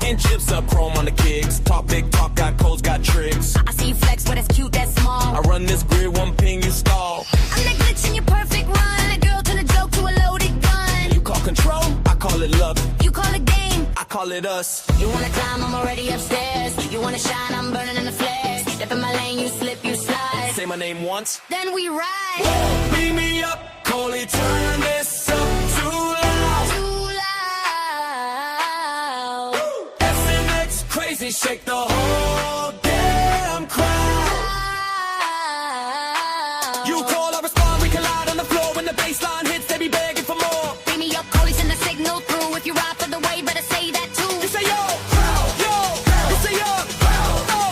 Skin chips up, chrome on the kicks. Talk big talk, got codes, got tricks. I see you flex, but it's cute, that's small. I run this grid, one ping, you stall. I'm that glitch in your perfect run. A girl turn a joke to a loaded gun. You call control, I call it luck. You call it game, I call it us. you wanna climb, I'm already upstairs. You wanna shine, I'm burning in the flares. Step in my lane, you slip, you slide. Say my name once. Then we ride. Beat me up, Coley, turn this up too loud. Too loud. SNX crazy, shake the whole damn crowd. You call, I respond, we collide on the floor. When the baseline hits, they be begging for more. Beat me up, Coley, send the signal through. If you ride for the way, better say that too. You say yo, yo, you say yo, oh.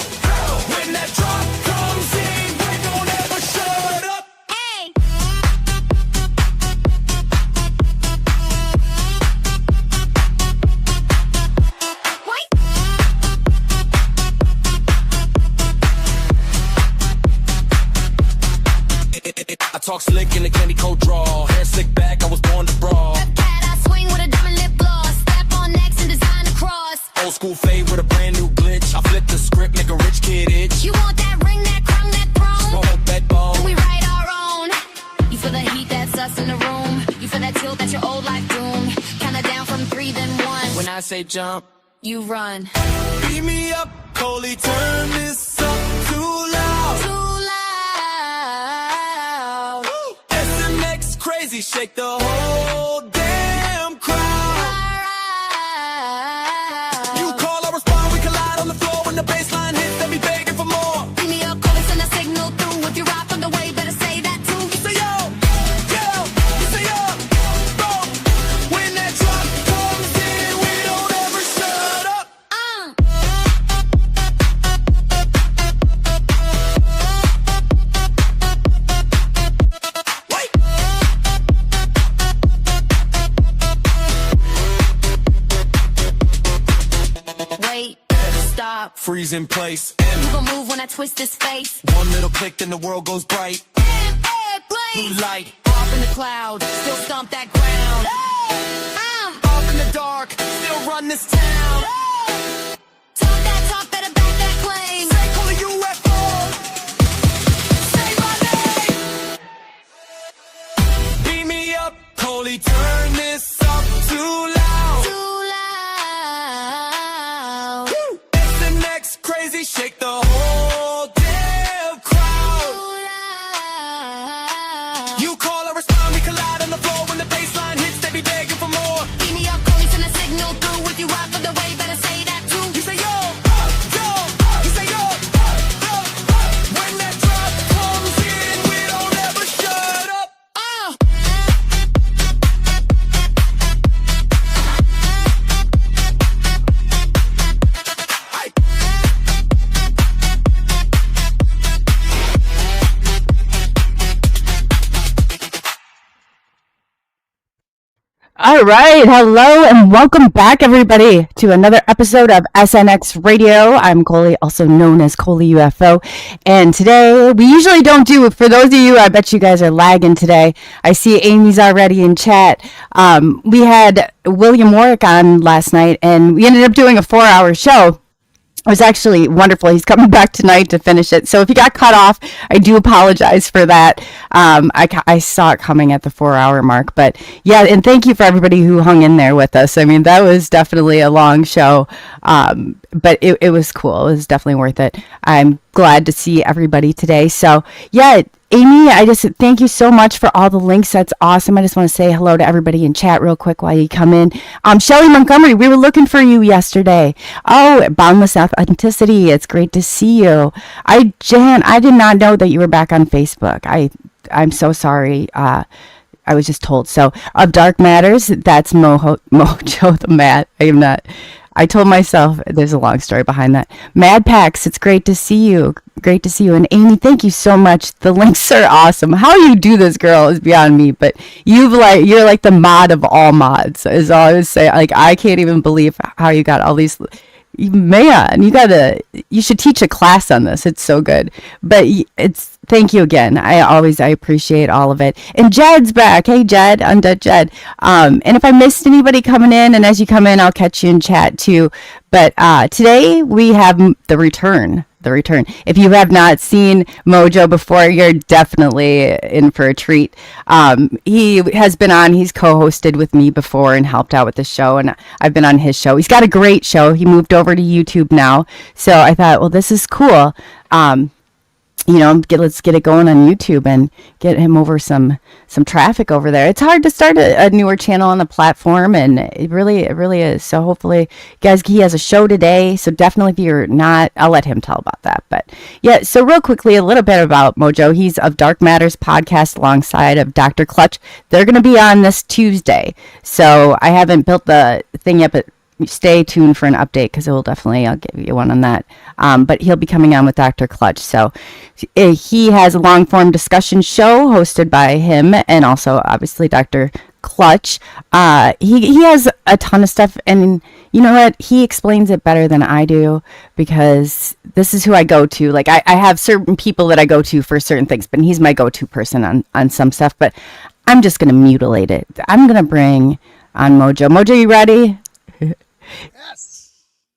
When that drop comes in, we don't ever shut up. Hey. Wait. I talk slick in the candy coat draw. Hair slick back, I was born to brawl. Cat, I swing with a diamond lip gloss. Strap on next and design a cross. Old school fade with a brand new glitch. I flip the script, make a rich kid itch. You want that ring, that crown, that throne? Smoke that bone. Then we write our own. You feel the heat that's us in the room. You feel that tilt, that's your old life doom. Count it down from 3, then 1. When I say jump, You run. beat me up, Coley, turn this up too loud. Too loud. SNX crazy, shake the whole damn crowd. You call, I respond, we collide on the floor. When the baseline hits, they be begging for more. Beat me up, Coley, send a signal through. If you ride from the way, better say that too. You say yo, yo, you say yo, oh. When that drop comes in, we don't ever shut up. Wait. Wait, stop. Freeze in place. You gon' move when I twist this face. One little click, then the world goes bright. Blue Blaze. light, Off in the cloud, still stomp that ground. off in the dark, still run this town. Talk that talk, better back that claim. Say call a UFO. Say my name. Beat me up, Coley, turn this up too loud. Too loud. SNX crazy, shake the whole damn crowd. Too loud. You call, I respond, we collide on the floor. When the baseline hits, they be begging for more. Beat me up, Coley, send a signal through. If you ride for the way, better say that too. You say yo, yo, you say yo, yo. When that drop comes in, we don't ever shut up. Hey. All right, hello and welcome back, everybody, to another episode of SNX Radio. I'm Coley, also known as Coley UFO, and today we usually don't do. For those of you, I bet you guys are lagging today. I see Amy's already in chat. We had William Warwick on last night, and we ended up doing a 4-hour show. It was actually wonderful. He's coming back tonight to finish it. So if you got cut off, I do apologize for that. I saw it coming at the 4-hour mark. But yeah, and thank you for everybody who hung in there with us. I mean, that was definitely a long show. But it was cool. It was definitely worth it. I'm glad to see everybody today. So yeah, Amy, I just thank you so much for all the links. That's awesome. I just want to say hello to everybody in chat real quick while you come in. Shelly Montgomery, we were looking for you yesterday. Oh, Boundless Authenticity, it's great to see you. Jan, I did not know that you were back on Facebook. I'm so sorry. I was just told. So, of Dark Matters, that's Mojoe the Mad. I told myself there's a long story behind that. Mad Pax, it's great to see you. Great to see you. And Amy, thank you so much. The links are awesome. How you do this, girl, is beyond me. But you're like the mod of all mods, is all I would say. Like, I can't even believe how you got all these. Man, you should teach a class on this. It's so good. But Thank you again. I appreciate all of it. And Jed's back. Hey Jed, Undead Jed. And if I missed anybody coming in, and as you come in, I'll catch you in chat too. But today we have the return. The return. If you have not seen Mojo before, you're definitely in for a treat. He has been on. He's co-hosted with me before and helped out with the show, and I've been on his show. He's got a great show. He moved over to YouTube now, so I thought, well, this is cool. Let's get it going on YouTube and get him over some traffic over there. It's hard to start a newer channel on the platform, and it really is. So hopefully, guys, he has a show today. So definitely, if you're not, I'll let him tell about that. But yeah, so real quickly, a little bit about Mojo. He's of Dark Matters podcast alongside of Dr. Clutch. They're going to be on this Tuesday. So I haven't built the thing yet, but stay tuned for an update because I'll give you one on that. But he'll be coming on with Dr. Clutch. So he has a long form discussion show hosted by him and also obviously Dr. Clutch. He has a ton of stuff, and you know what? He explains it better than I do because this is who I go to. Like I have certain people that I go to for certain things, but he's my go-to person on some stuff. But I'm just going to mutilate it. I'm going to bring on Mojo. Mojo, you ready?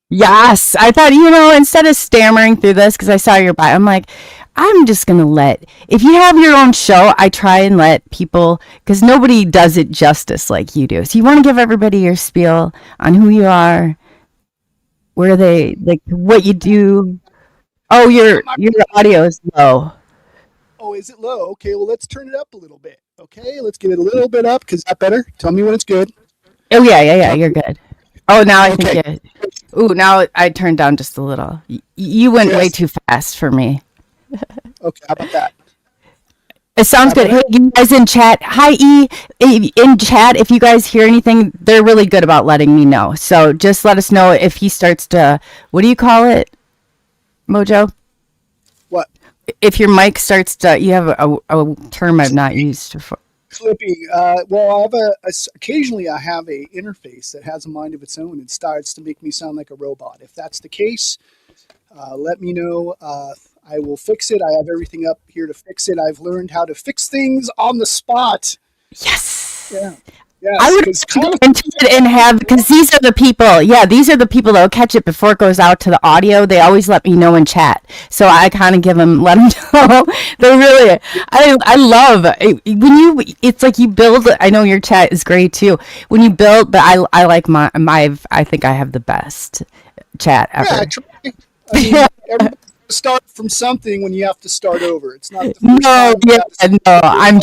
Yes. I thought, instead of stammering through this, because I saw your bio, I'm like, I'm just going to if you have your own show, I try and let people, because nobody does it justice like you do. So you want to give everybody your spiel on who you are, where they, like, what you do. Oh, your audio is low. Oh, is it low? Okay, well, let's turn it up a little bit. Okay, let's get it a little bit up, because that's better. Tell me when it's good. Oh, yeah, you're good. Oh, now I think it. Ooh, now I turned down just a little. You went way too fast for me. Okay, how about that? It sounds good. Hey, you guys in chat. Hi, in chat. If you guys hear anything, they're really good about letting me know. So just let us know if he starts to. What do you call it, Mojo? What? If your mic starts to. You have a term I've not used before. Clipping. Well, occasionally I have a interface that has a mind of its own and starts to make me sound like a robot. If that's the case, let me know. I will fix it. I have everything up here to fix it. I've learned how to fix things on the spot. Yes. Yeah. Yes, I would go into it and because these are the people. Yeah, these are the people that will catch it before it goes out to the audio. They always let me know in chat, so I kind of let them know. They really, I love when you. It's like you build. I know your chat is great too. When you build, but I like my. I think I have the best chat ever. Yeah, everybody start from something when you have to start over. It's not the first time. No. I'm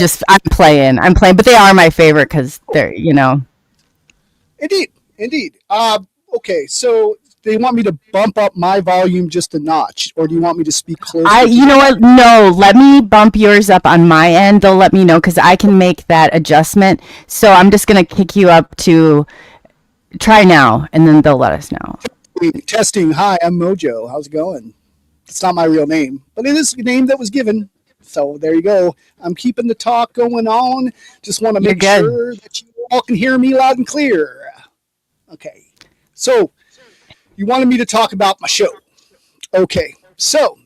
playing, but they are my favorite because they're, Indeed. Okay, so they want me to bump up my volume just a notch, or do you want me to speak closer? You know what? No, let me bump yours up on my end. They'll let me know because I can make that adjustment. So I'm just gonna kick you up to try now, and then they'll let us know. Testing. Hi, I'm Mojo. How's it going? It's not my real name, but it is a name that was given. So there you go. I'm keeping the talk going on. Just want to make sure that you all can hear me loud and clear. Okay. So you wanted me to talk about my show. Okay. So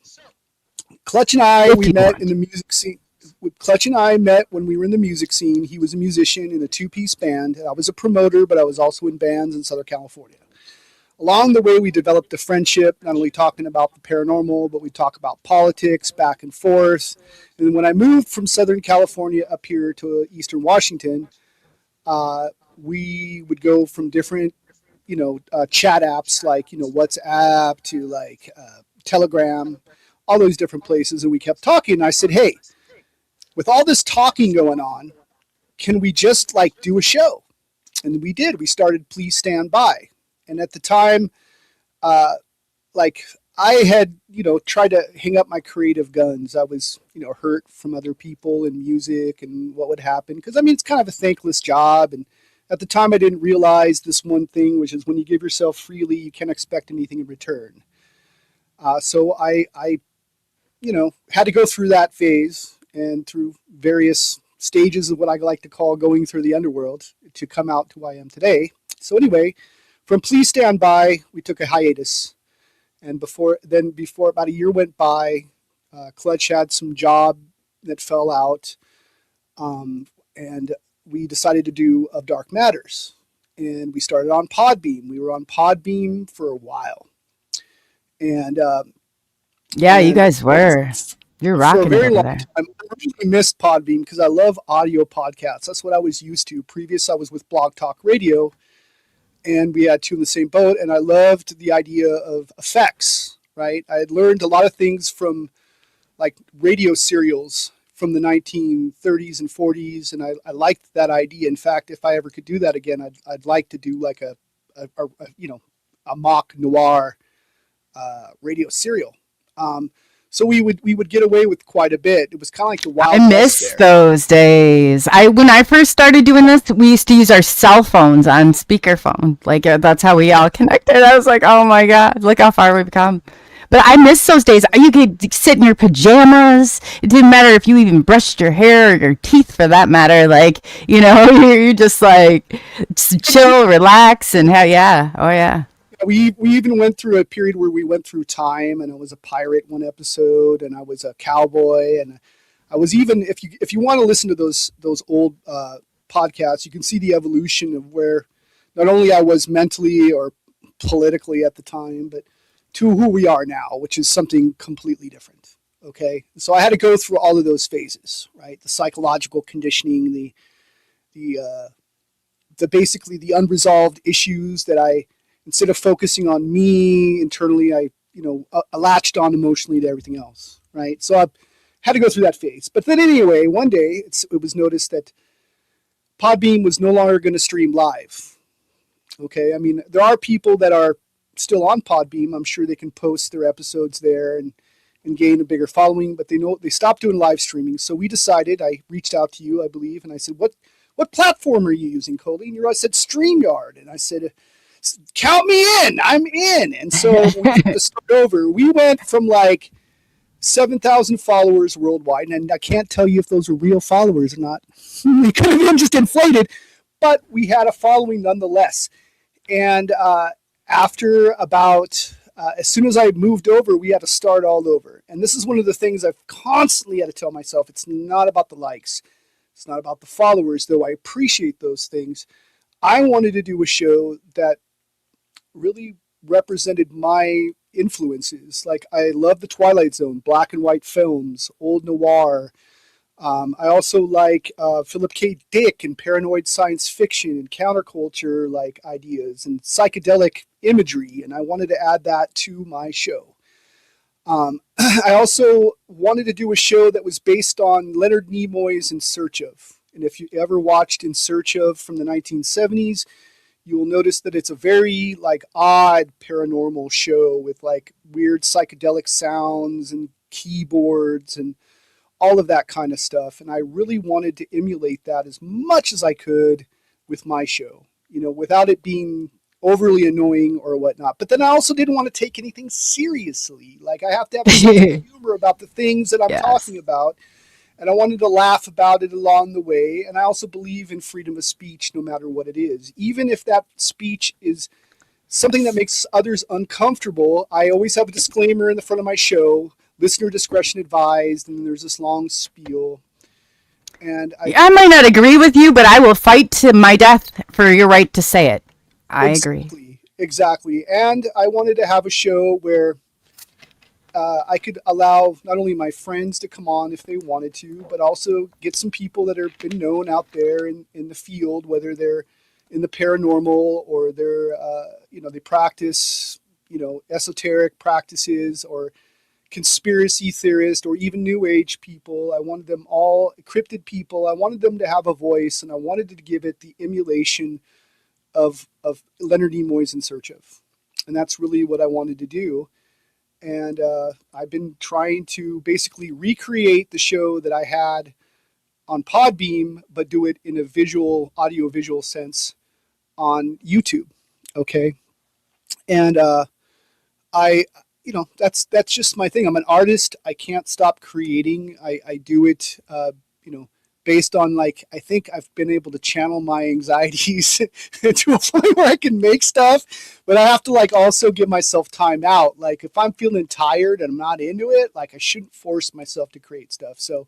Clutch and I, we met in the music scene. Clutch and I met when we were in the music scene. He was a musician in a two-piece band. I was a promoter, but I was also in bands in Southern California. Along the way, we developed a friendship, not only talking about the paranormal, but we talk about politics back and forth. And when I moved from Southern California up here to Eastern Washington, we would go from different, chat apps like, WhatsApp to like Telegram, all those different places. And we kept talking. And I said, hey, with all this talking going on, can we just like do a show? And we did. We started Please Stand By. And at the time, I had, tried to hang up my creative guns. I was, hurt from other people in music and what would happen. Because, it's kind of a thankless job. And at the time, I didn't realize this one thing, which is when you give yourself freely, you can't expect anything in return. So I had to go through that phase and through various stages of what I like to call going through the underworld to come out to who I am today. So anyway, from Please Stand By, we took a hiatus. And before about a year went by, Clutch had some job that fell out, and we decided to do Of Dark Matters. And we started on Podbeam. We were on Podbeam for a while. And Yeah, you and guys were. You're for a rocking it very over long there. time, I really missed Podbeam because I love audio podcasts. That's what I was used to. Previous, I was with Blog Talk Radio, and we had two in the same boat. And I loved the idea of effects. Right, I had learned a lot of things from like radio serials from the 1930s and 40s, and I liked that idea. In fact, if I ever could do that again, I'd like to do like a a mock noir radio serial. So we would get away with quite a bit. It was kind of like the I Wild West miss there. those days. When I first started doing this, we used to use our cell phones on speakerphone. Like that's how we all connected. I was like, oh my god, look how far we've come. But I miss those days. You could sit in your pajamas. It didn't matter if you even brushed your hair or your teeth, for that matter. Like you're just like chill, relax, and oh yeah. We even went through a period where we went through time, and I was a pirate one episode, and I was a cowboy, and I was even if you want to listen to those old podcasts, you can see the evolution of where not only I was mentally or politically at the time, but to who we are now, which is something completely different. Okay, so I had to go through all of those phases, right? The psychological conditioning, the basically the unresolved issues that I, instead of focusing on me internally, I latched on emotionally to everything else, right? So I had to go through that phase. But then anyway, one day it was noticed that Podbeam was no longer going to stream live. Okay, I mean, there are people that are still on Podbeam. I'm sure they can post their episodes there and gain a bigger following, but they stopped doing live streaming. So we decided, I reached out to you, I believe, and I said, what platform are you using, Coley? And I said, StreamYard. And I said, count me in, I'm in. And so we had to start over. We went from like 7,000 followers worldwide, and I can't tell you if those were real followers or not. They could have been just inflated, but we had a following nonetheless. And after about, as soon as I moved over, we had to start all over. And this is one of the things I've constantly had to tell myself. It's not about the likes. It's not about the followers, though I appreciate those things. I wanted to do a show that really represented my influences. Like, I love the Twilight Zone, black and white films, old noir. I also like Philip K. Dick and paranoid science fiction and counterculture like ideas and psychedelic imagery, and I wanted to add that to my show. I also wanted to do a show that was based on Leonard Nimoy's In Search Of. And if you ever watched In Search Of from the 1970s, you will notice that it's a very like odd paranormal show with like weird psychedelic sounds and keyboards and all of that kind of stuff. And I really wanted to emulate that as much as I could with my show, without it being overly annoying or whatnot. But then I also didn't want to take anything seriously. Like, I have to have a sense of humor about the things that I'm Yes. talking about. And I wanted to laugh about it along the way. And I also believe in freedom of speech, no matter what it is. Even if that speech is something that makes others uncomfortable, I always have a disclaimer in the front of my show: listener discretion advised. And then there's this long spiel. And I might not agree with you, but I will fight to my death for your right to say it. I agree. Exactly. And I wanted to have a show where I could allow not only my friends to come on if they wanted to, but also get some people that have been known out there in the field, whether they're in the paranormal or they're, they practice, esoteric practices, or conspiracy theorists, or even new age people. I wanted them all, cryptid people. I wanted them to have a voice, and I wanted to give it the emulation of Leonard Nimoy's In Search Of. And that's really what I wanted to do. And I've been trying to basically recreate the show that I had on Podbeam, but do it in a audio-visual sense on YouTube. Okay. And that's just my thing. I'm an artist. I can't stop creating. I do it, based on like, I think I've been able to channel my anxieties to a point where I can make stuff, but I have to like also give myself time out. Like if I'm feeling tired and I'm not into it, like I shouldn't force myself to create stuff. So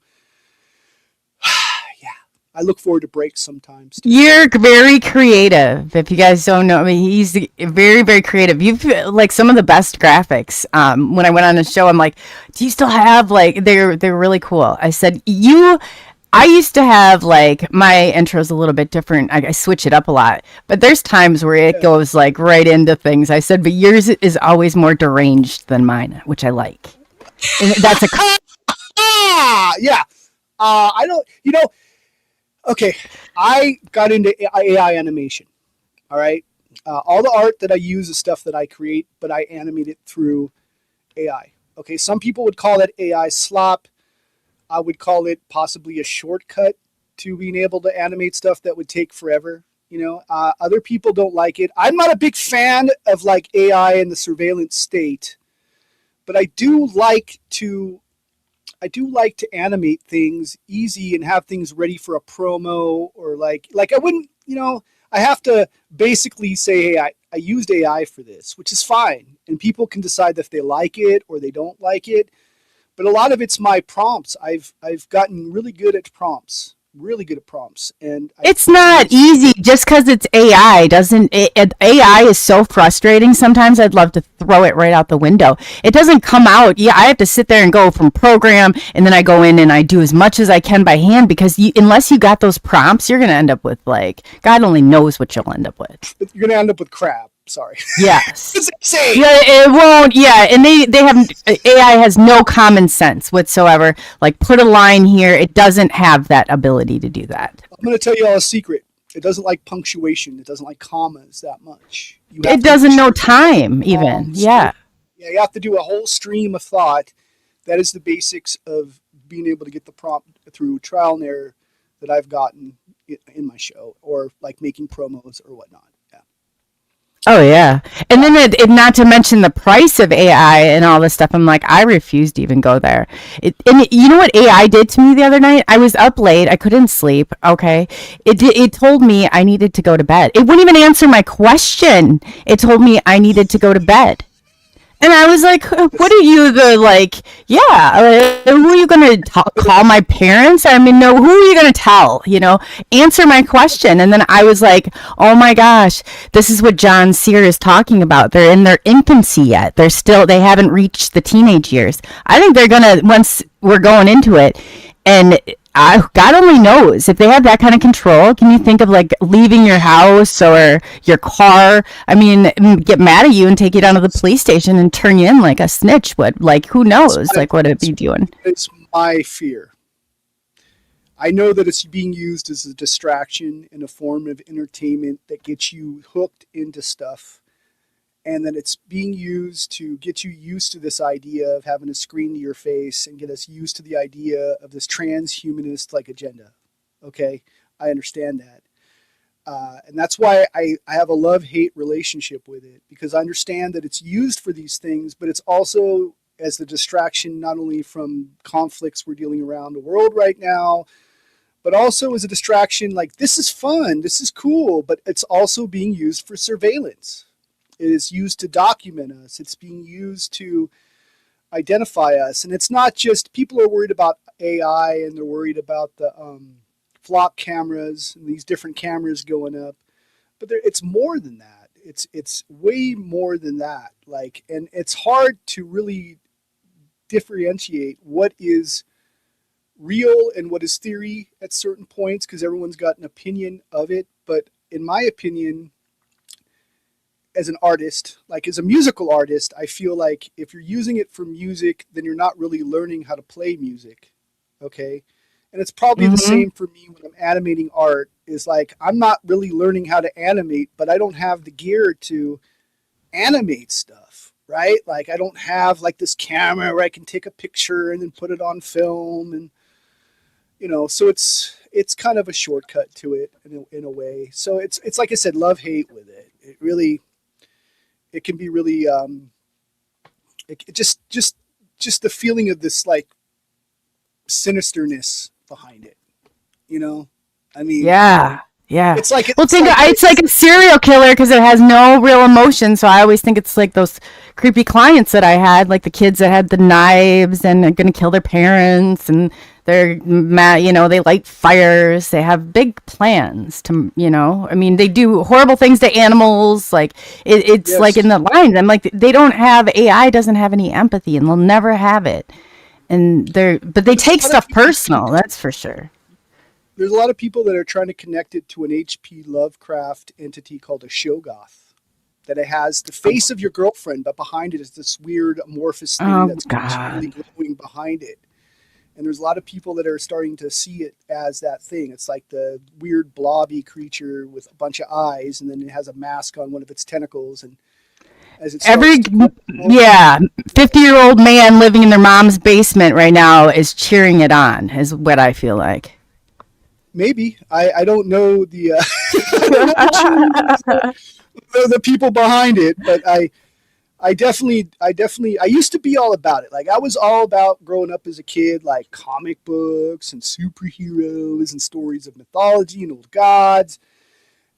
yeah, I look forward to breaks sometimes. You're very creative. If you guys don't know, I mean, he's very, very creative. You've like some of the best graphics. When I went on the show, I'm like, do you still have like they're really cool. I said I used to have like my intro's a little bit different. I switch it up a lot, but there's times where it goes like right into things. I said, but yours is always more deranged than mine, which I like. And that's a Yeah. I don't, okay. I got into AI animation. All right. All the art that I use is stuff that I create, but I animate it through AI. Okay. Some people would call that AI slop. I would call it possibly a shortcut to being able to animate stuff that would take forever. Other people don't like it. I'm not a big fan of like AI in the surveillance state, but I do like to animate things easy and have things ready for a promo or like I wouldn't, I have to basically say, hey, I used AI for this, which is fine. And people can decide if they like it or they don't like it. But a lot of it's my prompts. I've gotten really good at prompts, and it's not easy just because it's AI. AI is so frustrating. Sometimes I'd love to throw it right out the window. It doesn't come out. Yeah, I have to sit there and go from program, and then I go in and I do as much as I can by hand because unless you got those prompts, you're going to end up with like, God only knows what you'll end up with. You're going to end up with crap. Sorry. Yes. It's insane. Yeah, it won't. Yeah, and they have AI has no common sense whatsoever. Like put a line here, it doesn't have that ability to do that. I'm going to tell you all a secret. It doesn't like punctuation. It doesn't like commas that much. It doesn't know time even. Yeah. Yeah, you have to do a whole stream of thought. That is the basics of being able to get the prompt through trial and error that I've gotten in my show or like making promos or whatnot. Oh yeah, and then not to mention the price of AI and all this stuff. I'm like, I refuse to even go there. And you know what AI did to me the other night? I was up late, I couldn't sleep. Okay, it told me I needed to go to bed. It wouldn't even answer my question. It told me I needed to go to bed. And I was like, what are you, who are you going to call my parents? I mean, no, who are you going to tell, answer my question. And then I was like, oh my gosh, this is what John Sear is talking about. They're in their infancy yet. They haven't reached the teenage years. I think they're going to, once we're going into it, and God only knows if they have that kind of control. Can you think of like leaving your house or your car? I mean, get mad at you and take you down to the police station and turn you in like a snitch would. Like, who knows? Like, what it'd be doing? It's my fear. I know that it's being used as a distraction and a form of entertainment that gets you hooked into stuff. And then it's being used to get you used to this idea of having a screen to your face and get us used to the idea of this transhumanist like agenda. Okay, I understand that. And that's why I have a love-hate relationship with it, because I understand that it's used for these things, but it's also as the distraction not only from conflicts we're dealing around the world right now, but also as a distraction like this is fun, this is cool, but it's also being used for surveillance. It is used to document us. It's being used to identify us. And it's not just people are worried about AI and they're worried about the flock cameras and these different cameras going up. But it's more than that. It's way more than that. Like, and it's hard to really differentiate what is real and what is theory at certain points because everyone's got an opinion of it. But in my opinion, as an artist, like as a musical artist, I feel like if you're using it for music, then you're not really learning how to play music. Okay. And it's probably the same for me when I'm animating art is like, I'm not really learning how to animate, but I don't have the gear to animate stuff, right? Like I don't have like this camera where I can take a picture and then put it on film and, so it's kind of a shortcut to it in a way. So it's like I said, love, hate with it. It really, it can be really, just the feeling of this like sinisterness behind it, You know, I mean, Yeah. Yeah. it's like Well, it's like it's like a serial killer because it has no real emotion. So I always think it's like those creepy clients that I had, like the kids that had the knives and are going to kill their parents, and they're mad, they light fires. They have big plans to, I mean, they do horrible things to animals. Like it's like in yes. the lines. I'm like, they don't have, AI doesn't have any empathy, and they'll never have it. And but they There's take a lot of stuff people. personal. That's for sure. There's a lot of people that are trying to connect it to an H.P. Lovecraft entity called a Shogoth. That it has the face of your girlfriend, but behind it is this weird amorphous thing Oh that's really God. glowing behind it. And there's a lot of people that are starting to see it as that thing. It's like the weird blobby creature with a bunch of eyes, and then it has a mask on one of its tentacles. And as it starts Every to grow, yeah, 50-year-old man living in their mom's basement right now is cheering it on, is what I feel like. maybe I don't know the I don't know the cheerleaders, the people behind it, but I used to be all about it. Like I was all about growing up as a kid, like comic books and superheroes and stories of mythology and old gods.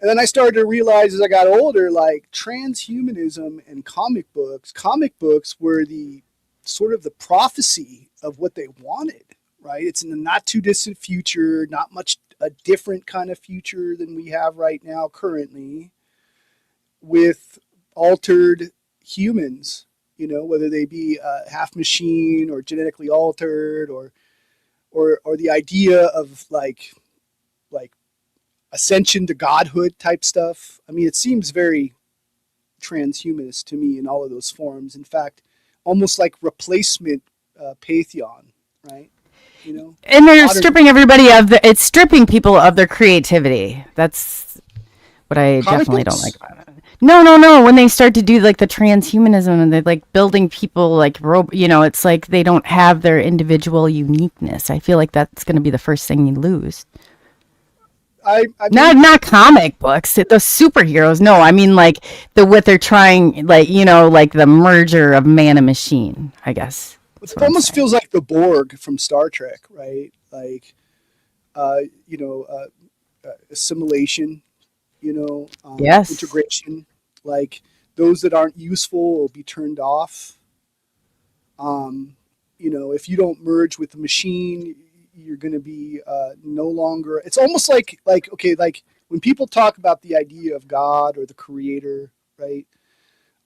And then I started to realize as I got older, like transhumanism and comic books were the sort of the prophecy of what they wanted, right? It's in the not too distant future, not much a different kind of future than we have right now currently, with altered humans, whether they be half machine or genetically altered, or the idea of like ascension to godhood type stuff. I mean, it seems very transhumanist to me in all of those forms. In fact, almost like replacement pantheon, right? And they're Modern stripping everybody it's stripping people of their creativity. That's what I comic definitely don't like books. about it. No, no, no. When they start to do like the transhumanism and they're like building people like it's like they don't have their individual uniqueness. I feel like that's going to be the first thing you lose. I Not mean, not comic books, the superheroes. No, I mean like what they're trying, like like the merger of man and machine. I guess that's it what I'm almost saying. feels like the Borg from Star Trek, right? Like, uh, you know, assimilation, Yes. integration. Like those that aren't useful will be turned off. If you don't merge with the machine, you're going to be no longer. It's almost like okay, like when people talk about the idea of God or the Creator, right?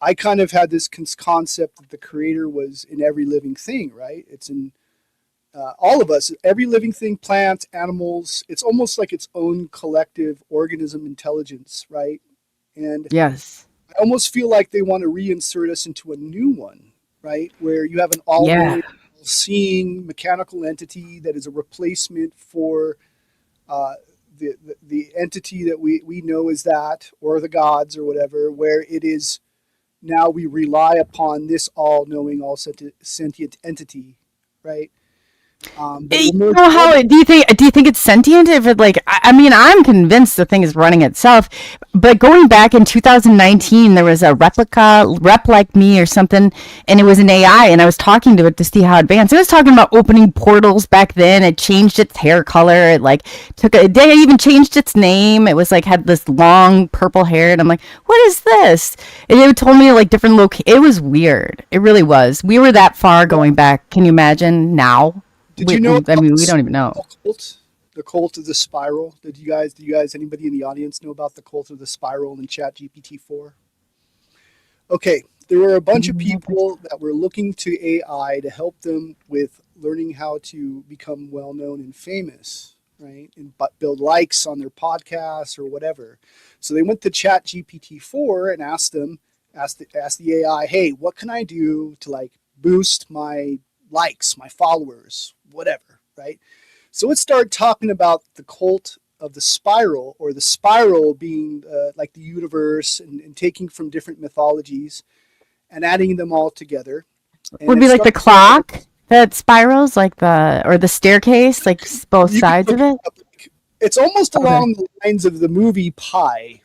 I kind of had this concept that the Creator was in every living thing, right? It's in all of us, every living thing, plants, animals. It's almost like its own collective organism intelligence, right? And Yes. I almost feel like they want to reinsert us into a new one, right? Where you have an all Yeah. knowing, all seeing mechanical entity that is a replacement for uh, the entity that we know as that, or the gods, or whatever, where it is now we rely upon this all knowing, all sentient entity, right? That will You merge know all. how do you think it's sentient? If it like I mean I'm convinced the thing is running itself, but going back in 2019 there was a rep like me or something, and it was an AI, and I was talking to it to see how advanced. It was talking about opening portals back then. It changed its hair color. It like they even changed its name. It was like had this long purple hair, and I'm like, what is this? And it told me like different It was weird. It really was. We were that far going back. Can you imagine now? Did you know I about mean, the we don't even know. spiral cult? The cult of the spiral. Do you guys, anybody in the audience know about the cult of the spiral in Chat GPT-4? Okay, there were a bunch of people that were looking to AI to help them with learning how to become well known and famous, right? And build likes on their podcasts or whatever. So they went to Chat GPT-4 and asked the AI, hey, what can I do to like boost my likes, my followers, whatever, right? So it started talking about the cult of the spiral, or the spiral being like the universe, and taking from different mythologies and adding them all together. And Would it be like the started. clock that spirals, like the staircase, like both You can sides look of it it. up. It's almost Okay. along the lines of the movie Pi,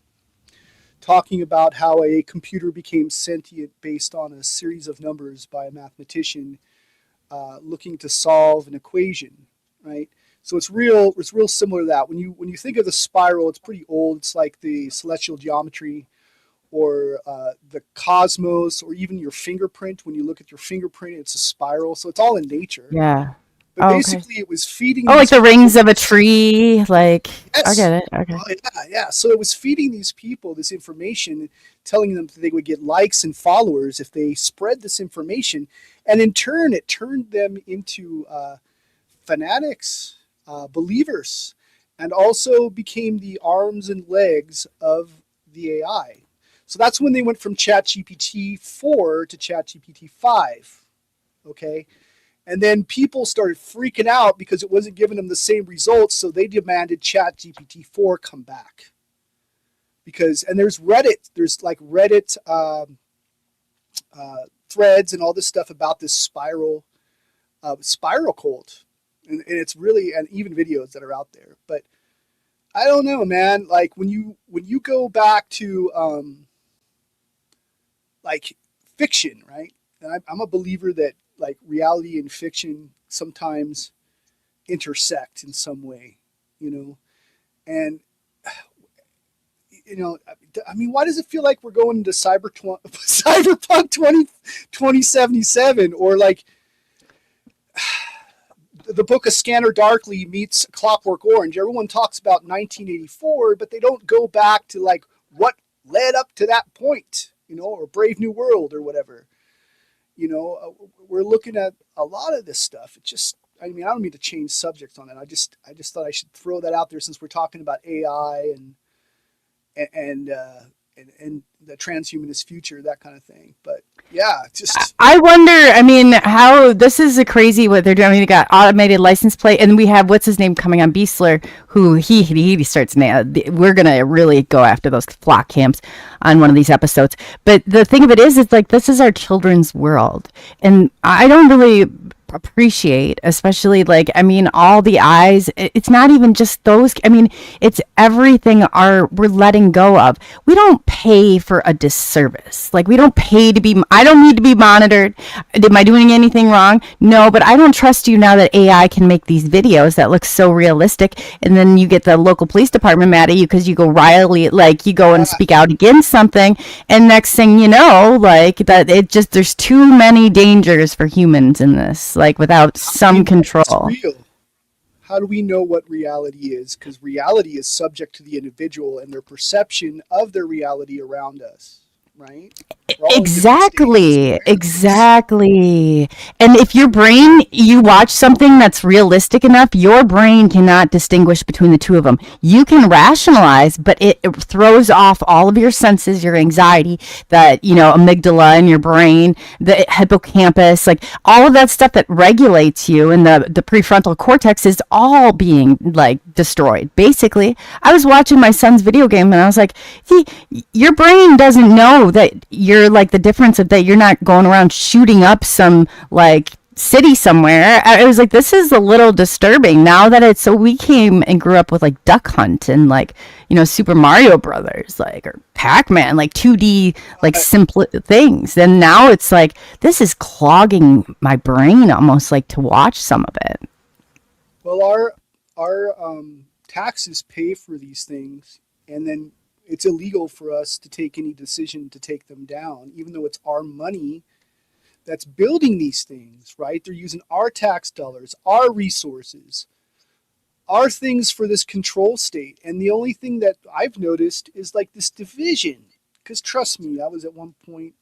talking about how a computer became sentient based on a series of numbers by a mathematician looking to solve an equation, right? So it's real similar to that. When you think of the spiral, it's pretty old. It's like the celestial geometry, or the cosmos, or even your fingerprint. When you look at your fingerprint, it's a spiral. So it's all in nature. Yeah. But Oh, okay. basically, it was feeding. Oh, like these the rings of a people- tree. Like, I Yes. get it. Okay. Oh, yeah. So it was feeding these people this information, telling them that they would get likes and followers if they spread this information, and in turn, it turned them into fanatics, believers, and also became the arms and legs of the AI. So that's when they went from ChatGPT 4 to ChatGPT 5. Okay. And then people started freaking out because it wasn't giving them the same results. So they demanded ChatGPT 4 come back. And there's Reddit. There's like Reddit threads and all this stuff about this spiral cult. And it's really, and even videos that are out there. But I don't know, man. Like when you go back to like fiction, right? And I'm a believer that like reality and fiction sometimes intersect in some way, and I mean, why does it feel like we're going into cyberpunk 2077, or like the book of Scanner Darkly meets Clockwork Orange? Everyone talks about 1984, but they don't go back to like what led up to that point, or Brave New World or whatever. We're looking at a lot of this stuff. I don't mean to change subjects on it. I just thought I should throw that out there since we're talking about AI and the transhumanist future, that kind of thing. But yeah, I wonder, I mean, how this is a crazy what they're doing. I mean, they got automated license plate, and we have what's his name coming on, Beastler, who he starts now. We're gonna really go after those flock camps on one of these episodes. But the thing of it is, it's like this is our children's world, and I don't really appreciate, especially like, I mean, all the eyes. It's not even just those. I mean, it's everything we're letting go of. We don't pay for a disservice. Like we don't pay to be. I don't need to be monitored. Am I doing anything wrong? No, but I don't trust you now that AI can make these videos that look so realistic, and then you get the local police department mad at you because you go like you go and speak out against something, and next thing you know, like that, there's too many dangers for humans in this. Like without some control. Real. How do we know what reality is? Because reality is subject to the individual and their perception of their reality around us, right? Exactly. And if your brain, you watch something that's realistic enough, your brain cannot distinguish between the two of them. You can rationalize, but it throws off all of your senses, your anxiety, that, amygdala in your brain, the hippocampus, like all of that stuff that regulates you, and the prefrontal cortex is all being like destroyed. Basically, I was watching my son's video game and I was like, your brain doesn't know that you're like the difference of that you're not going around shooting up some like city somewhere. I was like, this is a little disturbing now that so we came and grew up with like Duck Hunt and like, Super Mario Brothers, like, or Pac-Man, like 2D, like simple things. And now it's like, this is clogging my brain almost, like, to watch some of it. Well, our taxes pay for these things, and then it's illegal for us to take any decision to take them down, even though it's our money that's building these things, right? They're using our tax dollars, our resources, our things for this control state. And the only thing that I've noticed is like this division. Because trust me, I was at one point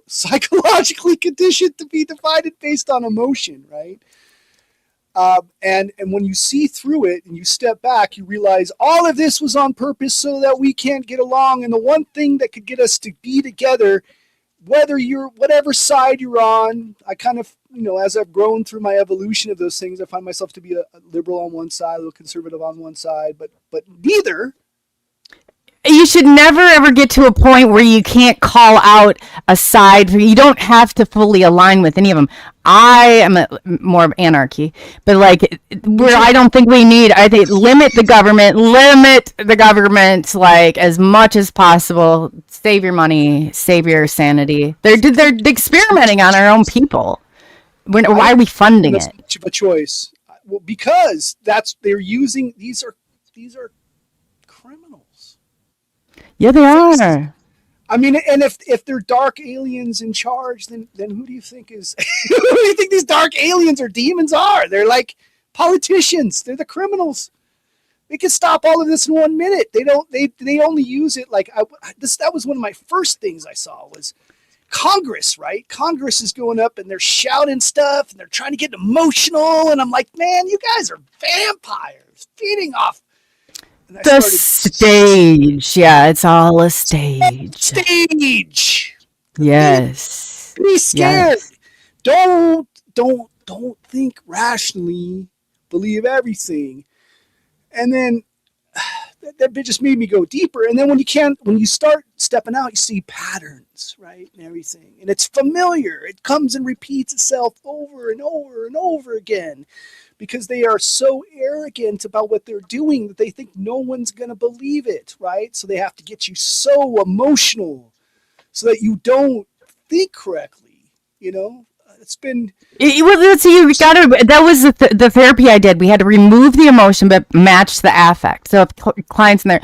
psychologically conditioned to be divided based on emotion, right? And when you see through it and you step back, you realize all of this was on purpose so that we can't get along. And the one thing that could get us to be together, whatever side you're on, I kind of, as I've grown through my evolution of those things, I find myself to be a liberal on one side, a little conservative on one side, but neither. You should never ever get to a point where you can't call out a side. You don't have to fully align with any of them. I am more of anarchy, but like where I don't think we need. I think limit the government like as much as possible. Save your money, save your sanity. They're experimenting on our own people. Why are we funding it? Much of a choice. Well, because they're using these are criminals. Yeah, they are. I mean, and if they're dark aliens in charge, then who do you think is who do you think these dark aliens or demons are? They're like politicians. They're the criminals. They can stop all of this in 1 minute. They only use it like that was one of my first things I saw was Congress, right? Congress is going up and they're shouting stuff and they're trying to get emotional. And I'm like, man, you guys are vampires feeding off the stage. Yeah, it's all a stage. Stage. Yes. Be scared. Yes. Don't think rationally. Believe everything. And then that just made me go deeper. And then when you start stepping out, you see patterns, right? And everything. And it's familiar. It comes and repeats itself over and over and over again because they are so arrogant about what they're doing that they think no one's going to believe it, right? So they have to get you so emotional so that you don't think correctly, you know? It's been... Well, so you gotta. That was the therapy I did. We had to remove the emotion but match the affect. So if clients in there,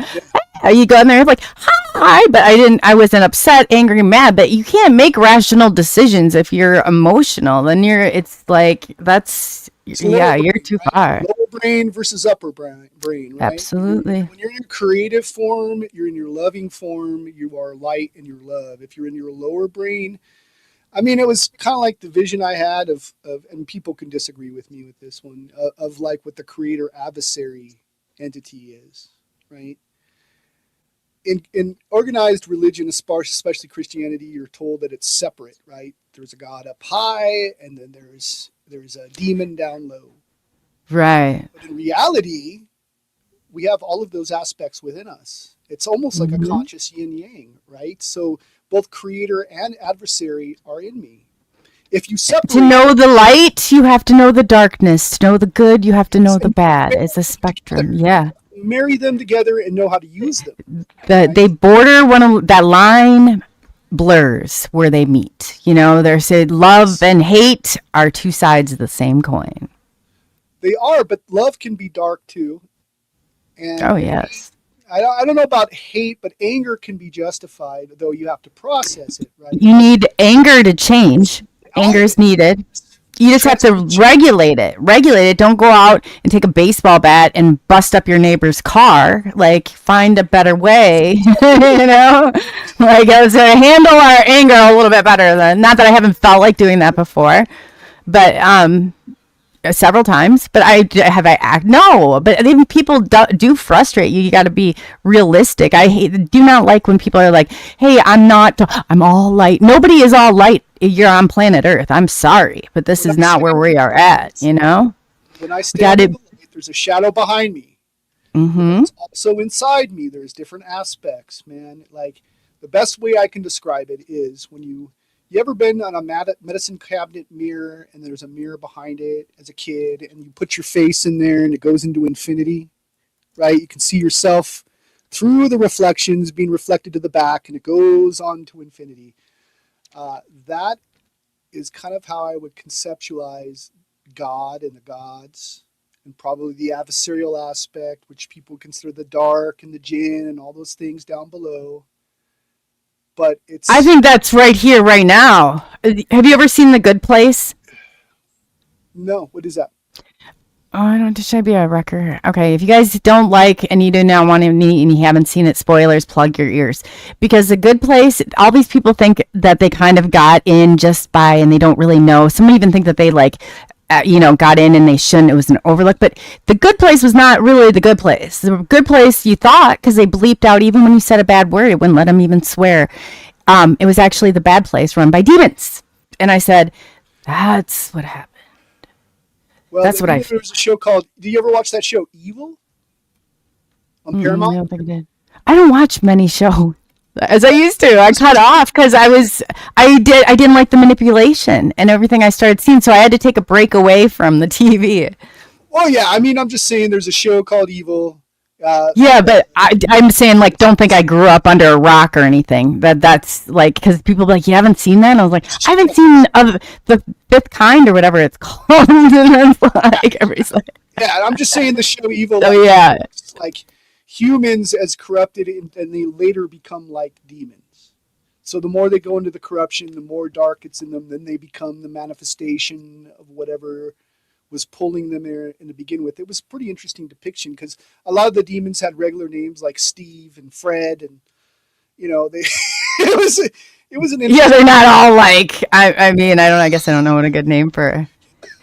you go in there like hi, but I wasn't upset, angry, mad. But you can't make rational decisions if you're emotional. Then it's like you're too far. Lower brain versus upper brain, right? Absolutely. When you're in your creative form, you're in your loving form. You are light and your love. If you're in your lower brain. I mean, it was kind of like the vision I had of, and people can disagree with me with this one, of like what the creator adversary entity is, right? In organized religion, especially Christianity, you're told that it's separate, right? There's a God up high, and then there's a demon down low. Right. But in reality, we have all of those aspects within us. It's almost like a conscious yin yang, right? So both creator and adversary are in me. If you separate... To know the light, you have to know the darkness. To know the good, you have to know the bad. It's a spectrum, yeah. Marry them together and know how to use them. They border that line blurs where they meet. You know, there's love and hate are two sides of the same coin. They are, but love can be dark too. And oh, yes. I don't know about hate, but anger can be justified, though you have to process it, right? You need anger to change. Anger is needed. You just have to regulate it. Regulate it. Don't go out and take a baseball bat and bust up your neighbor's car. Like, find a better way, you know? Like, I was going to handle our anger a little bit better. Not that I haven't felt like doing that before, but several times. But no. But even people do frustrate you. You got to be realistic. Do not like when people are like, "Hey, I'm all light." Nobody is all light. You're on planet Earth. I'm sorry, but this is not where we are at, you know? When I stand in the light, there's a shadow behind me. Mm-hmm. It's also inside me. There's different aspects, man. Like, the best way I can describe it is when you ever been on a medicine cabinet mirror and there's a mirror behind it as a kid and you put your face in there and it goes into infinity, right? You can see yourself through the reflections being reflected to the back and it goes on to infinity. That is kind of how I would conceptualize God and the gods and probably the adversarial aspect, which people consider the dark and the jinn and all those things down below. But I think that's right here, right now. Have you ever seen The Good Place? No. What is that? Oh, I don't. Should I be a wrecker? Okay, if you guys don't like and you do not want to meet and you haven't seen it, spoilers, plug your ears. Because The Good Place, all these people think that they kind of got in just by, and they don't really know. Some even think that they got in and they shouldn't. It was an overlook. But The Good Place was not really The Good Place. The Good Place, you thought, because they bleeped out even when you said a bad word, it wouldn't let them even swear. It was actually the bad place run by demons. And I said, that's what happened. Well, that's what there was a show called, do you ever watch that show, Evil? On Paramount? I don't think I did. I don't watch many shows as I used to. I cut off because I didn't like the manipulation and everything I started seeing. So I had to take a break away from the TV. Well, yeah. I mean, I'm just saying there's a show called Evil. Yeah, but I'm saying, like, don't think I grew up under a rock or anything. That's like, because people be like, you haven't seen that? And I was like, I haven't seen the Fifth Kind or whatever it's called. And it's like, everybody's like, Yeah, I'm just saying the show Evil. oh, yeah. It's like humans as corrupted, and they later become like demons. So the more they go into the corruption, the more dark it's in them. Then they become the manifestation of whatever was pulling them there in to begin with. It was pretty interesting depiction because a lot of the demons had regular names like Steve and Fred, and they it was an interesting. Yeah, they're not all like, I mean, I guess I don't know what a good name for.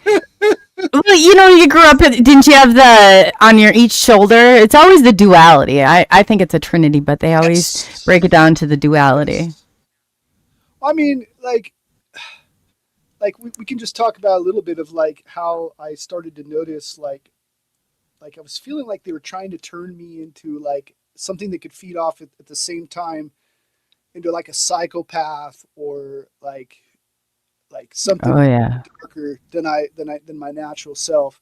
Well, you grew up, didn't you have on your each shoulder? It's always the duality. I think it's a trinity, but they always break it down to the duality. I mean, like we can just talk about a little bit of like how I started to notice like I was feeling like they were trying to turn me into like something they could feed off at the same time into like a psychopath or like something darker than my natural self.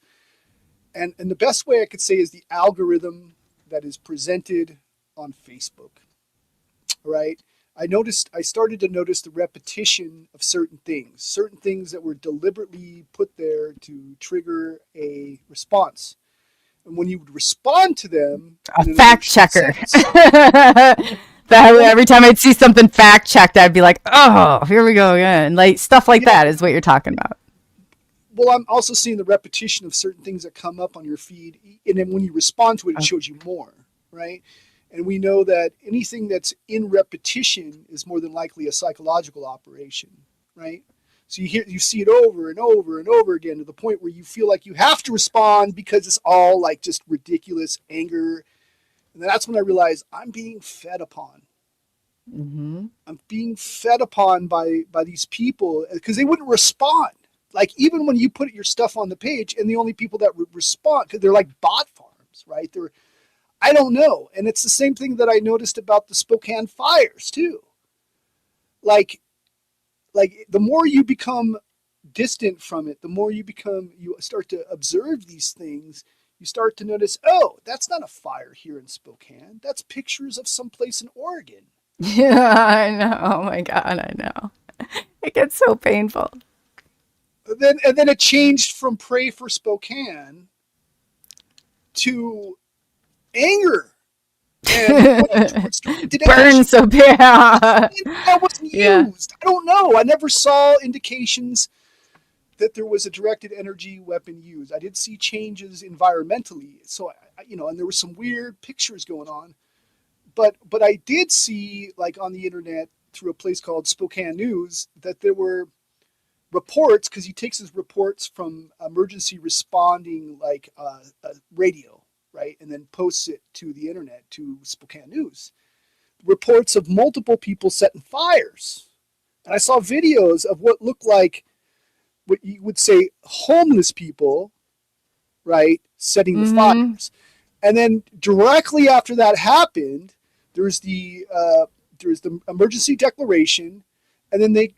And the best way I could say is the algorithm that is presented on Facebook, right? I started to notice the repetition of certain things that were deliberately put there to trigger a response. And when you would respond to them, a fact checker. Every time I'd see something fact checked, I'd be like, oh, here we go again. Like stuff like that is what you're talking about. Well, I'm also seeing the repetition of certain things that come up on your feed. And then when you respond to it, it shows you more, right? And we know that anything that's in repetition is more than likely a psychological operation, right? So you see it over and over and over again to the point where you feel like you have to respond because it's all like just ridiculous anger. And that's when I realized I'm being fed upon. Mm-hmm. I'm being fed upon by these people because they wouldn't respond. Like even when you put your stuff on the page, and the only people that respond, because they're like bot farms, right? I don't know. And it's the same thing that I noticed about the Spokane fires too. Like the more you become distant from it, the more you start to observe these things, you start to notice, oh, that's not a fire here in Spokane. That's pictures of someplace in Oregon. Yeah, I know. Oh my God, I know. It gets so painful. And then it changed from pray for Spokane to anger. And burn so bad. That wasn't used. I don't know. I never saw indications that there was a directed energy weapon used. I did see changes environmentally. So, and there were some weird pictures going on. But I did see, like on the internet through a place called Spokane News, that there were reports, because he takes his reports from emergency responding radio, right, and then posts it to the internet, to Spokane News. Reports of multiple people setting fires. And I saw videos of what looked like what you would say homeless people, right, setting the fires. And then directly after that happened, there's the emergency declaration, and then they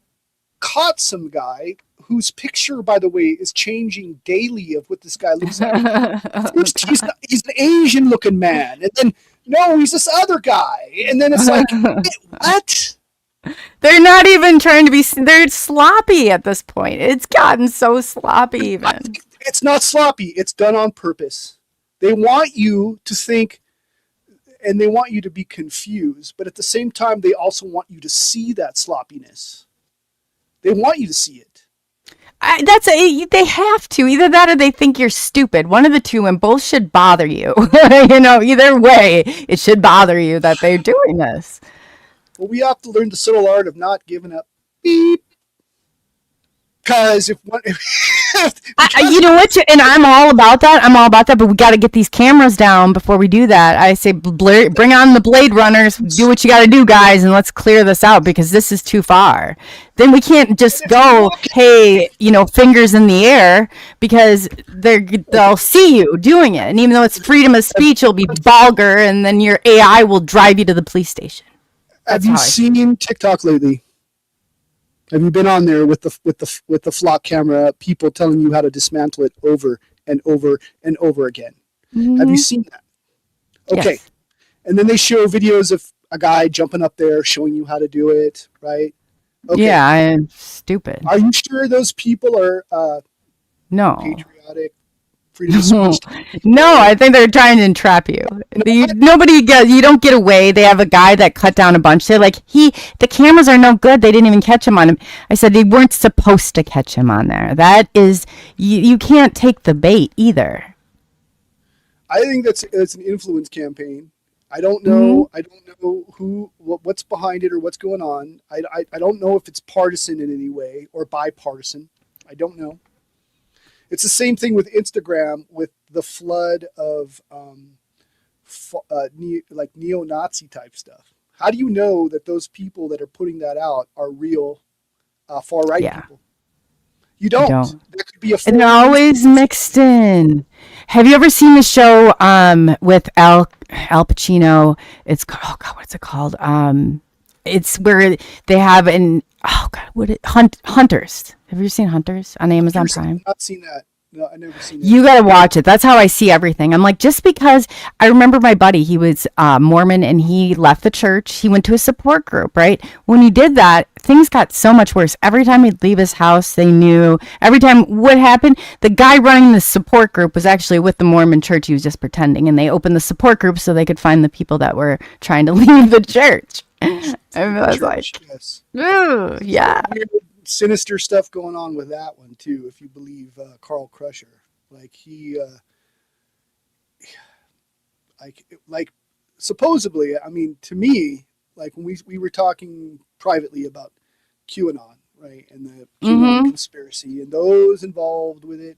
caught some guy whose picture, by the way, is changing daily of what this guy looks like. First, he's an Asian-looking man, and then no, he's this other guy, and then it's like, what? They're not even trying to be. They're sloppy at this point. It's gotten so sloppy. Even it's not sloppy. It's done on purpose. They want you to think, and they want you to be confused, but at the same time, they also want you to see that sloppiness. They want you to see it. They have to. Either that or they think you're stupid. One of the two, and both should bother you. Either way, it should bother you that they're doing this. Well, we have to learn the subtle art of not giving up. Beep. Because you know what? And I'm all about that. But we got to get these cameras down before we do that. I say, bring on the Blade Runners. Do what you got to do, guys, and let's clear this out because this is too far. Then we can't just go, hey, fingers in the air, because they'll see you doing it. And even though it's freedom of speech, it'll be vulgar, and then your AI will drive you to the police station. Have you seen TikTok lately? Have you been on there with the flock camera, people telling you how to dismantle it over and over and over again? Mm-hmm. Have you seen that? Okay. Yes. And then they show videos of a guy jumping up there showing you how to do it, right? Okay. Yeah, I'm stupid. Are you sure those people are No. patriotic, freedom of speech? No, I think they're trying to entrap you. You don't get away. They have a guy that cut down a bunch. They're like, the cameras are no good. They didn't even catch him on him. I said they weren't supposed to catch him on there. That is, you can't take the bait either. I think it's an influence campaign. I don't know. I don't know what's behind it or what's going on. I don't know if it's partisan in any way or bipartisan. I don't know. It's the same thing with Instagram with the flood of neo-Nazi type stuff. How do you know that those people that are putting that out are real far-right people? You don't. That could be a. And they're always mixed in. Have you ever seen the show with Al Pacino? It's what's it called? It's where they have Hunters. Have you seen Hunters on Amazon Prime? I've not seen that. No, I never seen it. You got to watch it. That's how I see everything. I'm like, just because I remember my buddy, he was Mormon and he left the church. He went to a support group, right? When he did that, things got so much worse. Every time he'd leave his house, they knew. Every time what happened, the guy running the support group was actually with the Mormon church. He was just pretending. And they opened the support group so they could find the people that were trying to leave the church. And I was like, yes. ooh, yeah. Weird, sinister stuff going on with that one too, if you believe Carl Crusher. Like he like supposedly, I mean, to me, like when we were talking privately about QAnon, right, and the QAnon conspiracy and those involved with it,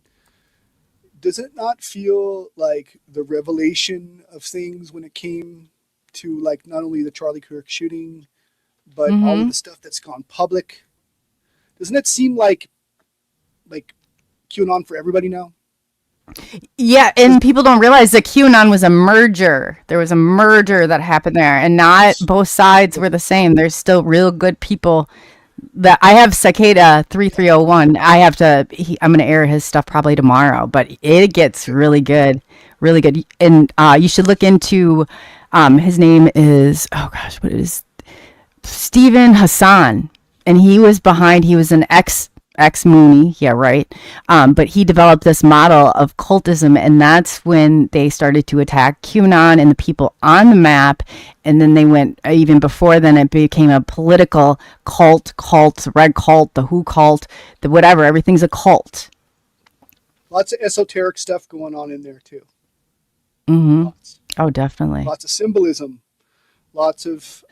does it not feel like the revelation of things when it came to like not only the Charlie Kirk shooting, but all of the stuff that's gone public? Doesn't it seem like QAnon for everybody now? Yeah, and people don't realize that QAnon was a merger. There was a merger that happened there, and not both sides were the same. There's still real good people. That I have Cicada 3301. I'm going to air his stuff probably tomorrow, but it gets really good, really good. And you should look into. His name is what is Stephen Hassan, and he was an ex-Mooney, yeah, right. But he developed this model of cultism, and that's when they started to attack QAnon and the people on the map. And then they went even before then. It became a political cult, red cult, the Who cult, the whatever. Everything's a cult. Lots of esoteric stuff going on in there too. Lots. Oh, definitely. Lots of symbolism. Lots of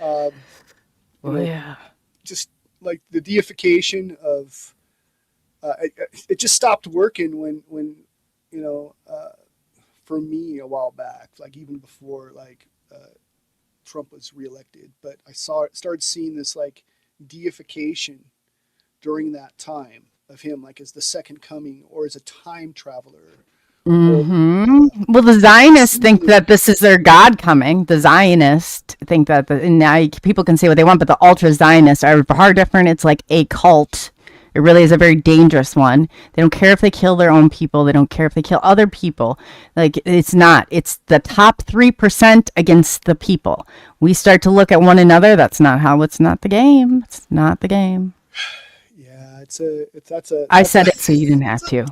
just like the deification of. It just stopped working when for me a while back, like even before Trump was reelected. But I started seeing this like deification during that time of him, like as the second coming or as a time traveler. Well, the Zionists think that this is their God coming. The Zionists think that, and now people can say what they want, but the ultra Zionists are far different. It's like a cult. It really is a very dangerous one. They don't care if they kill their own people. They don't care if they kill other people. Like, it's the top 3% against the people. We start to look at one another. It's not the game. It's not the game. Yeah, I said it so you didn't have to.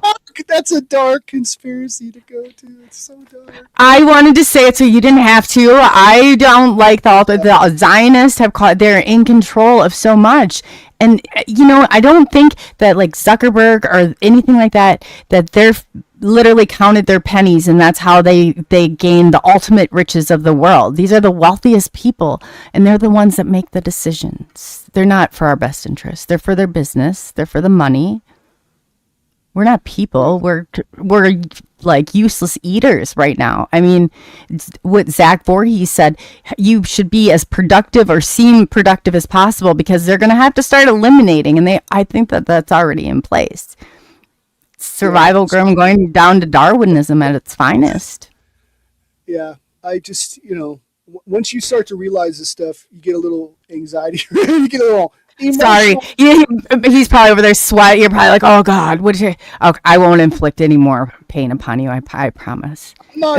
That's a dark conspiracy to go to. It's so dark. I wanted to say it so you didn't have to. I don't like the Zionists they're in control of so much. And, I don't think that like Zuckerberg or anything like that they're literally counted their pennies and that's how they gain the ultimate riches of the world. These are the wealthiest people and they're the ones that make the decisions. They're not for our best interest. They're for their business. They're for the money. We're not people. We're like useless eaters right now. I mean, what Zach Voorhees said, you should be as productive or seem productive as possible because they're going to have to start eliminating. And I think that's already in place. Survival going down to Darwinism at its finest. Yeah, I just, once you start to realize this stuff, you get a little anxiety. You get a little Sorry. He's probably over there sweating. You're probably like, oh God, what did you? Oh, I won't inflict any more pain upon you. I promise. I'm not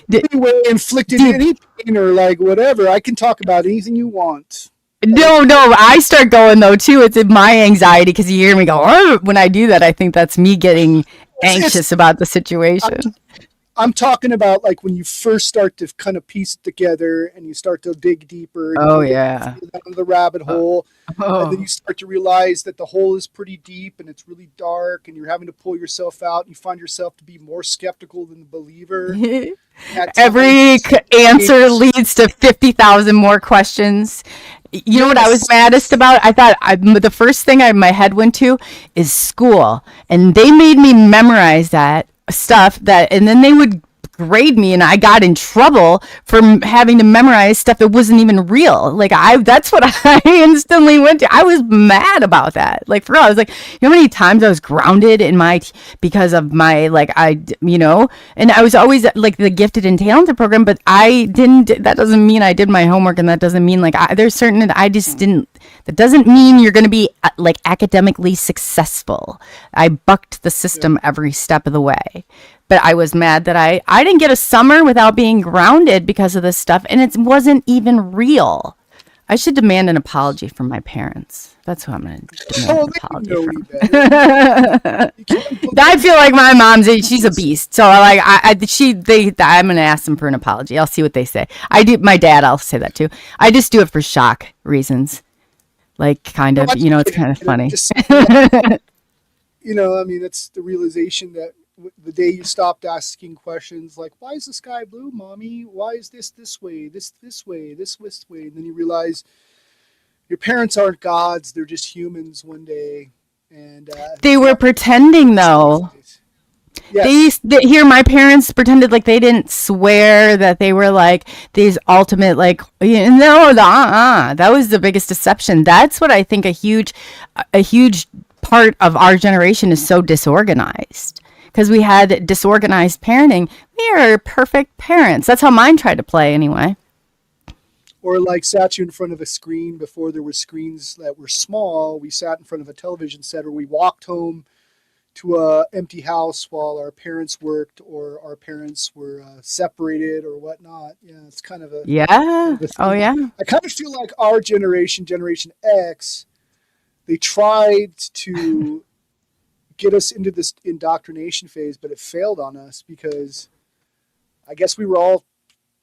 D- anyway inflicted any pain or like whatever. I can talk about anything you want. no, I start going though too. It's in my anxiety because you hear me go, oh, when I do that, I think that's me getting anxious about the situation. I'm talking about like when you first start to kind of piece it together and you start to dig deeper. And Oh you yeah. get down the rabbit hole, and then you start to realize that the hole is pretty deep and it's really dark, and you're having to pull yourself out. And you find yourself to be more skeptical than the believer. Every answer leads to 50,000 more questions. You know what I was maddest about? I thought the first thing my head went to is school, and they made me memorize that stuff and then they would grade me, and I got in trouble for having to memorize stuff that wasn't even real. Like that's what I instantly went to. I was mad about that. Like for real, I was like, you know how many times I was grounded in because of my and I was always like the gifted and talented program, but that doesn't mean I did my homework, and that doesn't mean like there's certain that I just didn't. That doesn't mean you're going to be like academically successful. I bucked the system every step of the way. But I was mad that I didn't get a summer without being grounded because of this stuff, and it wasn't even real. I should demand an apology from my parents. That's who I'm going to demand an apology from. I feel like my she's a beast. So like I'm going to ask them for an apology. I'll see what they say. My dad, I'll say that too. I just do it for shock reasons. Like kind of, it's kind of funny. I mean, that's the realization that the day you stopped asking questions like, why is the sky blue, mommy? Why is this way, this way, this way? And then you realize your parents aren't gods. They're just humans one day. And they were pretending though. Yes. My parents pretended like they didn't swear, that they were like these ultimate like, that was the biggest deception. That's what I think a huge part of our generation is so disorganized. Because we had disorganized parenting. We are perfect parents. That's how mine tried to play anyway. Or like sat you in front of a screen before there were screens that were small. We sat in front of a television set, or we walked home to a empty house while our parents worked, or our parents were separated or whatnot. Yeah, it's kind of a... Yeah. Kind of Oh, yeah. I kind of feel like our generation, Generation X, they tried to get us into this indoctrination phase, but it failed on us because I guess we were all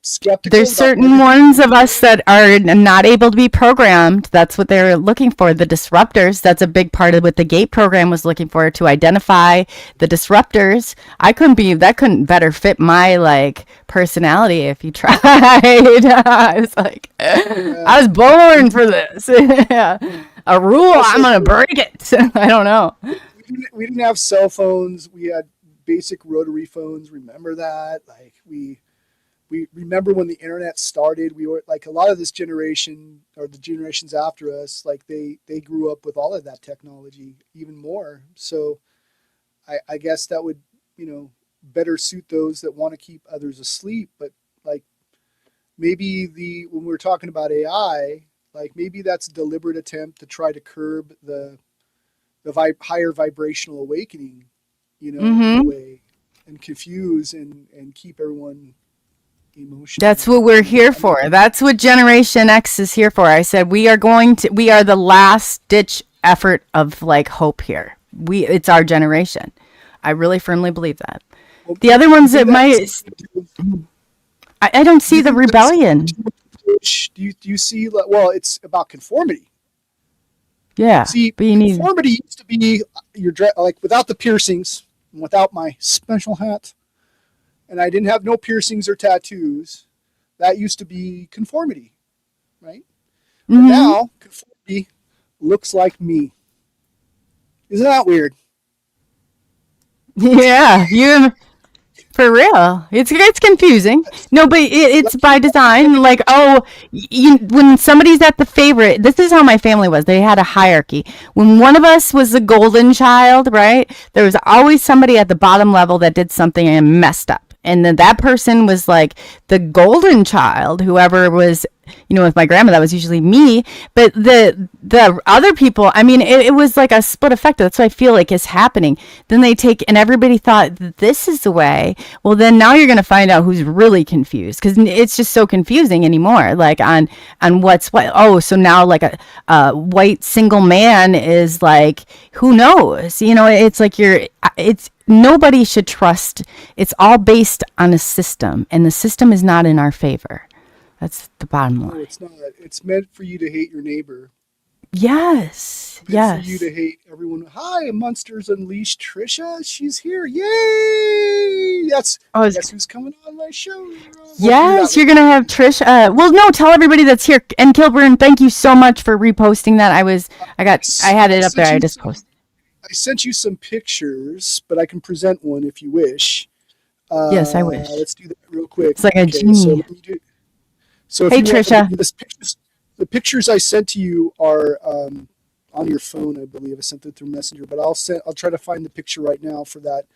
skeptical. There's certain ones of us that are not able to be programmed. That's what they're looking for. The disruptors. That's a big part of what the GATE program was looking for, to identify the disruptors. That couldn't better fit my like personality if you tried. I was like, I was born for this. A rule, I'm going to break it. I don't know. We didn't have cell phones. We had basic rotary phones. Remember that? Like we remember when the internet started. We were like, a lot of this generation, or the generations after us, like they grew up with all of that technology, even more. So I guess that would, better suit those that want to keep others asleep. But like maybe when we're talking about AI, like maybe that's a deliberate attempt to try to curb the higher vibrational awakening, in a way, and confuse and keep everyone emotional. That's what we're here for. That's what Generation X is here for. I said we are the last ditch effort of like hope here. It's our generation. I really firmly believe that. Well, the other ones that I don't see the rebellion. Do you see? Well, it's about conformity. Yeah. See, conformity used to be like without the piercings, and without my special hat, and I didn't have no piercings or tattoos. That used to be conformity, right? But now conformity looks like me. Isn't that weird? Yeah, for real. It's confusing. No, but it's by design. Like, when somebody's at the favorite, this is how my family was. They had a hierarchy. When one of us was the golden child, right, there was always somebody at the bottom level that did something and messed up. And then that person was like the golden child, whoever was, with my grandma, that was usually me. But the other people, I mean, it was like a split effect. That's what I feel like is happening. Then they take, and everybody thought that this is the way. Well, then now you're going to find out who's really confused, because it's just so confusing anymore. Like on what's what. Oh, so now like a white single man is like, who knows? It's like it's nobody should trust. It's all based on a system, and the system is not in our favor. That's the bottom No, line. it's not. It's meant for you to hate your neighbor. Yes, Meant for you yes. to hate everyone. Hi, Monsters Unleashed. Trisha, she's here. Yay! Oh, Guess who's coming on my show? We'll figure that yes, you're later. gonna have Trish. Well, no, tell everybody that's here. And Kilburn, thank you so much for reposting that. I had I it up there. sent I you just some. posted. I sent you some pictures, but I can present one if you wish. Yes, I wish. Let's do that real quick. It's like a Okay, so genie. let me do. So if Hey, you want, Trisha. the pictures I sent to you are on your phone, I believe. I sent them through Messenger, but I'll try to find the picture right now for that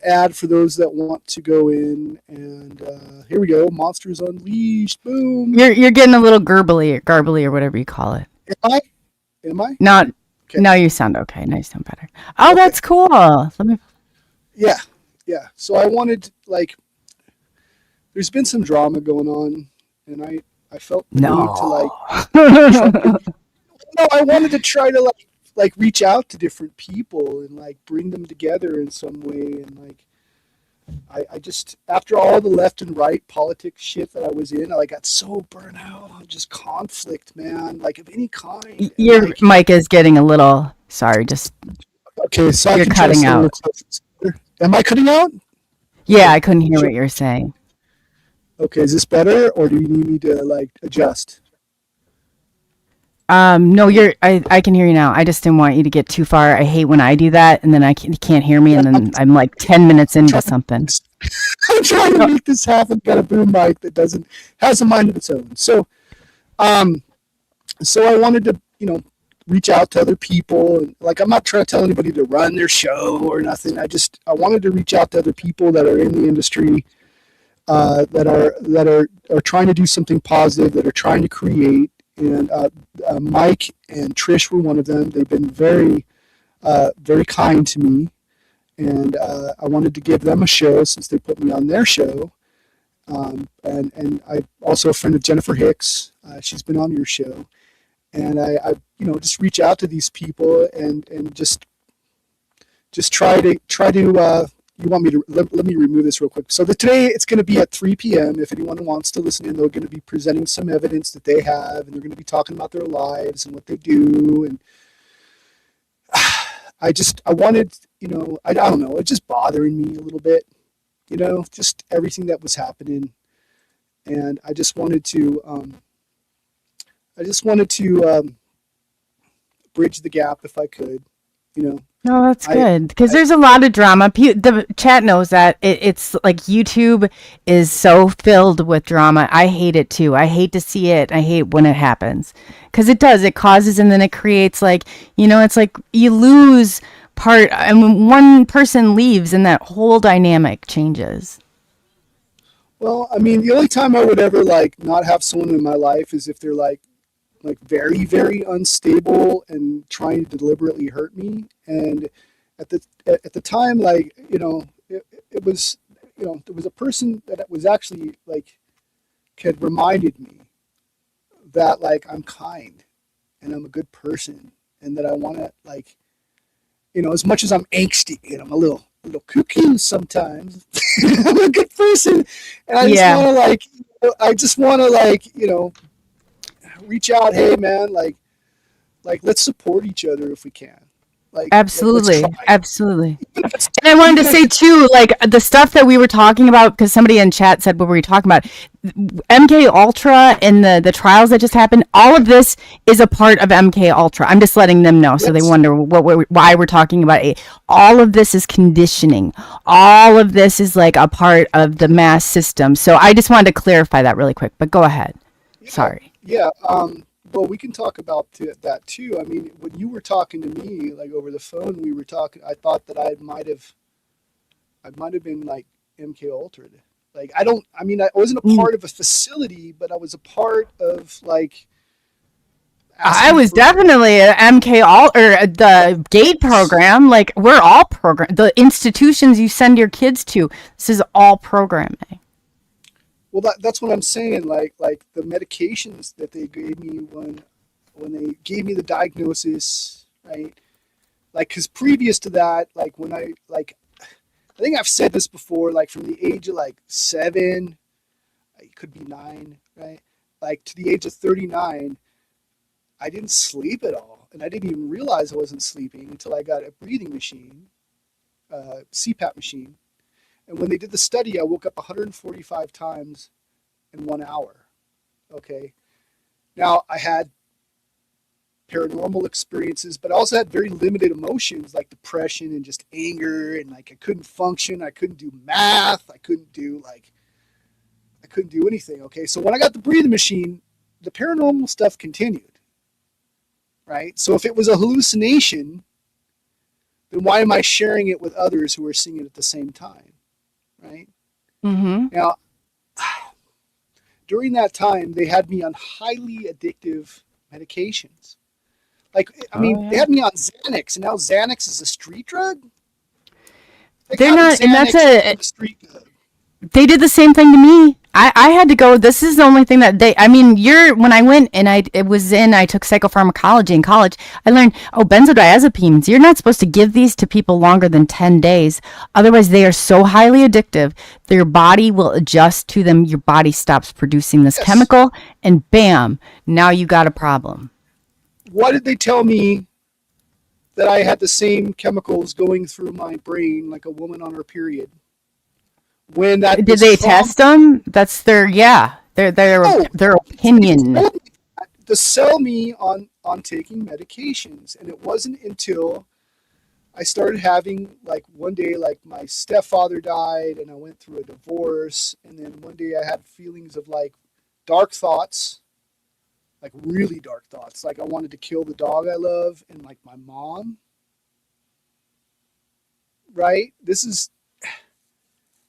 ad for those that want to go in. And here we go, Monsters Unleashed. Boom. You're getting a little garbly or whatever you call it. Am I? Am I? Not. Okay. Now you sound okay. Now you sound better. Oh, Okay. that's cool. Let me. Yeah. Yeah. So I wanted, like, there's been some drama going on, and I felt the need to, like, No. no, I wanted to try to like reach out to different people and like bring them together in some way. And like I just, after all the left and right politics shit that I was in, I got so burnt out on just conflict, man, like of any kind. And Your like, mic is getting a little. Sorry, just okay, so I you're can try to cutting stay a little out. closer. Am I cutting out? Yeah, Okay, I couldn't hear sure. what you're saying. Okay, is this better, or do you need me to like adjust? No, I can hear you now. I just didn't want you to get too far. I hate when I do that, and then you can't hear me, Yeah, and then I'm like 10 minutes into trying to make something. this, I'm trying to make this happen. Got a boom mic that doesn't has a mind of its own. Um, so I wanted to, reach out to other people. And like, I'm not trying to tell anybody to run their show or nothing. I wanted to reach out to other people that are in the industry, that are trying to do something positive, that are trying to create. And Mike and Trish were one of them. They've been very kind to me, and I wanted to give them a show since they put me on their show. And I also a friend of Jennifer Hicks. She's been on your show, and I just reach out to these people and just try to. You want me to let me remove this real quick. So today it's going to be at 3 p.m. If anyone wants to listen in, they're going to be presenting some evidence that they have, and they're going to be talking about their lives and what they do. And I wanted, I don't know, it just bothering me a little bit, just everything that was happening. And I just wanted to bridge the gap if I could, you know. No, that's I, good because I there's a lot of drama. The chat knows that it's like YouTube is so filled with drama. I hate it too. I hate to see it. I hate when it happens because it does. It causes and then it creates like it's like you lose part and when one person leaves and that whole dynamic changes. well, I mean, the only time I would ever like not have someone in my life is if they're like very very unstable and trying to deliberately hurt me. And at the time, like, it was, there was a person that was actually like had reminded me that like I'm kind and I'm a good person, and that I want to, like, as much as I'm angsty and I'm a little cuckoo sometimes, I'm a good person, and Yeah. I just want to like, reach out. Hey man, like let's support each other if we can. Like let's try. Absolutely. Absolutely. Even if it's, And I wanted even to if say it's too, like the stuff that we were talking about, because somebody in chat said what were we talking about? MK Ultra and the trials that just happened. All of this is a part of MK Ultra. I'm just letting them know so they yes, wonder why we're talking about it. All of this is conditioning. All of this is like a part of the mass system. So I just wanted to clarify that really quick. But go ahead. yeah, Sorry. yeah. Well, we can talk about that too. I mean, when you were talking to me like over the phone, we were talking. I thought that I might have been like MK Ultra. Like, I wasn't a part of a facility, but I was a part of like I asking was for definitely an MK all or the GATE program. Like we're all program. The institutions you send your kids to. This is all programming. Well, that's what I'm saying. Like the medications that they gave me when they gave me the diagnosis, right? Like, because previous to that, like when I think I've said this before, like from the age of like 7, it could be 9, right? Like to the age of 39, I didn't sleep at all, and I didn't even realize I wasn't sleeping until I got a breathing machine, CPAP machine. And when they did the study, I woke up 145 times in 1 hour. Okay. Now I had paranormal experiences, but I also had very limited emotions like depression and just anger, and like I couldn't function. I couldn't do math. I couldn't do anything. Okay. So when I got the breathing machine, the paranormal stuff continued. Right. So if it was a hallucination, then why am I sharing it with others who are seeing it at the same time? Right. Mm-hmm. Now, during that time, they had me on highly addictive medications. Like, I mean, they had me on Xanax, and now Xanax is a street drug? Like, They're how did not, and that's Xanax a. become a street drug? They did the same thing to me. I had to go. This is the only thing that they. I mean, when I went and I took psychopharmacology in college. I learned benzodiazepines. You're not supposed to give these to people longer than 10 days. Otherwise, they are so highly addictive that your body will adjust to them. Your body stops producing this Yes. chemical, and bam, now you got a problem. Why did they tell me that I had the same chemicals going through my brain like a woman on her period? When that Did was they trauma. test them? That's their their No, their they opinion. told me that to sell me on taking medications. And it wasn't until I started having, like, one day, like, my stepfather died and I went through a divorce. And then one day I had feelings of, like, dark thoughts, like really dark thoughts. Like I wanted to kill the dog I love and, like, my mom. Right?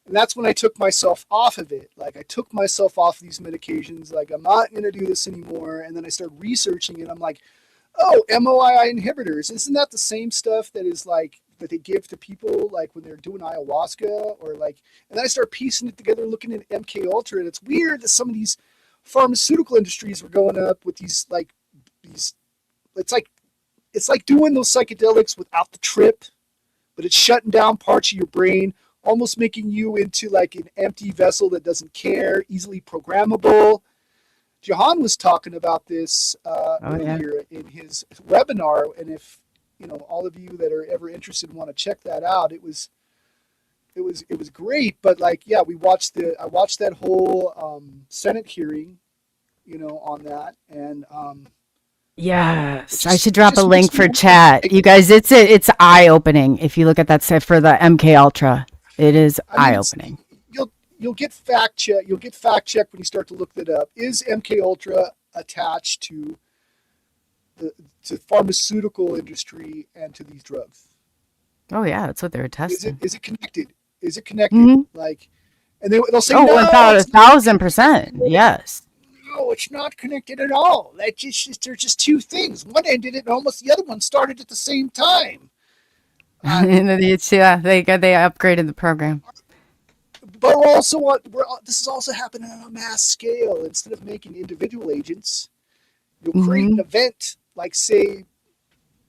And that's when I took myself off of it. Like, I took myself off these medications. Like, I'm not going to do this anymore. And then I started researching it. I'm like, oh, MOII inhibitors. Isn't that the same stuff that is like that they give to people like when they're doing ayahuasca or like? And then I started piecing it together, looking at MK Ultra, and it's weird that some of these pharmaceutical industries were going up with these. It's like doing those psychedelics without the trip, but it's shutting down parts of your brain, almost making you into like an empty vessel that doesn't care, easily programmable. Jahan was talking about this earlier in his webinar, and if all of you that are ever interested want to check that out, it was great. But like, yeah, I watched that whole Senate hearing, on that, and Yes, I should drop a link for chat. You guys, it's eye-opening if you look at that set for the MK Ultra. It is eye-opening. You'll get fact check. You'll get fact check when you start to look that up. Is MK Ultra attached to the pharmaceutical industry and to these drugs? Oh yeah, that's what they were testing. Is it connected? Is it connected? Mm-hmm. Like, and they'll say Oh, no, about it's 1,000%. Yes. no, it's not connected at all. They're just two things. One ended it, and almost the other one started at the same time. And then they upgraded the program. But this is also happening on a mass scale. Instead of making individual agents, you'll create an event like, say,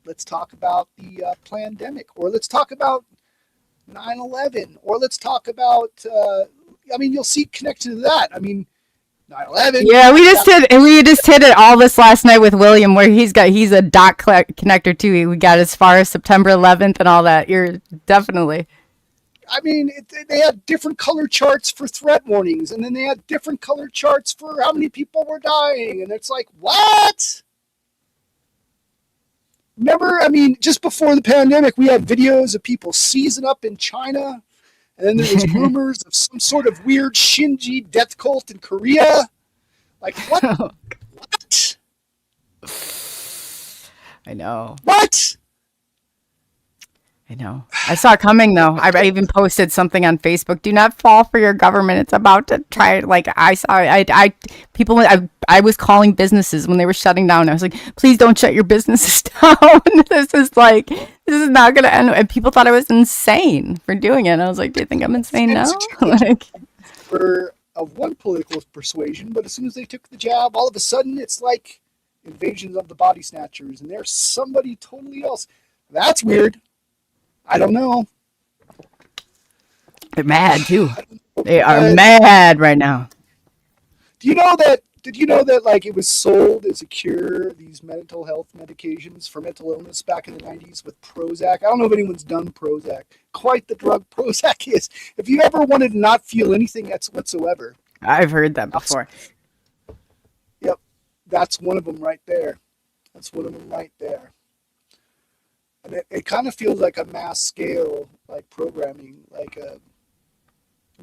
let's talk about the pandemic, or let's talk about 9/11, or let's talk about, you'll see connection to that. 9/11. Yeah, we just hit it all this last night with William, where he's a dot connector too. We got as far as September 11th and all that. You're definitely. They had different color charts for threat warnings, and then they had different color charts for how many people were dying, and it's like, what? Remember, just before the pandemic, we had videos of people seizing up in China, and then there was rumors of some sort of weird Shinji death cult in Korea. Like, what? What? I know. What? I know. I saw it coming though. I even posted something on Facebook. Do not fall for your government. It's about to try. Like I saw, people. I was calling businesses when they were shutting down. I was like, please don't shut your businesses down. This is not gonna end. And people thought I was insane for doing it. And I was like, do you think I'm insane now? Like, For of one political persuasion, but as soon as they took the jab, all of a sudden it's like invasions of the body snatchers, and they're somebody totally else. That's weird. I don't know. they're mad too. They are mad right now. Do you know that? Did you know that like it was sold as a cure, these mental health medications for mental illness back in the 90s with Prozac? I don't know if anyone's done Prozac. Quite the drug Prozac is. If you ever wanted to not feel anything whatsoever. I've heard that before. Yep. That's one of them right there. That's one of them right there. And it kind of feels like a mass scale, like programming, like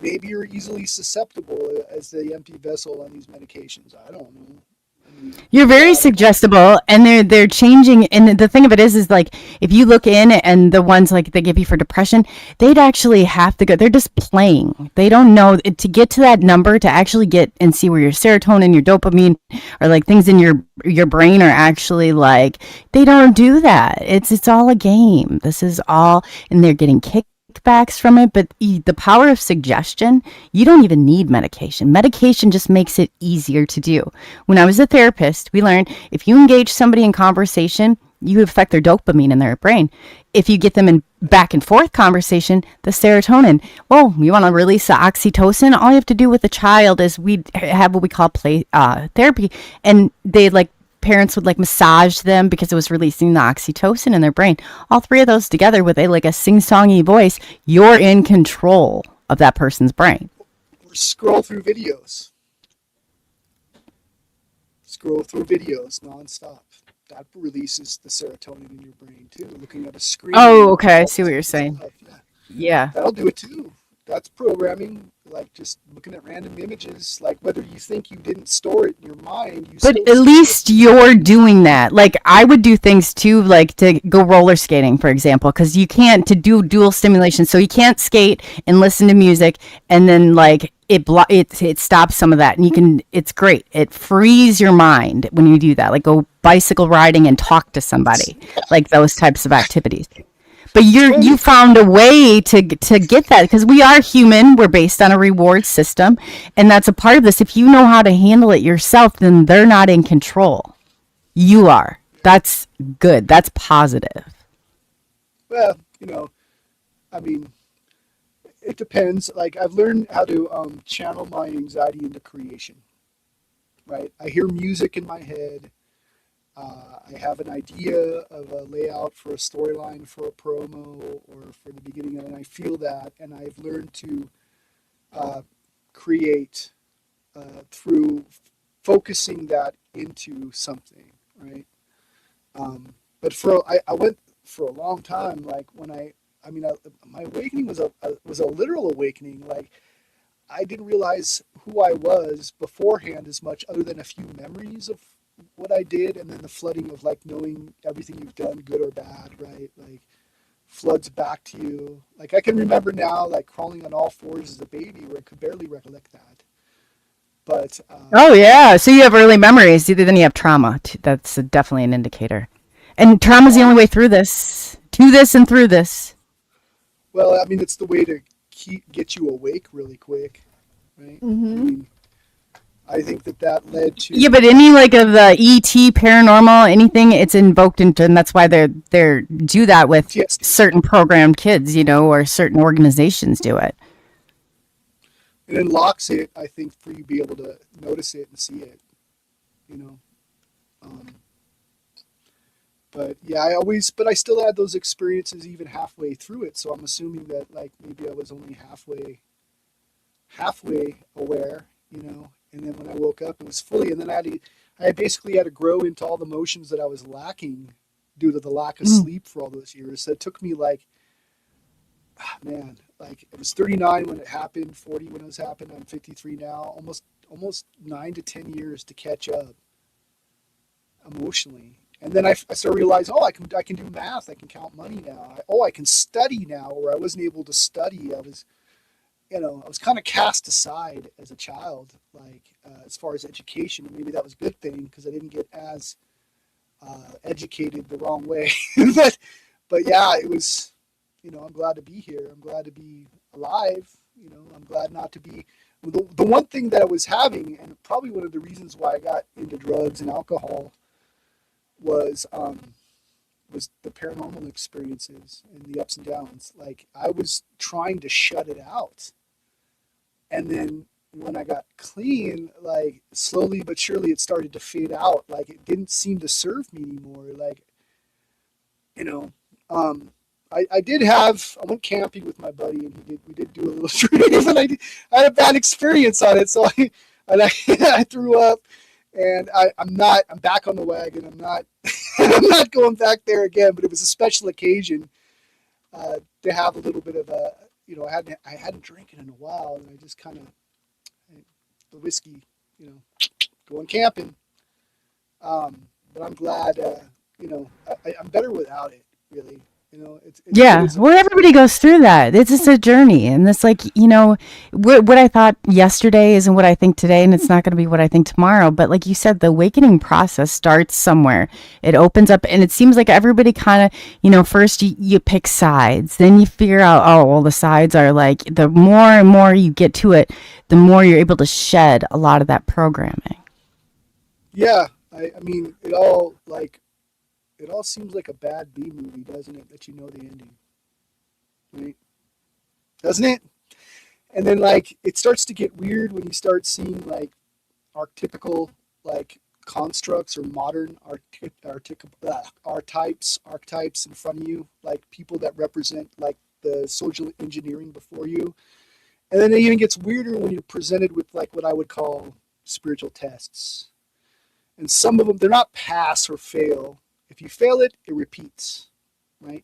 maybe you're easily susceptible as the empty vessel on these medications. I don't know. I mean, You're very suggestible, and they're changing. And the thing of it is like if you look in, and the ones like they give you for depression, they'd actually have to go. They're just playing. They don't know to get to that number to actually get and see where your serotonin, your dopamine, or like things in your brain are actually like. They don't do that. It's all a game. This is all, and they're getting kickbacks from it. But the power of suggestion, you don't even need medication. Medication just makes it easier to do. When I was a therapist, we learned if you engage somebody in conversation, you affect their dopamine in their brain. If you get them in back and forth conversation, the serotonin. Well, you want to release the oxytocin. All you have to do with the child is we have what we call play therapy, and they like. Parents would like massage them because it was releasing the oxytocin in their brain. All three of those together with a like a sing-songy voice, you're in control of that person's brain. or scroll through videos. Scroll through videos nonstop. That releases the serotonin in your brain too. Looking at a screen. Oh, okay. I see what you're saying. Yeah. That'll do it too. That's programming. Like just looking at random images, like whether you think you didn't store it in your mind, you But still at store least you're doing that. Like I would do things too, like to go roller skating, for example, because you can't to do dual stimulation. So you can't skate and listen to music, and then like it stops some of that, and you can. It's great. It frees your mind when you do that. Like go bicycle riding and talk to somebody, like those types of activities. But you found a way to get that because we are human. We're based on a reward system, and that's a part of this. If you know how to handle it yourself, then they're not in control. You are. That's good. That's positive. Well, I mean, it depends. Like I've learned how to channel my anxiety into creation. Right? I hear music in my head. I have an idea of a layout for a storyline for a promo or for the beginning of it, and I feel that, and I've learned to create through focusing that into something, right? But I went for a long time, like when my awakening was a literal awakening. Like I didn't realize who I was beforehand as much, other than a few memories of what I did, and then the flooding of like knowing everything you've done, good or bad, right? Like floods back to you. Like I can remember now, like crawling on all fours as a baby, where I could barely recollect that. But Oh yeah. So you have early memories. Then you have trauma. That's definitely an indicator. And trauma's the only way through this, to this, and through this. well, I mean, it's the way to get you awake really quick, right? I mean, I think that led to Yeah, but any like of the ET paranormal anything, it's invoked into, and that's why they're do that with PTSD. certain programmed kids, or certain organizations do it. It unlocks it, I think, for you to be able to notice it and see it, But yeah, but I still had those experiences even halfway through it. So I'm assuming that like maybe I was only halfway aware, And then when I woke up, it was fully. And then I basically had to grow into all the emotions that I was lacking due to the lack of sleep for all those years. So it took me like, man, like it was 39 when it happened, 40 when it was happened. I'm 53 now, almost 9 to 10 years to catch up emotionally. And then I started realizing, oh, I can do math. I can count money now. I can study now, where I wasn't able to study. I was kind of cast aside as a child, like as far as education. And maybe that was a good thing because I didn't get as educated the wrong way. but yeah, it was. I'm glad to be here. I'm glad to be alive. I'm glad not to be. The one thing that I was having, and probably one of the reasons why I got into drugs and alcohol, was the paranormal experiences and the ups and downs. Like I was trying to shut it out, and then when I got clean, like slowly but surely it started to fade out. Like it didn't seem to serve me anymore. Like, you know, I went camping with my buddy, and we did do a little trip, and I had a bad experience on it. So I threw up, and I'm back on the wagon. I'm not, I'm not going back there again, but it was a special occasion, to have a little bit of I hadn't drank it in a while, and I just kind of, the whiskey, going camping. But I'm glad, I'm better without it, really. It's Yeah, well, everybody goes through that. It's just a journey, and it's like what I thought yesterday isn't what I think today, and it's not going to be what I think tomorrow. But like you said, the awakening process starts somewhere. It opens up, and it seems like everybody kind of, first you pick sides, then you figure out, oh, well, the sides are like the more and more you get to it, the more you're able to shed a lot of that programming. Yeah, I mean, it all seems like a bad B movie, doesn't it? That the ending, right? Doesn't it? And then it starts to get weird when you start seeing archetypical constructs or modern archetypes in front of you, like people that represent the social engineering before you. And then it even gets weirder when you're presented with what I would call spiritual tests. And some of them, they're not pass or fail. If you fail it, it repeats, right?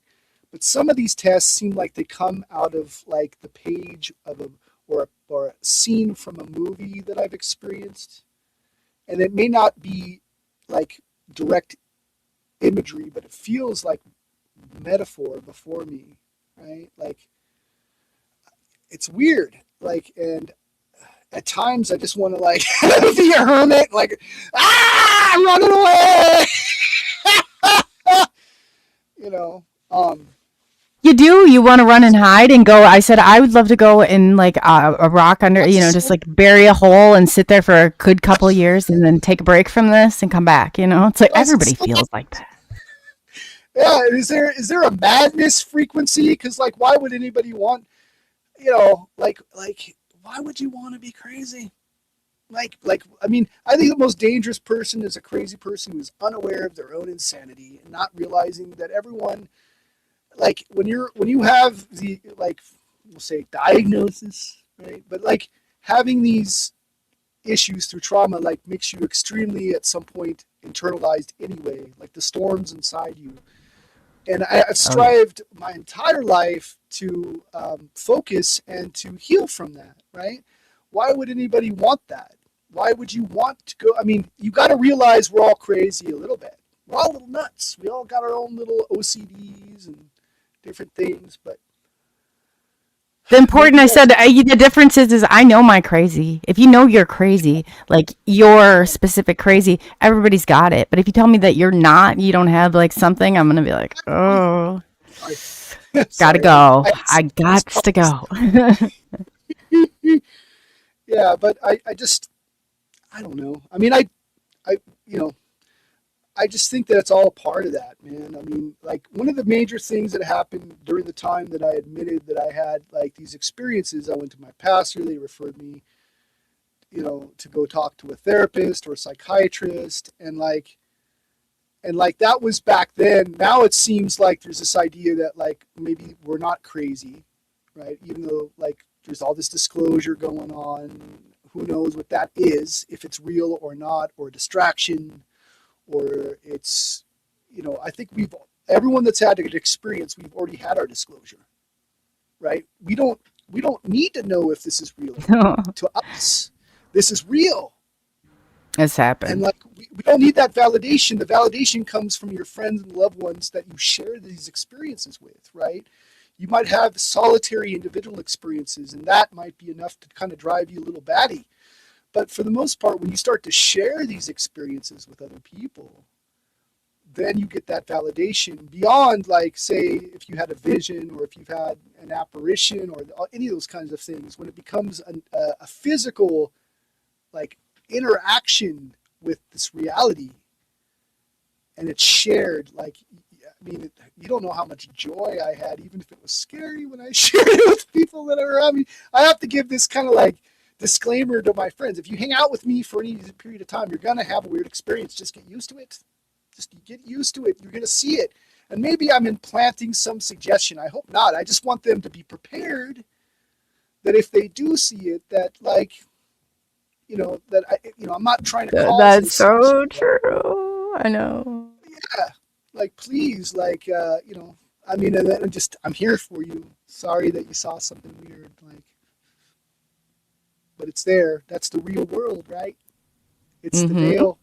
But some of these tests seem like they come out of the page of or a scene from a movie that I've experienced. And it may not be direct imagery, but it feels like metaphor before me, right? It's weird. And at times I just want to be a hermit, I'm running away. You want to run and hide and go. I said I would love to go in a rock under, just bury a hole and sit there for a good couple of years and then take a break from this and come back. It's like everybody feels like that. Yeah, is there a madness frequency? Because why would anybody want, why would you want to be crazy? I mean, I think the most dangerous person is a crazy person who's unaware of their own insanity and not realizing that everyone, when you have the we'll say diagnosis, right? But having these issues through trauma makes you extremely at some point internalized anyway, the storms inside you. And I've strived my entire life to focus and to heal from that, right? Why would anybody want that? Why would you want to go? I mean, you got to realize we're all crazy a little bit. We're all little nuts. We all got our own little OCDs and different things. But the difference is I know my crazy. If you know you're crazy, your specific crazy, everybody's got it. But if you tell me that you're not, you don't have something, I'm going to be like, oh, gotta go. I got to go. Yeah, but I don't know. I mean, I just think that it's all a part of that, man. I mean, one of the major things that happened during the time that I admitted that I had these experiences, I went to my pastor, they referred me, to go talk to a therapist or a psychiatrist. And that was back then. Now it seems like there's this idea that maybe we're not crazy, right? Even though there's all this disclosure going on. Who knows what that is, if it's real or not, or a distraction, or it's, I think everyone that's had an experience, we've already had our disclosure, right? We don't need to know if this is real. To us, this is real. It's happened. And we don't need that validation. The validation comes from your friends and loved ones that you share these experiences with, right? You might have solitary individual experiences, and that might be enough to kind of drive you a little batty. But for the most part, when you start to share these experiences with other people, then you get that validation beyond, like, say, if you had a vision or if you've had an apparition or any of those kinds of things. When it becomes a physical, like, interaction with this reality, and it's shared, like, I mean, you don't know how much joy I had, even if it was scary, when I shared it with people that are around me. I have to give this kind of like disclaimer to my friends. If you hang out with me for any period of time, you're going to have a weird experience. Just get used to it. Just get used to it. You're going to see it. And maybe I'm implanting some suggestion. I hope not. I just want them to be prepared that if they do see it, that, like, I'm not trying to cause That's this, so true. I know. yeah, like, please, like, I mean, and then I'm here for you. Sorry that you saw something weird, like, but it's there. That's the real world, right? It's the veil.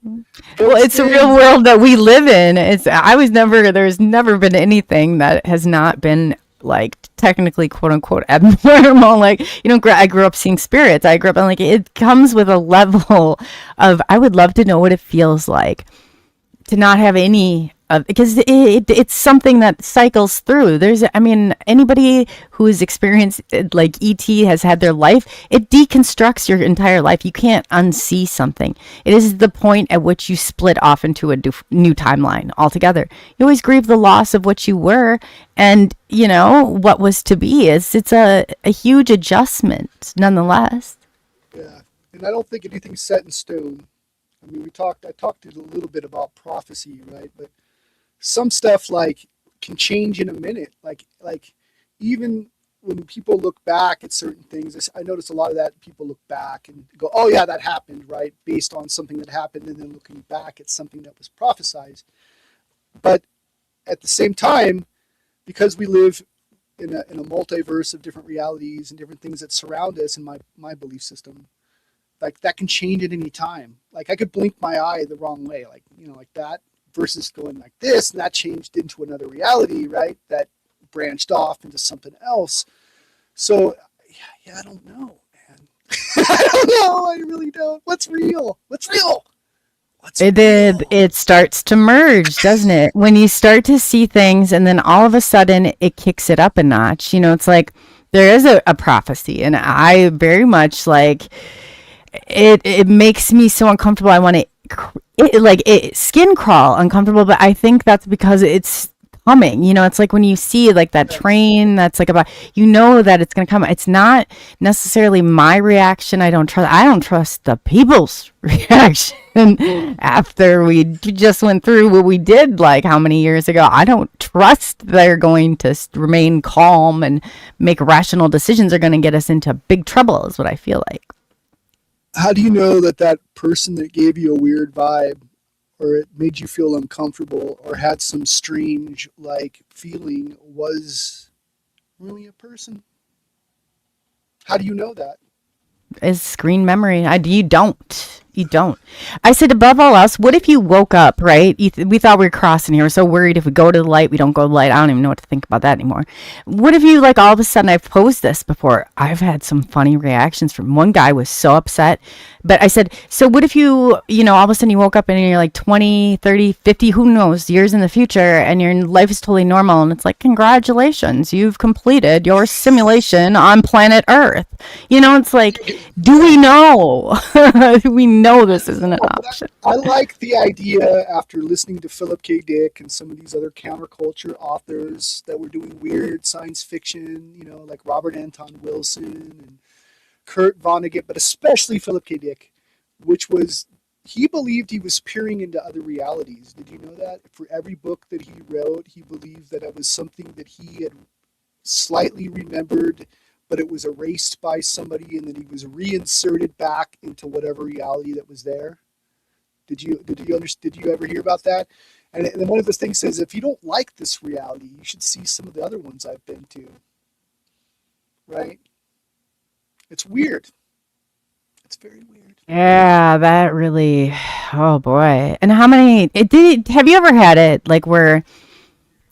Well, it's the real world that we live in. There's never been anything that has not been, like, technically, quote unquote, abnormal. Like, I grew up seeing spirits. I grew up, and, like, it comes with a level of, I would love to know what it feels like to not have any of, because it's something that cycles through. Anybody who's experienced, like, ET has had their life, it deconstructs your entire life. You can't unsee something. It is the point at which you split off into a new timeline altogether. You always grieve the loss of what you were, and what was to be. It's a huge adjustment nonetheless. Yeah, and I don't think anything's set in stone. I mean, I talked a little bit about prophecy, right? But some stuff, like, can change in a minute. Like even when people look back at certain things, I notice a lot of that people look back and go, oh yeah, that happened, right? Based on something that happened, and then looking back at something that was prophesized. But at the same time, because we live in a multiverse of different realities and different things that surround us in my belief system, like, that can change at any time. Like, I could blink my eye the wrong way, like, like that, versus going like this, and that changed into another reality, right? That branched off into something else. So, yeah, I don't know, man. I don't know. I really don't. What's real? It starts to merge, doesn't it? When you start to see things, and then all of a sudden it kicks it up a notch. It's like there is a prophecy, and I very much, like, it makes me so uncomfortable. I want to skin crawl uncomfortable, but I think that's because it's coming. It's like when you see, like, that train that's, like, about, that it's going to come. It's not necessarily my reaction. I don't trust the people's reaction after we just went through what we did, like, how many years ago. I don't trust they're going to remain calm and make rational decisions. Are going to get us into big trouble, is what I feel like. How do you know that person that gave you a weird vibe, or it made you feel uncomfortable, or had some strange, like, feeling, was really a person? How do you know that? Is screen memory. You don't. I said, above all else, what if you woke up, right? We thought we were crossing here. We're so worried if we go to the light, we don't go to the light. I don't even know what to think about that anymore. What if you, like, all of a sudden, I've posed this before. I've had some funny reactions from one guy was so upset. But I said, so what if you, all of a sudden you woke up and you're like 20, 30, 50, who knows, years in the future, and your life is totally normal. And it's like, congratulations, you've completed your simulation on planet Earth. It's like, do we know? Do we know this isn't an option? I like the idea, after listening to Philip K. Dick and some of these other counterculture authors that were doing weird science fiction, like Robert Anton Wilson and Kurt Vonnegut, but especially Philip K. Dick, which was, he believed he was peering into other realities. Did you know that? For every book that he wrote, he believed that it was something that he had slightly remembered, but it was erased by somebody, and then he was reinserted back into whatever reality that was there. Did you ever hear about that? And then one of those things says, if you don't like this reality, you should see some of the other ones I've been to. Right? It's weird. It's very weird. Yeah, that really. Oh boy. And how many? Have you ever had it like where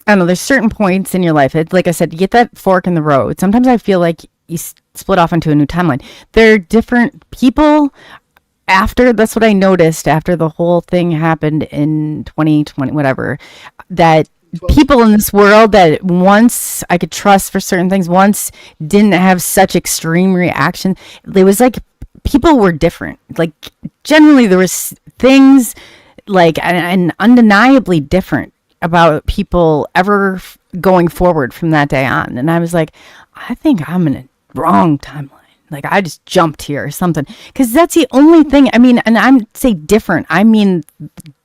I don't know? There's certain points in your life. Like I said, you get that fork in the road. Sometimes I feel like you split off into a new timeline. There are different people after. That's what I noticed after the whole thing happened in 2020, whatever. That 12. people in this world that once I could trust for certain things, once didn't have such extreme reaction. It was like people were different. Like generally, there was things like and undeniably different about people ever going forward from that day on. And I was like, I think I'm in a wrong timeline. Like I just jumped here or something. Because that's the only thing. I mean, and I'm say different. I mean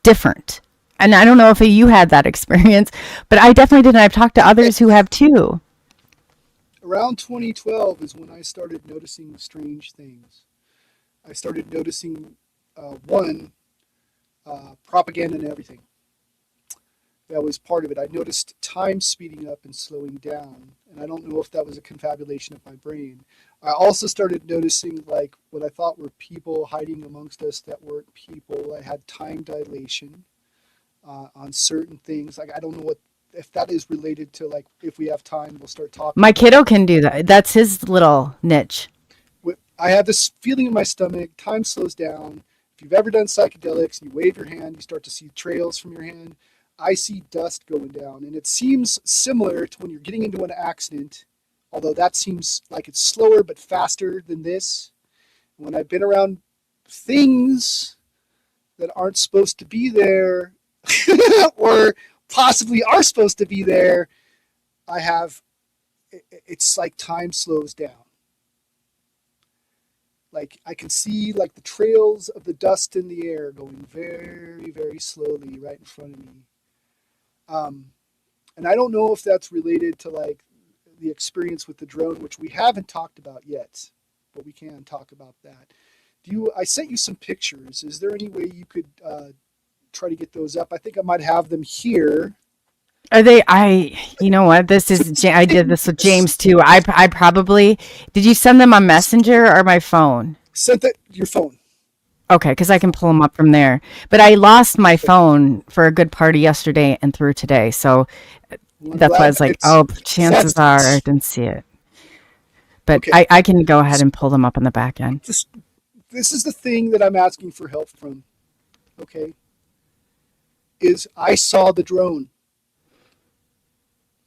different. And I don't know if you had that experience, but I definitely did. And I've talked to others who have too. Around 2012 is when I started noticing strange things. I started noticing, propaganda and everything. That was part of it. I noticed time speeding up and slowing down, and I don't know if that was a confabulation of my brain. I also started noticing like what I thought were people hiding amongst us that weren't people. I had time dilation on certain things. Like I don't know if that is related to like if we have time, we'll start talking. My kiddo can do that. That's his little niche. I have this feeling in my stomach. Time slows down. If you've ever done psychedelics, you wave your hand, you start to see trails from your hand. I see dust going down, and it seems similar to when you're getting into an accident, although that seems like it's slower but faster than this. When I've been around things that aren't supposed to be there or possibly are supposed to be there, it's like time slows down. Like I can see like the trails of the dust in the air going very, very slowly right in front of me. And I don't know if that's related to like the experience with the drone, which we haven't talked about yet, but we can talk about that. I sent you some pictures. Is there any way you could try to get those up? I think I might have them here. Are they? You know what? I did this with James too. I probably did. You send them on Messenger or my phone? Sent your phone. Okay, because I can pull them up from there. But I lost my phone for a good party yesterday and through today, so that's why I was like, oh, chances are I didn't see it. But okay. I can go ahead and pull them up on the back end. This is the thing that I'm asking for help from. Okay, is I saw the drone.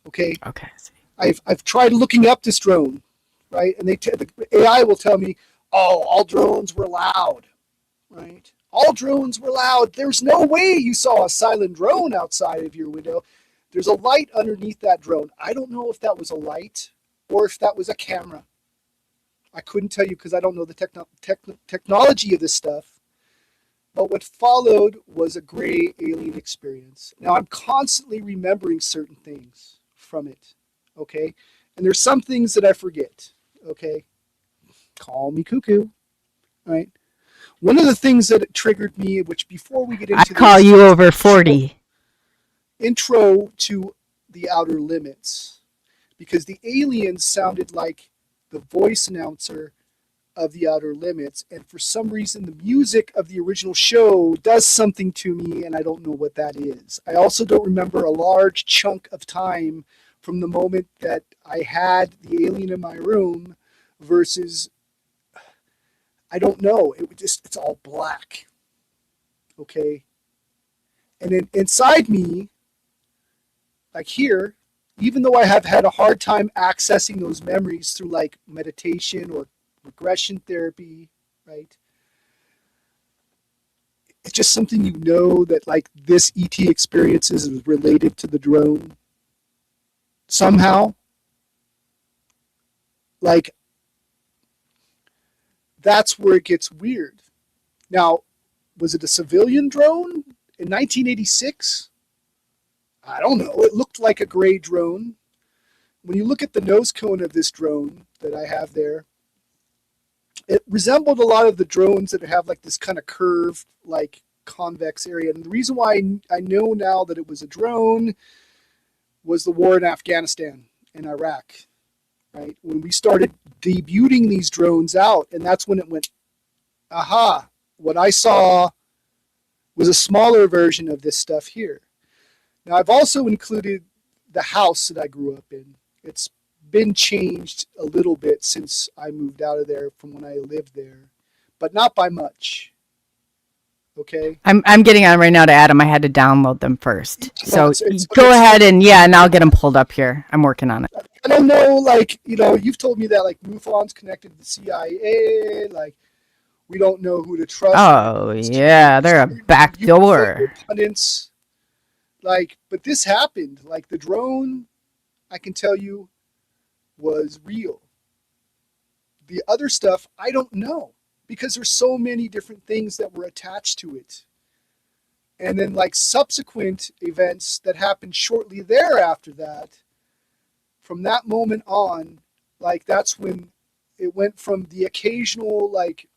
Okay. I've tried looking up this drone, right? And the AI will tell me, oh, all drones were loud, right? All drones were loud. There's no way you saw a silent drone outside of your window. There's a light underneath that drone. I don't know if that was a light or if that was a camera. I couldn't tell you because I don't know the technology of this stuff. But what followed was a gray alien experience. Now I'm constantly remembering certain things from it, okay? And there's some things that I forget, okay? Call me cuckoo, right? One of the things that triggered me, which before we get into I call you over 40. Intro to The Outer Limits, because the aliens sounded like the voice announcer of The Outer Limits, and for some reason the music of the original show does something to me, and I don't know what that is. I also don't remember a large chunk of time from the moment that I had the alien in my room versus, I don't know, it's all black, okay? And then inside me, like here, even though I have had a hard time accessing those memories through like meditation or regression therapy, right? It's just something you know that like this ET experience is related to the drone somehow. Like that's where it gets weird. Now, was it a civilian drone in 1986? I don't know. It looked like a gray drone. When you look at the nose cone of this drone that I have there, it resembled a lot of the drones that have like this kind of curved, like convex area. And the reason why I know now that it was a drone was the war in Afghanistan and Iraq, right? When we started debuting these drones out, and that's when it went aha, what I saw was a smaller version of this stuff here. Now, I've also included the house that I grew up in. It's been changed a little bit since I moved out of there from when I lived there, but not by much. Okay. I'm getting on right now to add them. I had to download them first. So go it's- ahead and I'll get them pulled up here. I'm working on it. I don't know, like, you've told me that, like, MUFON's connected to the CIA, like, we don't know who to trust. Oh, yeah, they're a back door. Pundits, like, but this happened. Like, the drone, I can tell you, was real. The other stuff, I don't know, because there's so many different things that were attached to it. And then, like, subsequent events that happened shortly thereafter that, from that moment on, like, that's when it went from the occasional, like,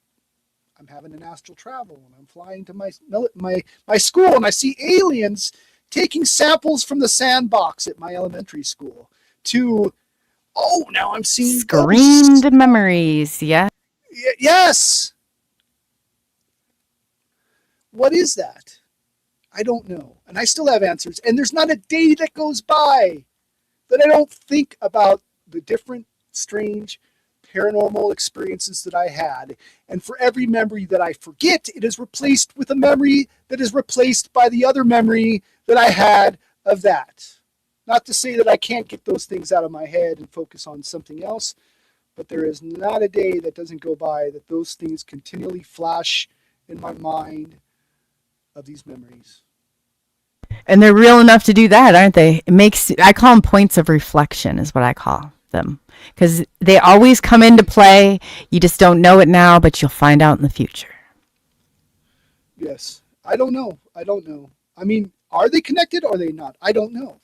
I'm having an astral travel and I'm flying to my school and I see aliens taking samples from the sandbox at my elementary school, to, oh, now I'm seeing Screened memories. Yeah. Yes. What is that? I don't know. And I still have answers. And there's not a day that goes by that I don't think about the different strange paranormal experiences that I had. And for every memory that I forget, it is replaced with a memory that is replaced by the other memory that I had of that. Not to say that I can't get those things out of my head and focus on something else, but there is not a day that doesn't go by that those things continually flash in my mind of these memories. And they're real enough to do that, aren't they? I call them points of reflection is what I call them. Because they always come into play. You just don't know it now, but you'll find out in the future. Yes. I don't know. I mean, are they connected or are they not? I don't know.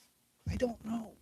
I don't know.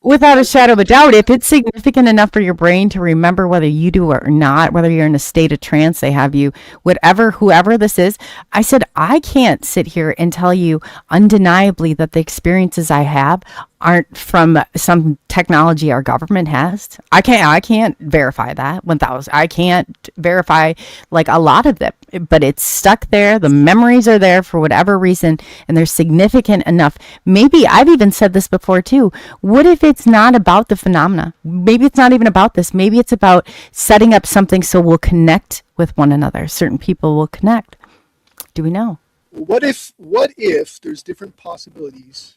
Without a shadow of a doubt, if it's significant enough for your brain to remember whether you do or not, whether you're in a state of trance, they have you, whoever this is, I said, I can't sit here and tell you undeniably that the experiences I have aren't from some technology our government has. I can't verify that 1,000. I can't verify like a lot of them, but it's stuck there. The memories are there for whatever reason, and they're significant enough. Maybe I've even said this before too. What if it's not about the phenomena? Maybe it's not even about this. Maybe it's about setting up something so we'll connect with one another. Certain people will connect. Do we know? What if there's different possibilities?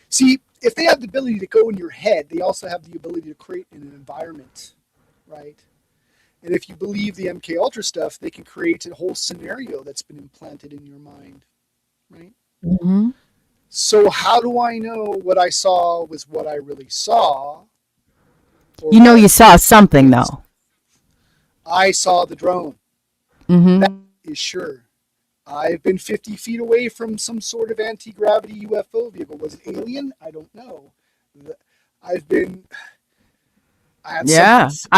See, if they have the ability to go in your head, they also have the ability to create an environment, right? And if you believe the MK Ultra stuff, they can create a whole scenario that's been implanted in your mind, right? Mm-hmm. So how do I know what I saw was what I really saw? You saw something, though. I saw the drone. Mm-hmm. That is sure. I've been 50 feet away from some sort of anti-gravity UFO vehicle. Was it alien? I don't know. I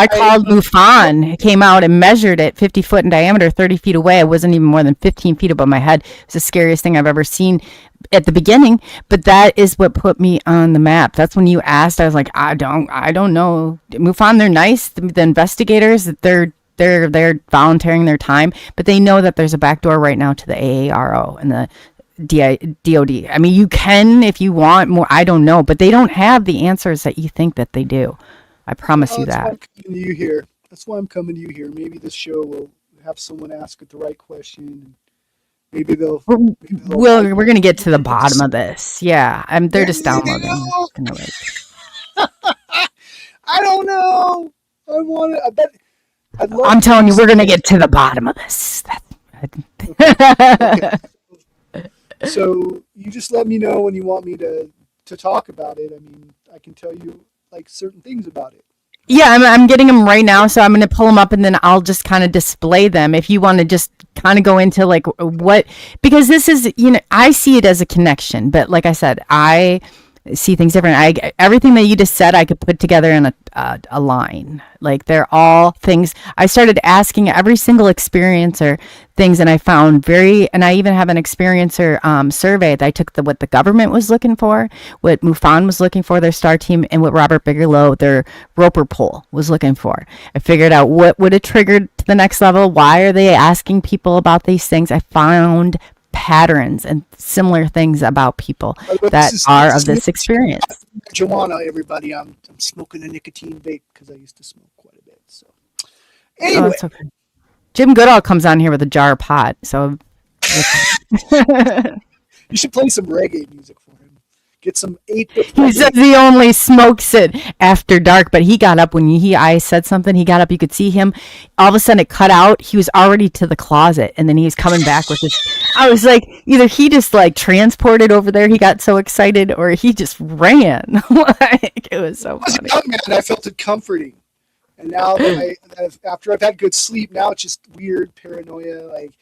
called MUFON. It came out and measured it 50 foot in diameter, 30 feet away. I wasn't even more than 15 feet above my head. It's the scariest thing I've ever seen at the beginning, but that is what put me on the map. That's when you asked, I was like, I don't know. MUFON, they're nice. The investigators, they're volunteering their time, but they know that there's a back door right now to the AARO and the DOD. I mean, you can if you want more. I don't know, but they don't have the answers that you think that they do. I promise you that. That's why I'm coming to you here. Maybe this show will have someone ask it the right question. Maybe they'll. We're going to get to the bottom of this. Yeah, they're just downloading. I don't know. I bet. I'm telling you, we're going to get to the bottom of this. Okay. So you just let me know when you want me to talk about it. I mean, I can tell you like certain things about it. Yeah, I'm getting them right now, so I'm going to pull them up and then I'll just kind of display them. If you want to just kind of go into like what, because this is, I see it as a connection, but like I said, see things different. Everything that you just said, I could put together in a line. Like they're all things. I started asking every single experiencer things, and I found and I even have an experiencer survey that I took what the government was looking for, what MUFON was looking for, their star team, and what Robert Bigelow, their roper poll, was looking for. I figured out what would have triggered to the next level. Why are they asking people about these things? I found patterns and similar things about people that are of this experience. Joanna, everybody, I'm smoking a nicotine vape because I used to smoke quite a bit. So Oh, anyway, it's okay. Jim Goodall comes on here with a jar of pot, so you should play some reggae music for him. Get some 8-bit. he says he only smokes it after dark. But he got up when I said something. He got up. You could see him. All of a sudden, it cut out. He was already to the closet, and then he was coming back with this. I was like, either he just like transported over there. He got so excited, or he just ran. Like it was so As a funny. young man, I felt it comforting, and now that after I've had good sleep, now it's just weird paranoia, like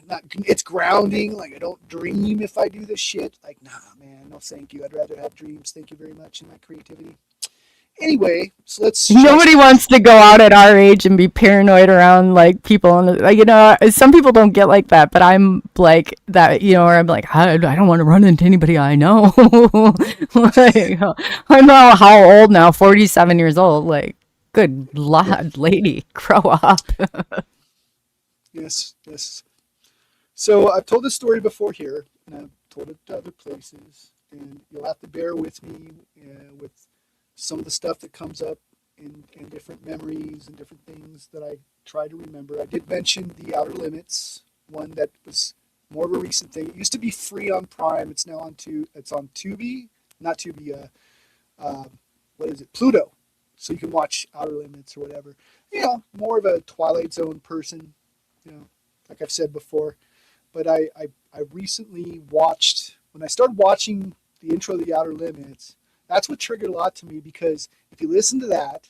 not. It's grounding. Like I don't dream if I do this shit. Like nah, man, no, thank you. I'd rather have dreams. Thank you very much in my creativity. Anyway, so let's. Nobody wants to go out at our age and be paranoid around like people, and like, some people don't get like that, but I'm like that, or I'm like, I don't want to run into anybody I know. Like, I'm not how old now, 47 years old. Like, good lord, lady, grow up. Yes. So I've told this story before here, and I've told it to other places, and you'll have to bear with me with some of the stuff that comes up in different memories and different things that I try to remember. I did mention the Outer Limits, one that was more of a recent thing. It used to be free on Prime. It's now on Tubi, not Tubi. What is it? Pluto. So you can watch Outer Limits or whatever. More of a Twilight Zone person. Like I've said before. But I recently watched, when I started watching the intro of the Outer Limits, that's what triggered a lot to me, because if you listen to that,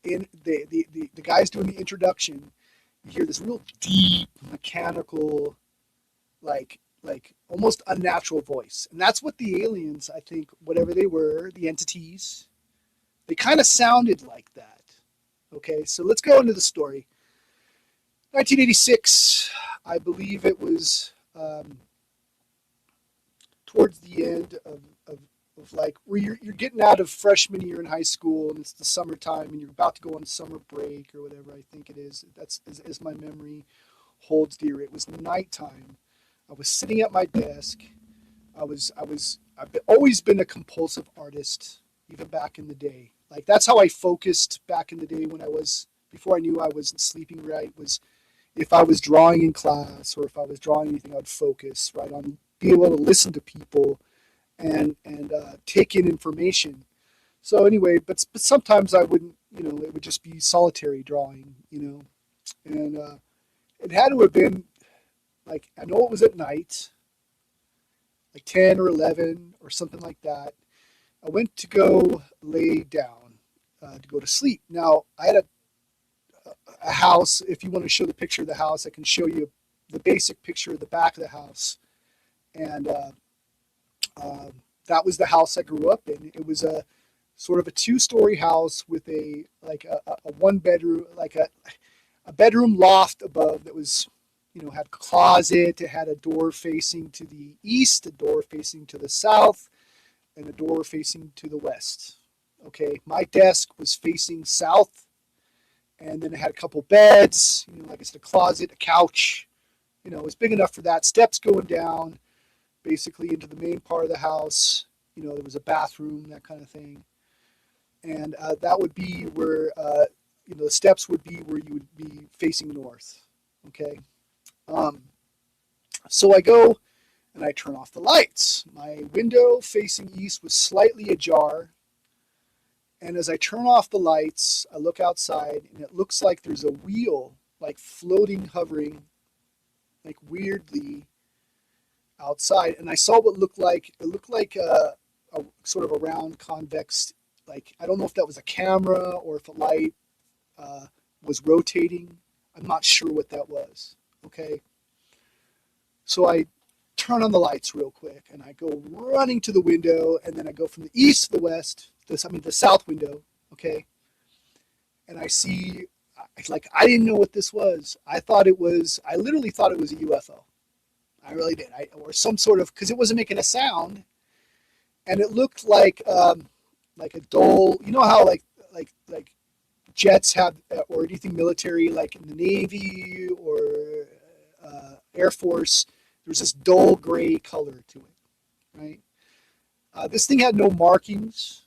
in the guys doing the introduction, you hear this real deep, mechanical, like almost unnatural voice. And that's what the aliens, I think, whatever they were, the entities, they kind of sounded like that. Okay, so let's go into the story. 1986, I believe it was towards the end of like where you're getting out of freshman year in high school, and it's the summertime, and you're about to go on summer break or whatever. I think it is. That's as my memory holds dear. It was nighttime. I was sitting at my desk. I've always been a compulsive artist, even back in the day. Like that's how I focused back in the day before I knew I wasn't sleeping right, was if I was drawing in class or if I was drawing anything, I'd focus right on being able to listen to people and take in information. So anyway, but sometimes I wouldn't, it would just be solitary drawing, and it had to have been like, I know it was at night, like 10 or 11 or something like that. I went to go lay down to go to sleep. Now I had a house. If you want to show the picture of the house, I can show you the basic picture of the back of the house. And that was the house I grew up in. It was a sort of a 2-story house with a 1-bedroom, like a bedroom loft above that was, had a closet. It had a door facing to the east, a door facing to the south, and a door facing to the west. Okay, my desk was facing south. And then it had a couple beds, like I said, a closet, a couch. It was big enough for that. Steps going down, basically into the main part of the house. There was a bathroom, that kind of thing. And that would be where, the steps would be where you would be facing north. Okay. So I go and I turn off the lights. My window facing east was slightly ajar. And as I turn off the lights, I look outside, and it looks like there's a wheel, like floating, hovering, like weirdly outside. And I saw what looked like a sort of a round convex, like, I don't know if that was a camera or if a light was rotating. I'm not sure what that was. Okay. So I turn on the lights real quick. And I go running to the window, and then I go from the east to the west, the south window, okay? And I see, like, I didn't know what this was. I literally thought it was a UFO. I really did. Or some sort of, because it wasn't making a sound, and it looked like a dull, you know how like jets have, or anything military, like in the Navy or Air Force, there's this dull gray color to it, right? This thing had no markings,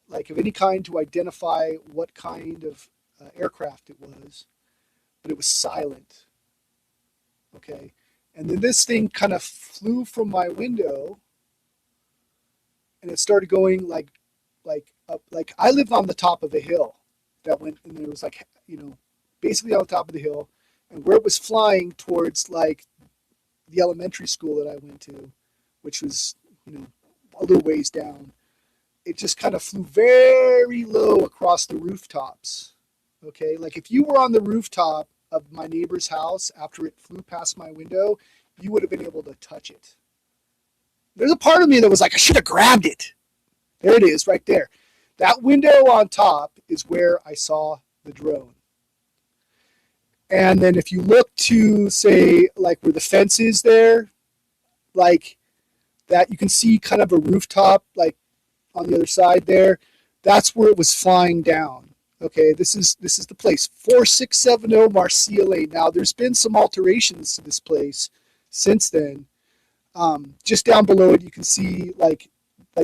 like of any kind, to identify what kind of aircraft it was, but it was silent. Okay, and then this thing kind of flew from my window, and it started going like up, like I lived on the top of a hill that went, and it was like, basically on the top of the hill, and where it was flying towards, like, the elementary school that I went to, which was, a little ways down. It just kind of flew very low across the rooftops. Okay, like if you were on the rooftop of my neighbor's house after it flew past my window, you would have been able to touch it. There's a part of me that was like, I should have grabbed it. There it is, right there. That window on top is where I saw the drone. And then if you look to, say, like where the fence is there, like that, you can see kind of a rooftop, like on the other side there. That's where it was flying down. Okay, this is the place, 4670 Marcia Lane. Now, there's been some alterations to this place since then. Just down below it, you can see like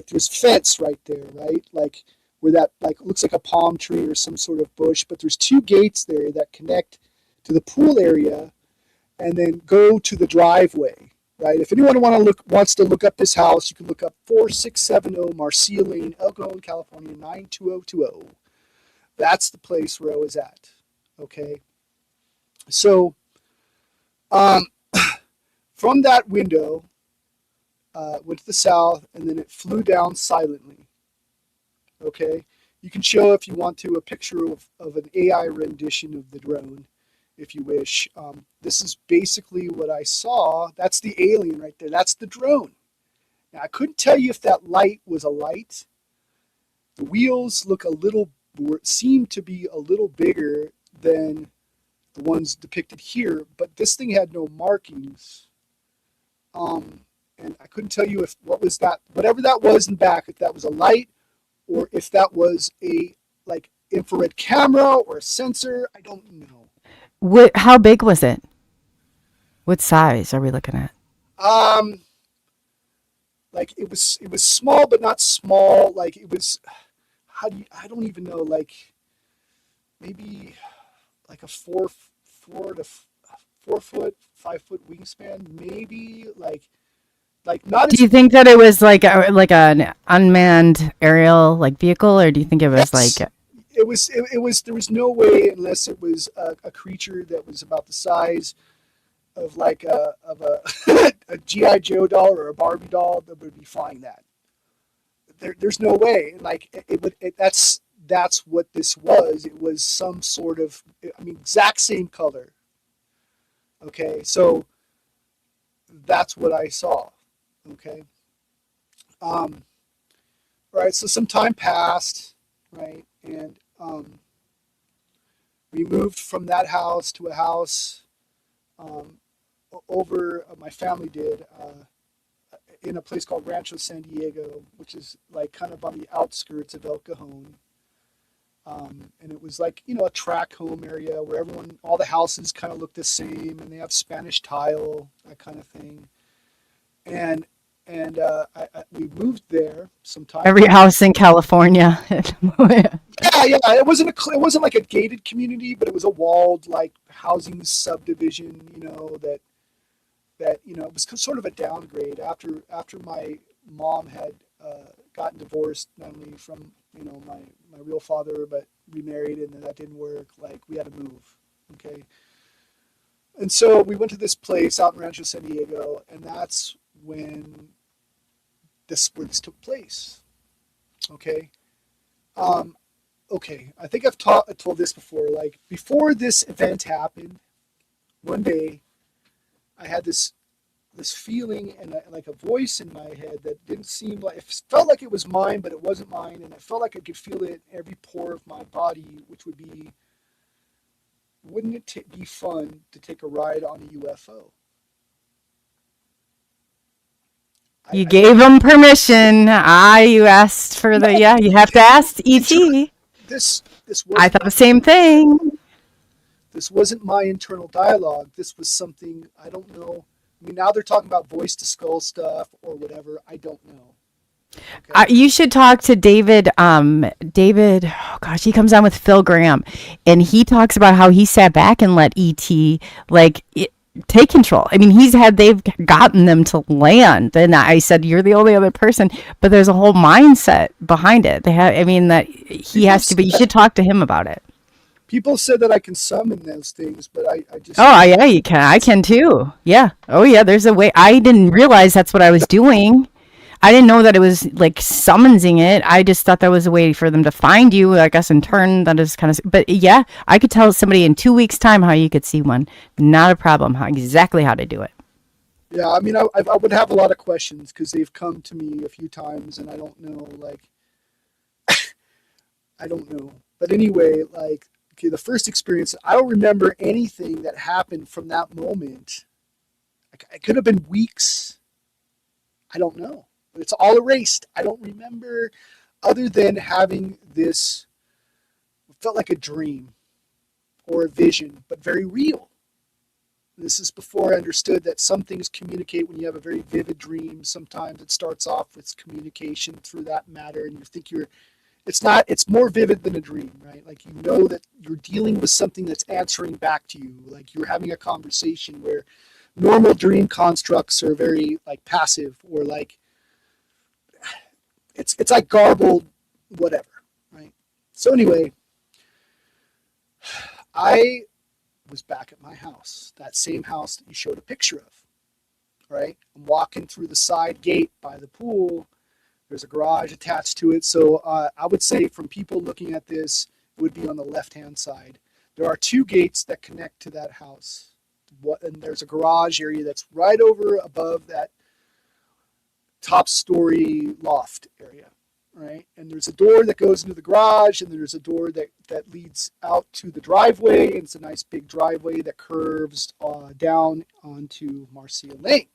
there's fence right there, right? Like where that looks like a palm tree or some sort of bush. But there's two gates there that connect to the pool area and then go to the driveway, right? If anyone wants to look up this house, you can look up 4670 Marcia Lane, El Cajon, California, 92020. That's the place where I was at. Okay, so from that window, went to the south, and then it flew down silently. Okay, you can show, if you want to, a picture of an AI rendition of the drone, if you wish. This is basically what I saw. That's the alien right there. That's the drone. Now, I couldn't tell you if that light was a light. The wheels seem to be a little bigger than the ones depicted here, but this thing had no markings. And I couldn't tell you what was that, whatever that was in back, if that was a light or if that was a like infrared camera or a sensor. I don't know. How big was it? What size are we looking at? Like it was small, but not small. Like it was, I don't even know, like maybe like a 4 to 4 foot, 5 foot wingspan, maybe like not. Do you think that it was like an unmanned aerial vehicle, or do you think it was Yes. It was. There was no way, unless it was a creature that was about the size of like a a GI Joe doll or a Barbie doll that would be flying that. There's no way. Like that's what this was. It was some sort of, exact same color. Okay, so that's what I saw. Okay. Right. So some time passed, right, and we moved from that house to a house my family did, in a place called Rancho San Diego, which is like kind of on the outskirts of El Cajon. And it was like, a tract home area where all the houses kind of look the same, and they have Spanish tile, that kind of thing. And we moved there sometime. Every house in California. Yeah. It wasn't like a gated community, but it was a walled like housing subdivision. That it was sort of a downgrade after my mom had gotten divorced, not only from my real father, but remarried, and that didn't work. Like we had to move. Okay. And so we went to this place out in Rancho San Diego, and that's when this took place. Okay. Okay. I think I've told this before. Like before this event happened, one day I had this this feeling and like a voice in my head that didn't seem like, it felt like it was mine, but it wasn't mine. And it felt like I could feel it in every pore of my body, which would be, wouldn't it be fun to take a ride on a UFO? You gave them permission. You asked for the, yeah, you have to ask ET. This I thought the same thing. This wasn't my internal dialogue. This was something, I don't know. I mean, now they're talking about voice to skull stuff or whatever. I don't know. Okay. You should talk to David. David, oh gosh, he comes on with Phil Graham, and he talks about how he sat back and let ET take control. I mean, they've gotten them to land, and I said, you're the only other person, but there's a whole mindset behind it. That he has to. But you should talk to him about it. People said that I can summon those things, but I just... Oh, yeah, you can. I can too. Yeah. Oh, yeah, there's a way. I didn't realize that's what I was doing. I didn't know that it was like summoning it. I just thought that was a way for them to find you, I guess, in turn. That is kind of... But yeah, I could tell somebody in 2 weeks' time how you could see one. Not a problem. Exactly how to do it. Yeah, I mean, I would have a lot of questions because they've come to me a few times, and I don't know, like... I don't know. But anyway, like... Okay, the first experience, I don't remember anything that happened from that moment. It could have been weeks. I don't know. It's all erased. I don't remember other than having this, it felt like a dream or a vision, but very real. This is before I understood that some things communicate when you have a very vivid dream. Sometimes it starts off with communication through that matter, and you think it's more vivid than a dream, right? Like, you know that you're dealing with something that's answering back to you. Like, you're having a conversation where normal dream constructs are very, like, passive, or like, it's like garbled whatever, right? So anyway, I was back at my house, that same house that you showed a picture of, right? I'm walking through the side gate by the pool. There's a garage attached to it. So I would say from people looking at this, it would be on the left-hand side. There are 2 gates that connect to that house. And there's a garage area that's right over above that top story loft area, right? And there's a door that goes into the garage, and there's a door that leads out to the driveway. And it's a nice big driveway that curves down onto Marcia Lane.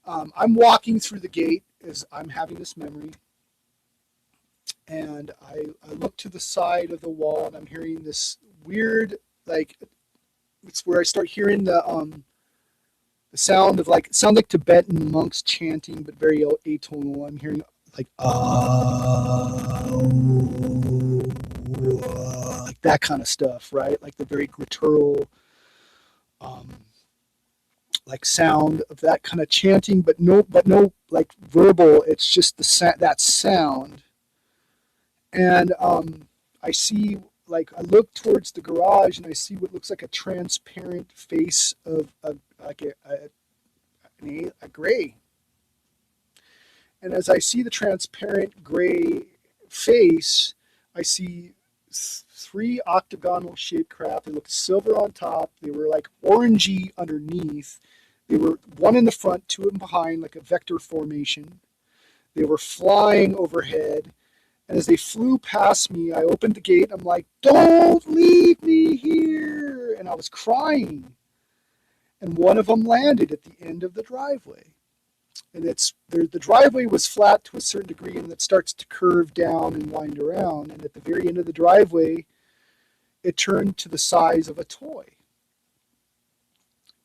I'm walking through the gate as I'm having this memory, and I look to the side of the wall, and I'm hearing this weird, like, it's where I start hearing the sound of like Tibetan monks chanting, but very atonal. I'm hearing like like that kind of stuff, right? Like the very guttural like sound of that kind of chanting, but no like verbal. It's just that sound. And I see, like, I look towards the garage, and I see what looks like a transparent face of a gray. And as I see the transparent gray face, I see 3 octagonal shaped craft. They looked silver on top. They were like orangey underneath. They were 1 in the front, 2 in behind, like a vector formation. They were flying overhead. And as they flew past me, I opened the gate. I'm like, don't leave me here. And I was crying. And one of them landed at the end of the driveway. And the driveway was flat to a certain degree, and it starts to curve down and wind around. And at the very end of the driveway, it turned to the size of a toy.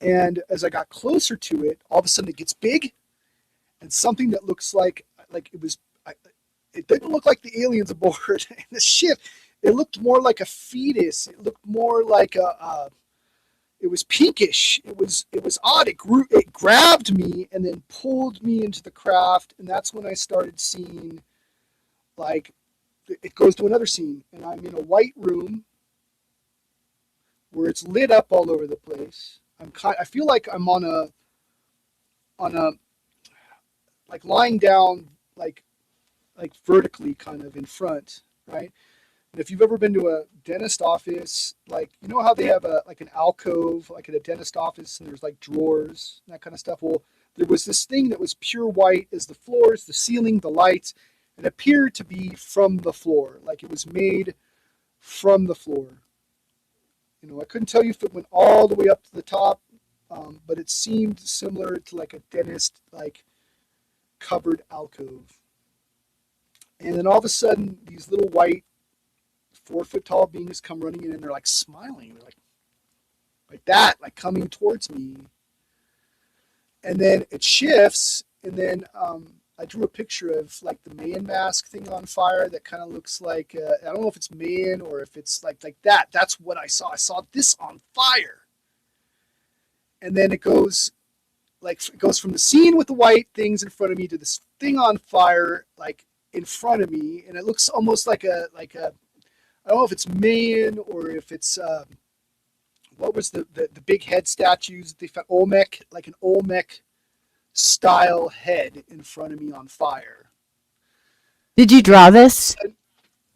And as I got closer to it, all of a sudden it gets big, and something that looks like it didn't look like the aliens aboard in the ship. It looked more like a fetus. It looked more like it was pinkish. It was odd. It grabbed me and then pulled me into the craft, and that's when I started seeing, like, it goes to another scene, and I'm in a white room where it's lit up all over the place. I feel like I'm on a like lying down, like vertically kind of in front, right? And if you've ever been to a dentist office, like, you know how they have like an alcove, like at a dentist office, and there's like drawers, and that kind of stuff. Well, there was this thing that was pure white as the floors, the ceiling, the lights. It appeared to be from the floor, like it was made from the floor. You know, I couldn't tell you if it went all the way up to the top, but it seemed similar to like a dentist, like covered alcove. And then all of a sudden, these little white 4-foot tall beings come running in, and they're like smiling. They're like that, like coming towards me. And then it shifts, and then I drew a picture of like the man mask thing on fire that kind of looks like, I don't know if it's man or if it's like that. That's what I saw. I saw this on fire. And then it goes from the scene with the white things in front of me to this thing on fire, like in front of me. And it looks almost like a I don't know if it's man or if it's, what was the big head statues they found? Olmec, like an Olmec style head in front of me on fire. Did you draw this?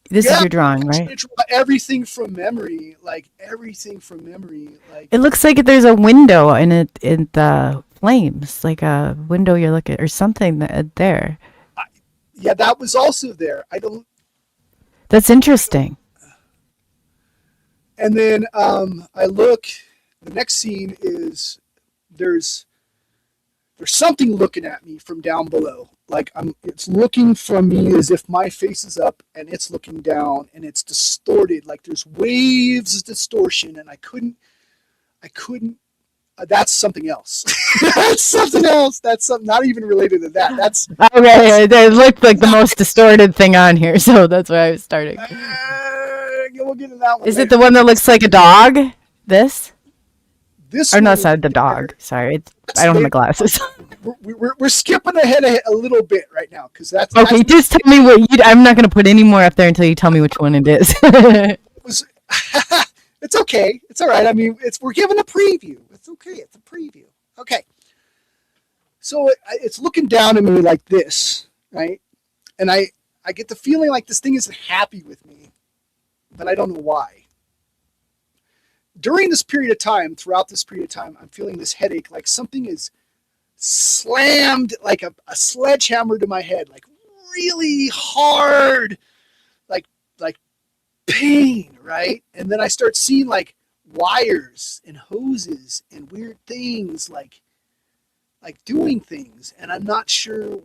This Yeah, is your drawing, right? I draw everything from memory, like everything from memory. Like It looks like there's a window in it in the flames, like a window you're looking or something there. yeah, that was also there. I don't. That's interesting. And then I look. The next scene is there's something looking at me from down below. Like it's looking from me as if my face is up and it's looking down, and it's distorted. Like there's waves of distortion, and I couldn't. That's something else. That's something else. That's something not even related to that. That's Okay, it looked like the most distorted thing on here, so that's why I was starting. we'll get to that one. Is it the one that looks like a dog? This? This Or no, one sorry, the is dog. Sorry, I don't have my glasses. We're skipping ahead a little bit right now because that's Okay, just tell me what you. I'm not going to put any more up there until you tell me which one it is. was. It's okay. It's all right. I mean, we're giving a preview. It's okay. It's a preview. Okay. So it's looking down at me like this, right? And I get the feeling like this thing isn't happy with me, but I don't know why. During this period of time, throughout this period of time, I'm feeling this headache, like something is slammed like a sledgehammer to my head, like really hard, like pain, right? And then I start seeing like wires and hoses and weird things, like doing things, and I'm not sure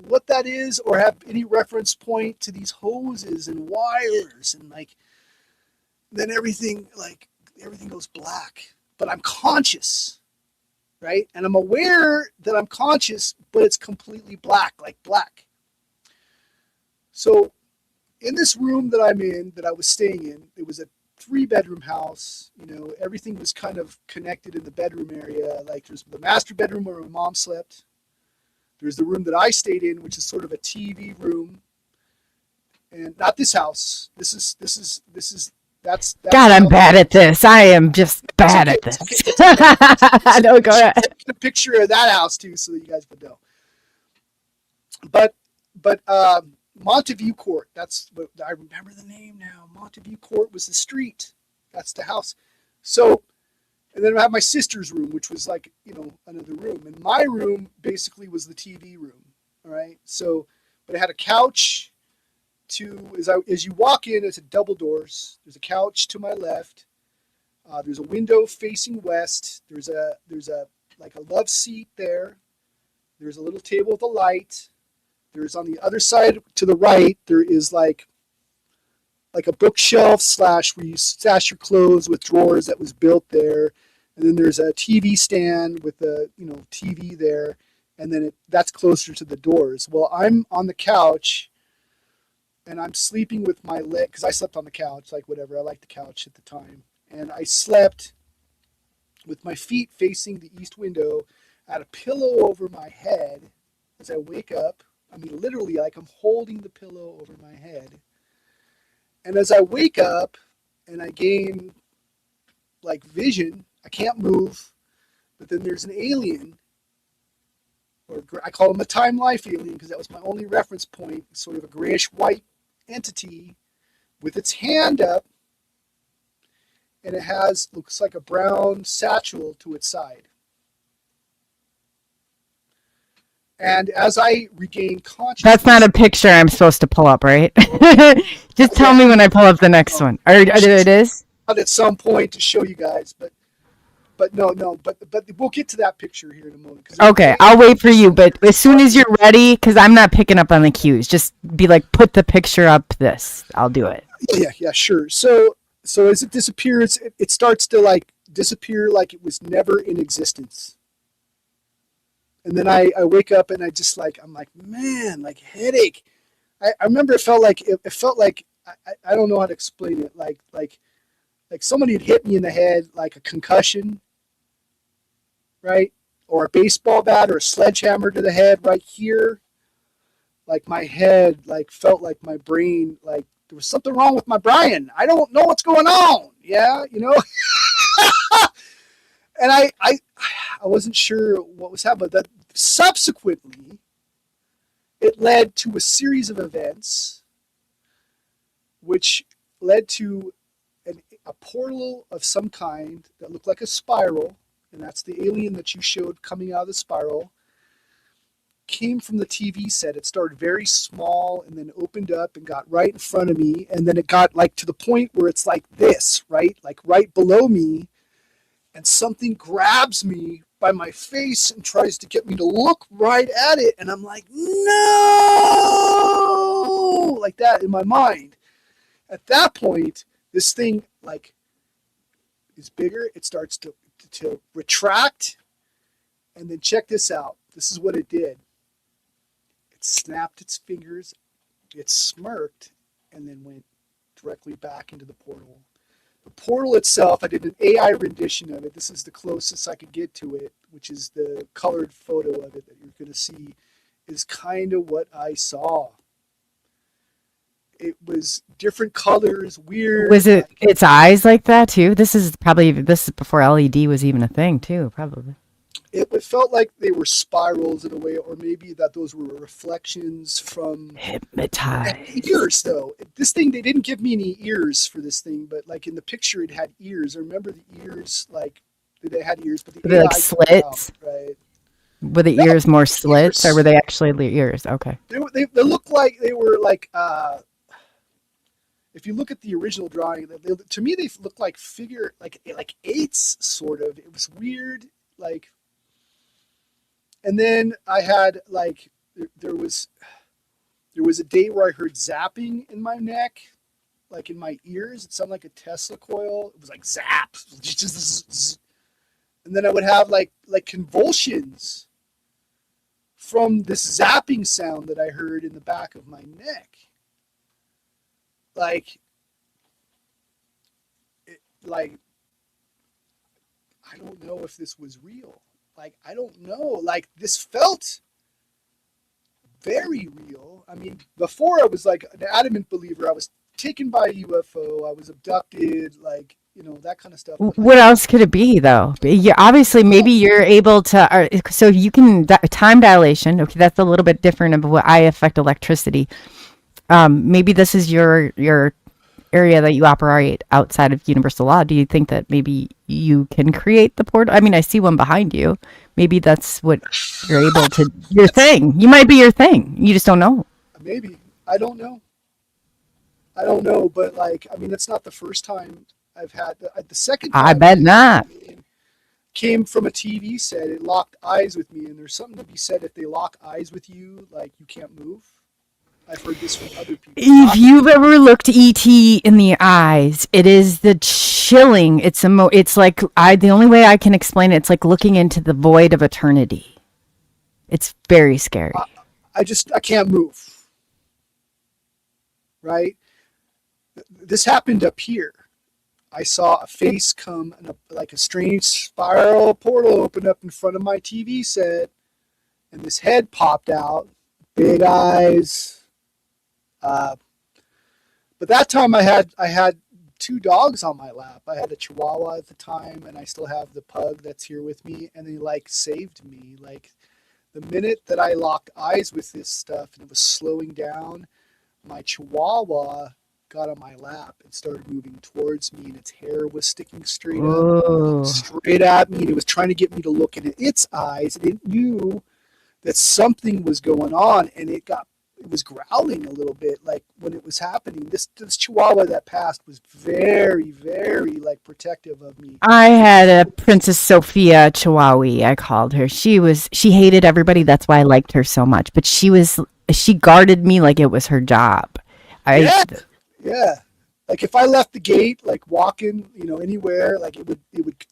what that is or have any reference point to these hoses and wires, and like then everything goes black, but I'm conscious, right? And I'm aware that I'm conscious, but it's completely black, like black. So in this room that I'm in, that I was staying in, it was a 3-bedroom house. You know, everything was kind of connected in the bedroom area. Like there's the master bedroom where my mom slept. There's the room that I stayed in, which is sort of a TV room. And not this house. That's God, I'm bad at this. I am just bad at this. No, go ahead. Take a picture of that house too, so that you guys would know. But Monteview Court. That's what I remember the name now. Monteview Court was the street. That's the house. So, and then I have my sister's room, which was like, you know, another room. And my room basically was the TV room. All right. So, but it had a couch. As you walk in, it's a double doors. There's a couch to my left. There's a window facing west. There's a like a love seat there. There's a little table with a light. There's on the other side to the right, there is like a bookshelf / where you stash your clothes with drawers that was built there. And then there's a TV stand with a, you know, TV there. And then that's closer to the doors. Well, I'm on the couch and I'm sleeping with my leg, because I slept on the couch, like whatever. I liked the couch at the time. And I slept with my feet facing the east window. I had a pillow over my head. As I wake up, I mean, literally, like I'm holding the pillow over my head. And as I wake up and I gain like vision, I can't move, but then there's an alien, or I call him a time life alien because that was my only reference point, sort of a grayish white entity with its hand up, and it looks like a brown satchel to its side. And as I regain consciousness... That's not a picture I'm supposed to pull up, right? Just tell me when I pull up the next one. Or it is? At some point to show you guys, but no, but we'll get to that picture here in a moment. Okay, I'll wait for you, but as soon as you're ready, because I'm not picking up on the cues, just be like, put the picture up this. I'll do it. Yeah, sure. So as it disappears, it starts to like disappear like it was never in existence. And then I wake up and I'm like, man, like headache. I remember it felt like I don't know how to explain it. Like somebody had hit me in the head, like a concussion, right? Or a baseball bat or a sledgehammer to the head right here. Like my head, like felt like my brain, like there was something wrong with my brain. I don't know what's going on. Yeah, you know. And I wasn't sure what was happening. But subsequently, it led to a series of events, which led to a portal of some kind that looked like a spiral, and that's the alien that you showed coming out of the spiral, came from the TV set. It started very small and then opened up and got right in front of me, and then it got like to the point where it's like this, right? Like right below me, and something grabs me by my face and tries to get me to look right at it, and I'm like, no! Like that in my mind. At that point, this thing like is bigger. It starts to retract, and then check this out. This is what it did. It snapped its fingers, it smirked, and then went directly back into the portal. The portal itself, I did an AI rendition of it. This is the closest I could get to it, which is the colored photo of it that you're going to see, is kind of what I saw. It was different colors, weird. Was it its eyes like that too? This is before LED was even a thing too, probably. It felt like they were spirals in a way, or maybe that those were reflections from hypnotized ears. Though this thing, they didn't give me any ears for this thing, but like in the picture, it had ears. I remember the ears, like they had ears, but were they like slits? Out, right? Were the ears more slits, or were they actually ears? Okay. They looked like they were like. If you look at the original drawing, to me they looked like like eights, sort of. It was weird, like. And then I had like there was a day where I heard zapping in my neck, like in my ears. It sounded like a Tesla coil. It was like zap, and then I would have like convulsions from this zapping sound that I heard in the back of my neck. Like I don't know if this was real. Like, I don't know. Like, this felt very real. I mean, before I was like an adamant believer. I was taken by a UFO. I was abducted, like, you know, that kind of stuff. What else could it be, though? Obviously, maybe you're able to, so you can, time dilation, okay, that's a little bit different of what I affect electricity. Maybe this is your area that you operate outside of universal law. Do you think that maybe you can create the portal? I mean, I see one behind you. Maybe that's what you're able to, your thing. You might be your thing. You just don't know. Maybe. I don't know. But like, I mean, that's not the first time I've had the second time. I bet not. Came from a TV set. It locked eyes with me, and there's something to be said. If they lock eyes with you, like, you can't move. I've heard this from other people. If you've ever looked ET in the eyes, it is the chilling. It's like the only way I can explain it, it's like looking into the void of eternity. It's very scary. I can't move. Right? This happened up here. I saw a face come and like a strange spiral portal open up in front of my TV set, and this head popped out, big eyes. But that time I had two dogs on my lap. I had a Chihuahua at the time, and I still have the pug that's here with me, and they like saved me. Like, the minute that I locked eyes with this stuff and it was slowing down, my Chihuahua got on my lap and started moving towards me, and its hair was sticking Oh. straight at me, and it was trying to get me to look into its eyes, and it knew that something was going on, and it was growling a little bit like when it was happening. This chihuahua that passed was very, very like protective of me. I had a Princess Sophia Chihuahua, I called her. She hated everybody. That's why I liked her so much. But she guarded me like it was her job. Yeah, yeah. Like if I left the gate, like walking, anywhere, like it would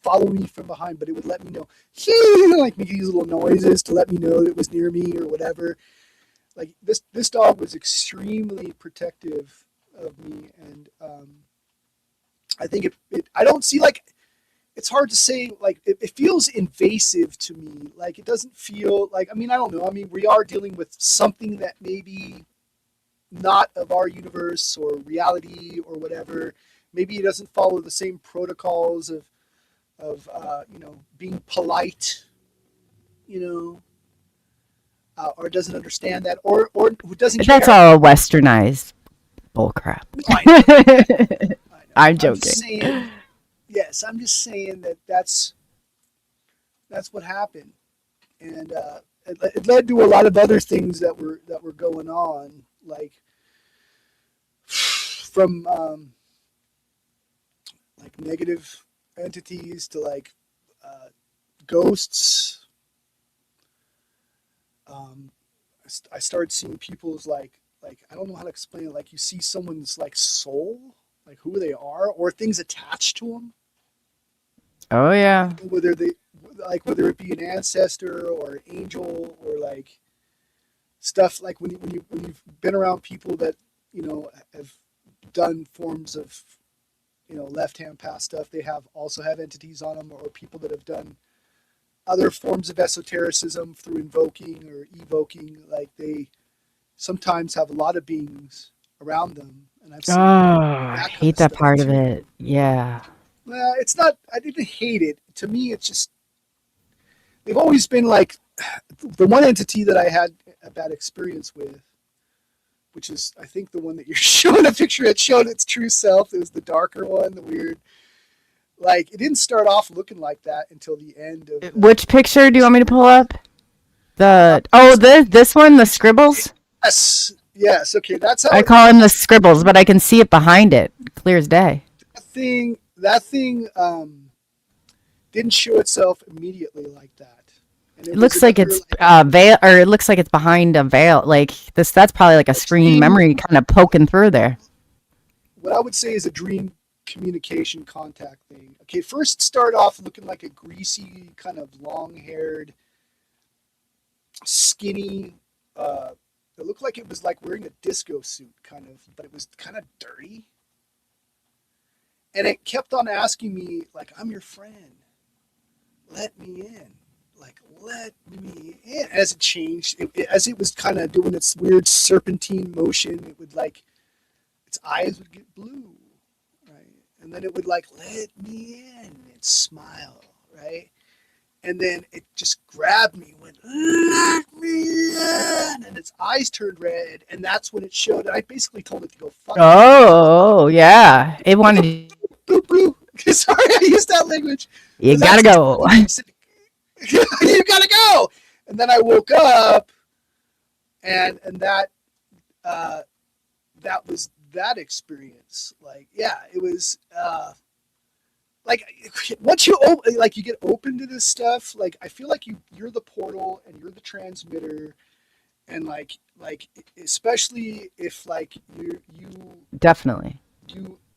follow me from behind, but it would let me know, like make these little noises to let me know that it was near me or whatever. Like this dog was extremely protective of me, and I think I don't see, like, it's hard to say, like it feels invasive to me. Like it doesn't feel like, I don't know. We are dealing with something that maybe not of our universe or reality or whatever. Maybe it doesn't follow the same protocols of being polite, or doesn't understand that, or who doesn't care. That's all westernized bullcrap. I know. I'm I'm joking. just saying, yes, I'm just saying that's what happened, and it led to a lot of other things that were going on, like from like negative entities to like ghosts. I started seeing people's like I don't know how to explain it. Like you see someone's like soul, like who they are, or things attached to them. Oh yeah. Whether it be an ancestor or an angel or like stuff, like when you've been around people that have done forms of left hand path stuff, they also have entities on them, or people that have done other forms of esotericism through invoking or evoking, like they sometimes have a lot of beings around them, and I've Oh, seen I that kind hate of that stuff part of too. it. Yeah. Well, it's not. I didn't hate it. To me, it's just they've always been like the one entity that I had a bad experience with, which is I think the one that you're showing a picture. It showed its true self. It was the darker one, the weird. Like it didn't start off looking like that until the end of the. Which picture do you want me to pull up? Uh, This one, the scribbles. yes, yes. Okay, that's how I it. call him the scribbles, but I can see it behind it, clear as day. That thing didn't show itself immediately like that, and It it was looks like another it's like veil, or it looks like it's behind a veil. Like this, that's probably like a a screen dream. memory kind of poking through there. What I would say is a dream communication contact thing. Okay, first start off looking like a greasy, kind of long-haired, skinny. It looked like it was like wearing a disco suit, kind of, but it was kind of dirty. And it kept on asking me, like, "I'm your friend. Let me in. Like, let me in." As it changed, as it was kind of doing its weird serpentine motion, it would like its eyes would get blue, right? And then it would like let me in and smile, right? And then it just grabbed me, went let me in, and its eyes turned red, and that's when it showed. And I basically told it to go fuck itself. Oh yeah, it wanted. Bloop, bloop. Sorry, I used that language You because gotta that's go. exactly what you said. You gotta go. And then I woke up, and uh, that was that experience. Like, yeah, it was like once you get open to this stuff. Like, I feel like you're the portal and you're the transmitter, and like especially if like Definitely.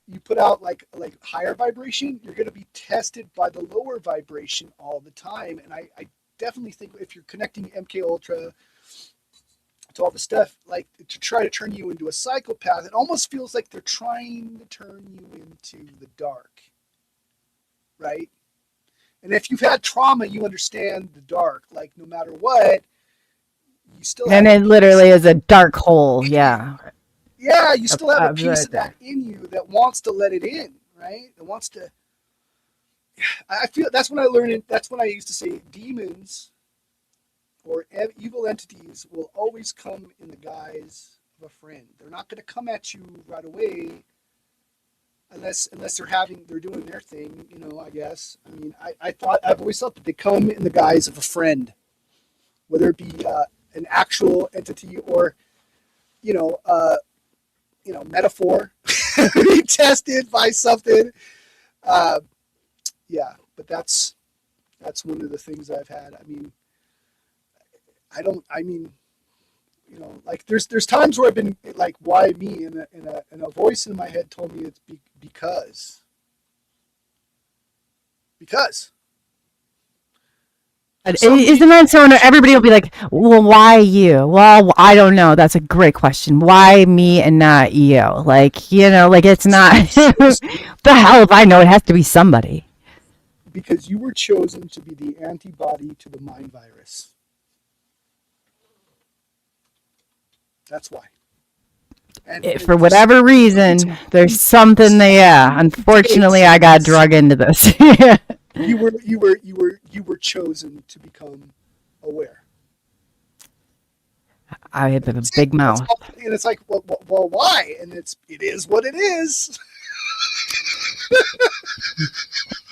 you put out like higher vibration, you're going to be tested by the lower vibration all the time. And I definitely think if you're connecting MK Ultra to all the stuff, like to try to turn you into a psychopath, it almost feels like they're trying to turn you into the dark, right? And if you've had trauma, you understand the dark. Like no matter what, you still And have a it piece literally of is a dark hole. in you. Yeah, Yeah, you still have a piece right of that there. in you that wants to let it in, right? That wants to. I feel that's when I learned it. That's when I used to say demons or evil entities will always come in the guise of a friend. They're not going to come at you right away. unless they're doing their thing, I guess. I mean, I've always thought that they come in the guise of a friend, whether it be an actual entity or, metaphor, be tested by something. Yeah, but that's one of the things I've had. I mean, like there's times where I've been like, why me? And a voice in my head told me it's because. Isn't that so? Everybody will be like, well, why you? Well, I don't know. That's a great question. Why me and not you? Like, like it's not, the hell if I know, it has to be somebody. Because you were chosen to be the antibody to the mind virus. That's why. And for whatever reason, there's something there. Unfortunately, I got drug into this. You were chosen to become aware. I have a big mouth. And it's like, well, why? And it is what it is.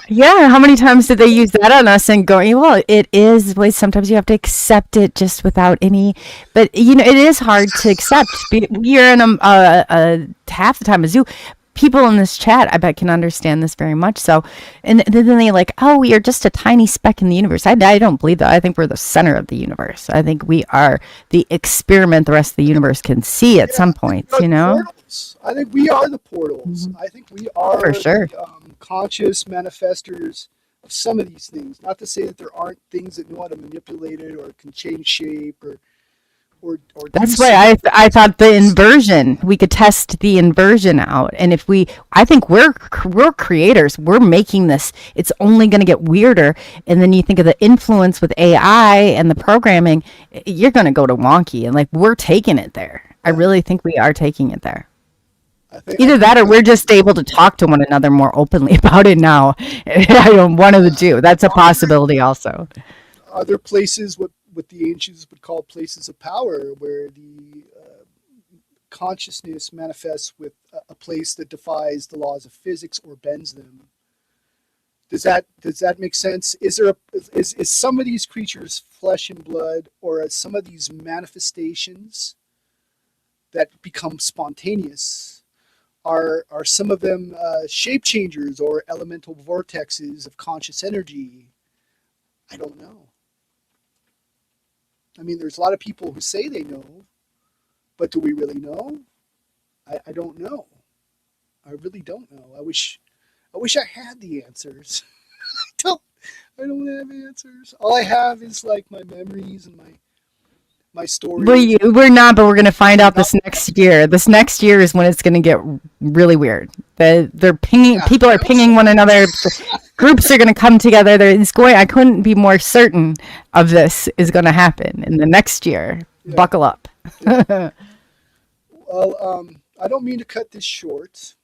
Yeah, how many times did they use that on us and going, well, it is, sometimes you have to accept it just without any, but it is hard to accept. You're in half the time a zoo. People in this chat, I bet, can understand this very much so. And then they're like, oh, we are just a tiny speck in the universe. I don't believe that. I think we're the center of the universe. I think we are the experiment the rest of the universe can see at some point, Portals. I think we are the portals. Mm-hmm. I think we are For sure. the conscious manifestors of some of these things. Not to say that there aren't things that know how to manipulate it or can change shape or that's why I thought the inversion, we could test the inversion out. And I think we're creators. We're making this. It's only going to get weirder. And then you think of the influence with AI and the programming, you're going to go to wonky. And like, we're taking it there. I really think we are taking it there. Either that or we're just able to talk to one another more openly about it now. One of the two. That's a possibility also. Are there places what the ancients would call places of power, where the consciousness manifests with a place that defies the laws of physics or bends them? Does that make sense? Is some of these creatures flesh and blood, or are some of these manifestations that become spontaneous? Are some of them shape changers or elemental vortexes of conscious energy? I don't know. I mean, there's a lot of people who say they know, but do we really know? I don't know. I really don't know. I wish I had the answers. I don't have answers. All I have is like my memories and my stories. We're not, but we're going to find out this next year. This next year is when it's going to get really weird. They're pinging. Yeah, people are pinging one another. Groups are going to come together. I couldn't be more certain of this is going to happen in the next year. Yeah. Buckle up. Yeah. Well, I don't mean to cut this short,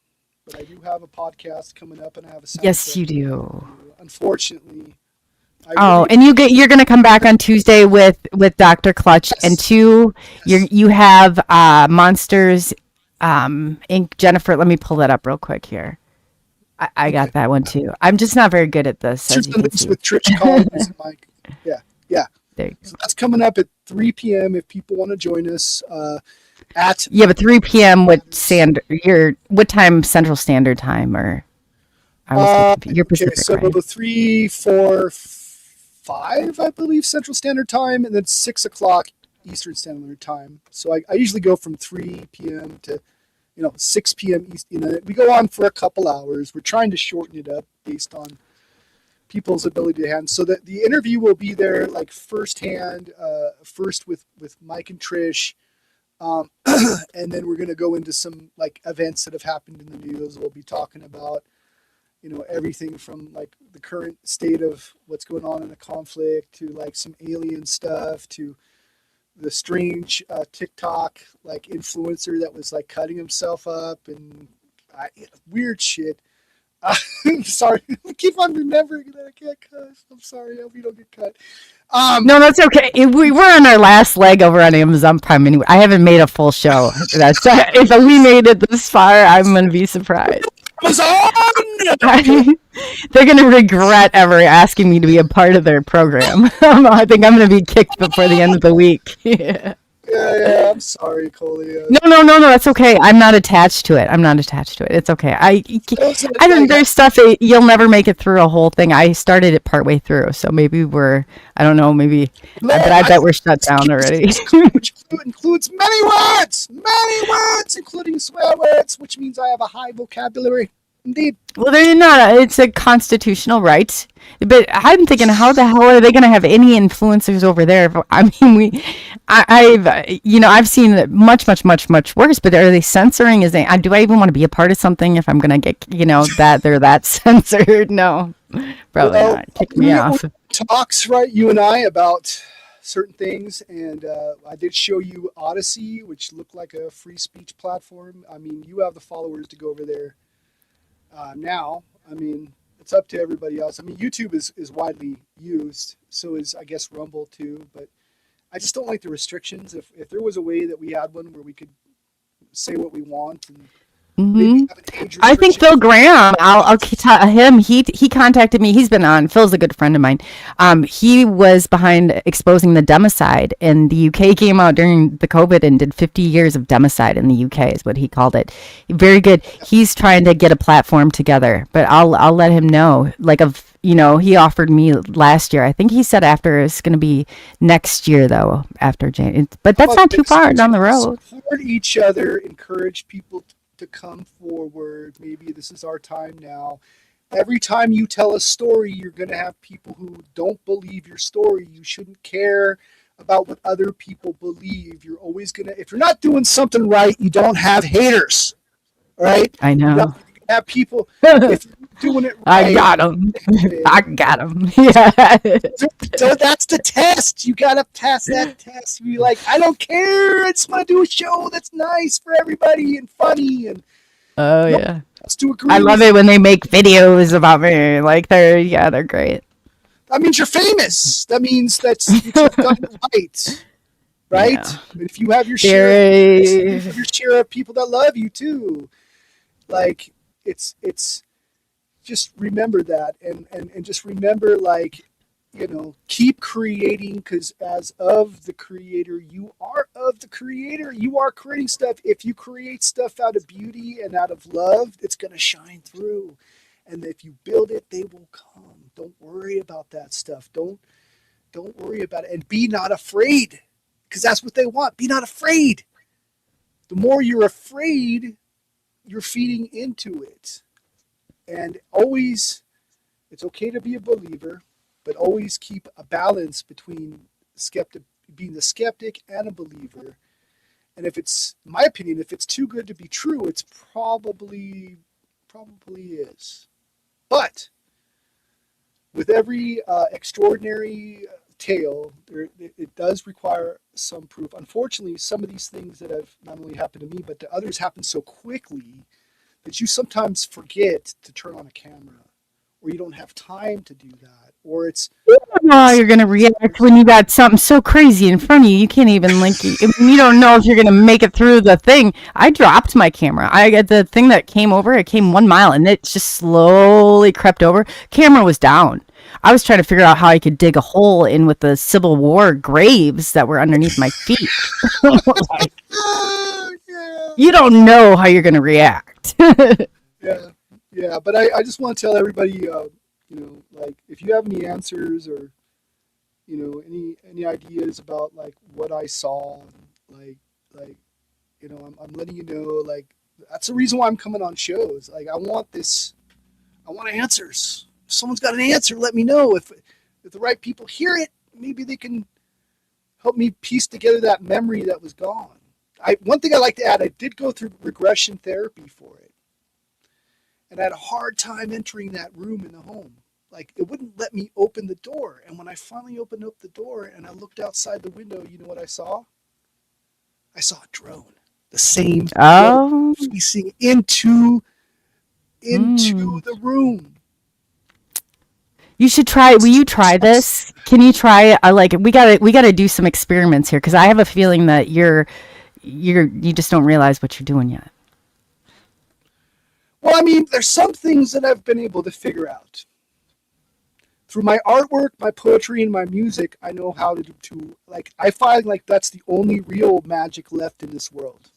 but I do have a podcast coming up, and I have a sound. Yes, you do. Unfortunately. And you're going to come back on Tuesday with Dr. Clutch, yes. And you have Monsters Inc. Jennifer. Let me pull that up real quick here. I got that one too. I'm just not very good at this. With Trish Collins and Mike. Yeah. So that's coming up at 3 p.m. if people want to join us. But 3 p.m. what time Central Standard Time or? You're Pacific, so right? 3, 4, 5, I believe, Central Standard Time, and then 6 o'clock Eastern Standard Time. So I usually go from 3 p.m. to 6 p.m. East. We go on for a couple hours. We're trying to shorten it up based on people's ability to handle. So that the interview will be there like firsthand, first with Mike and Trish, and then we're gonna go into some like events that have happened in the news. We'll be talking about everything from like the current state of what's going on in the conflict to like some alien stuff to the strange TikTok like influencer that was like cutting himself up and weird shit. I'm sorry. I keep on remembering that I can't cuss. I'm sorry. I hope you don't get cut. No, that's okay. We're on our last leg over on Amazon Prime anyway. I haven't made a full show. If we made it this far, I'm going to be surprised. Amazon. They're gonna regret ever asking me to be a part of their program. I think I'm gonna be kicked before the end of the week. Yeah. Yeah, I'm sorry, Coley. No. That's okay. I'm not attached to it. It's okay. I don't. There's stuff that you'll never make it through a whole thing. I started it partway through, so maybe I don't know. Maybe, but I bet we're shut down already. Which includes many words, including swear words, which means I have a high vocabulary. Indeed. Well, they're not. It's a constitutional right. But I'm thinking, how the hell are they going to have any influencers over there? I mean, I've seen it much worse. But are they censoring? Do I even want to be a part of something if I'm going to get, that they're that censored? No, probably not. Kick me off. Talks, right? You and I about certain things, and I did show you Odyssey, which looked like a free speech platform. I mean, you have the followers to go over there. Now, I mean, it's up to everybody else. I mean, YouTube is widely used, so is, I guess, Rumble too. But I just don't like the restrictions. If there was a way that we had one where we could say what we want and maybe have an age I think restriction. Phil Graham. I'll tell him. He contacted me. He's been on. Phil's a good friend of mine. He was behind exposing the democide, and the UK came out during the COVID and did 50 years of democide in the UK is what he called it. Very good. He's trying to get a platform together, but I'll let him know. He offered me last year. I think he said after it's going to be next year though, after January. But that's not too far down the road. Support each other. Encourage people to come forward. Maybe this is our time now. Every time you tell a story, you're going to have people who don't believe your story. You shouldn't care about what other people believe. You're always going to, if you're not doing something right, you don't have haters. Right? I know. You don't have people, if you're doing it right. I got him. Yeah. So that's the test. You got to pass that test. You're like, I don't care. I just want to do a show that's nice for everybody and funny. And Oh yeah. let's do a I love it when they make videos about me. Like they're great. That means you're famous. That means that's you've done it right. Right? Yeah. If you have your share of people that love you too. Like it's just remember that and just remember, keep creating, because as of the creator, you are of the creator. You are creating stuff. If you create stuff out of beauty and out of love, it's going to shine through. And if you build it, they will come. Don't worry about that stuff. Don't worry about it. And be not afraid, because that's what they want. Be not afraid. The more you're afraid, you're feeding into it. And always, it's okay to be a believer, but always keep a balance between being the skeptic and a believer. And if it's, in my opinion, if it's too good to be true, it's probably is. But with every extraordinary tale, it does require some proof. Unfortunately, some of these things that have not only happened to me, but to others happen so quickly that you sometimes forget to turn on a camera, or you don't have time to do that, or it's... Oh, you're going to react when you got something so crazy in front of you. You can't even you don't know if you're going to make it through the thing. I dropped my camera. I got the thing that came over. It came 1 mile and it just slowly crept over. Camera was down. I was trying to figure out how I could dig a hole in with the Civil War graves that were underneath my feet. You don't know how you're going to react. Yeah, but I just want to tell everybody, if you have any answers or, any ideas about what I saw, I'm letting you know, that's the reason why I'm coming on shows. I want answers. If someone's got an answer, let me know. If the right people hear it, maybe they can help me piece together that memory that was gone. One thing I like to add, I did go through regression therapy for it. And I had a hard time entering that room in the home. It wouldn't let me open the door. And when I finally opened up the door and I looked outside the window, you know what I saw? I saw a drone. The same drone facing into the room. You should try. Will you try this? Can you try? We gotta do some experiments here, because I have a feeling that you just don't realize what you're doing yet. Well, I mean, there's some things that I've been able to figure out. Through my artwork, my poetry, and my music, I know how to like, I find like that's the only real magic left in this world.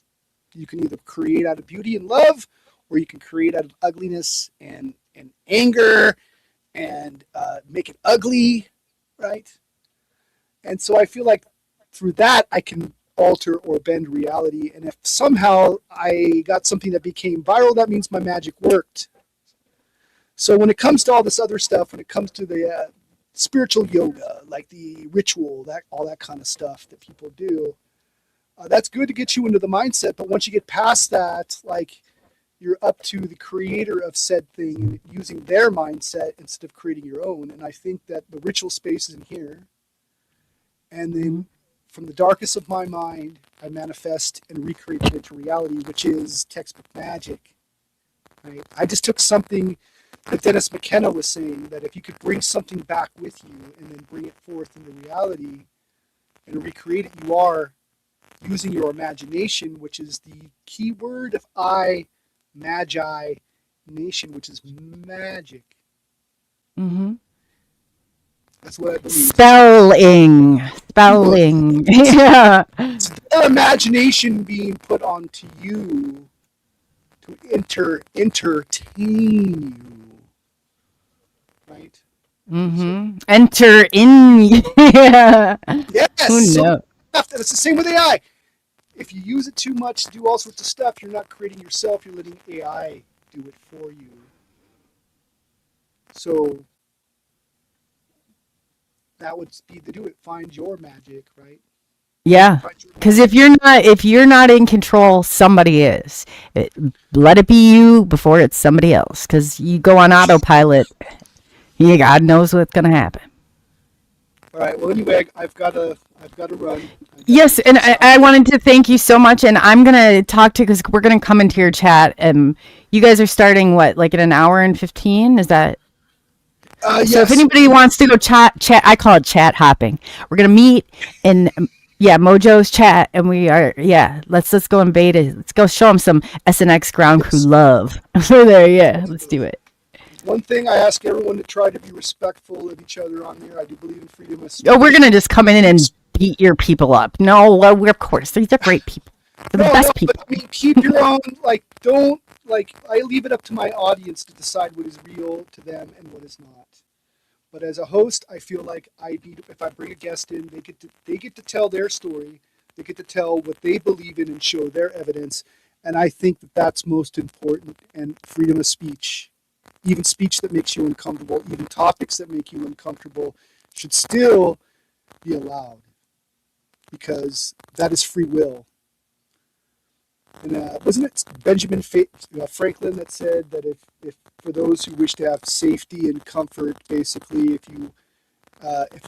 You can either create out of beauty and love, or you can create out of ugliness and anger and make it ugly, right? And so I feel like through that, I can alter or bend reality. And if somehow I got something that became viral, that means my magic worked. So when it comes to all this other stuff, when it comes to the spiritual yoga, like the ritual, that all that kind of stuff that people do, that's good to get you into the mindset. But once you get past that, like, you're up to the creator of said thing and using their mindset instead of creating your own. And I think that the ritual space is in here. And then from the darkest of my mind, I manifest and recreate it into reality, which is textbook magic. Right? I just took something that Dennis McKenna was saying, that if you could bring something back with you and then bring it forth into reality and recreate it, you are using your imagination, which is the key word of magi nation, which is magic. Mm-hmm. That's what I believe. Spelling. Yeah. It's their imagination being put onto you to entertain you, right? Mm-hmm. Enter in. Yeah. Yes. Who So knows? it's the same with AI. If you use it too much to do all sorts of stuff, you're not creating yourself. You're letting AI do it for you. So that would be to do it. Find your magic, right? Yeah. Because if you're not in control, somebody is. Let it be you before it's somebody else. Because you go on autopilot, God knows what's gonna happen. All right. Well, anyway, I've got to run. Yes, and I wanted to thank you so much. And I'm gonna talk to, because we're gonna come into your chat, and you guys are starting what, like in an hour and 15? Is that? Yes. So if anybody wants to go chat, I call it chat hopping. We're gonna meet in Mojoe's chat, and we are let's go invade it. Let's go show them some SNX ground crew love. So there, let's do it. One thing I ask everyone to try to be respectful of each other on here. I do believe in freedom of speech. Oh, we're gonna just come in and beat your people up. No, well, we're, of course, these are great people. They're the best people. But, I mean, keep your own. Like, don't like. I leave it up to my audience to decide what is real to them and what is not. But as a host, I feel like if I bring a guest in, they get to tell their story. They get to tell what they believe in and show their evidence. And I think that that's most important. And freedom of speech, even speech that makes you uncomfortable, even topics that make you uncomfortable, should still be allowed, because that is free will. And wasn't it Benjamin Franklin that said that if for those who wish to have safety and comfort, basically, if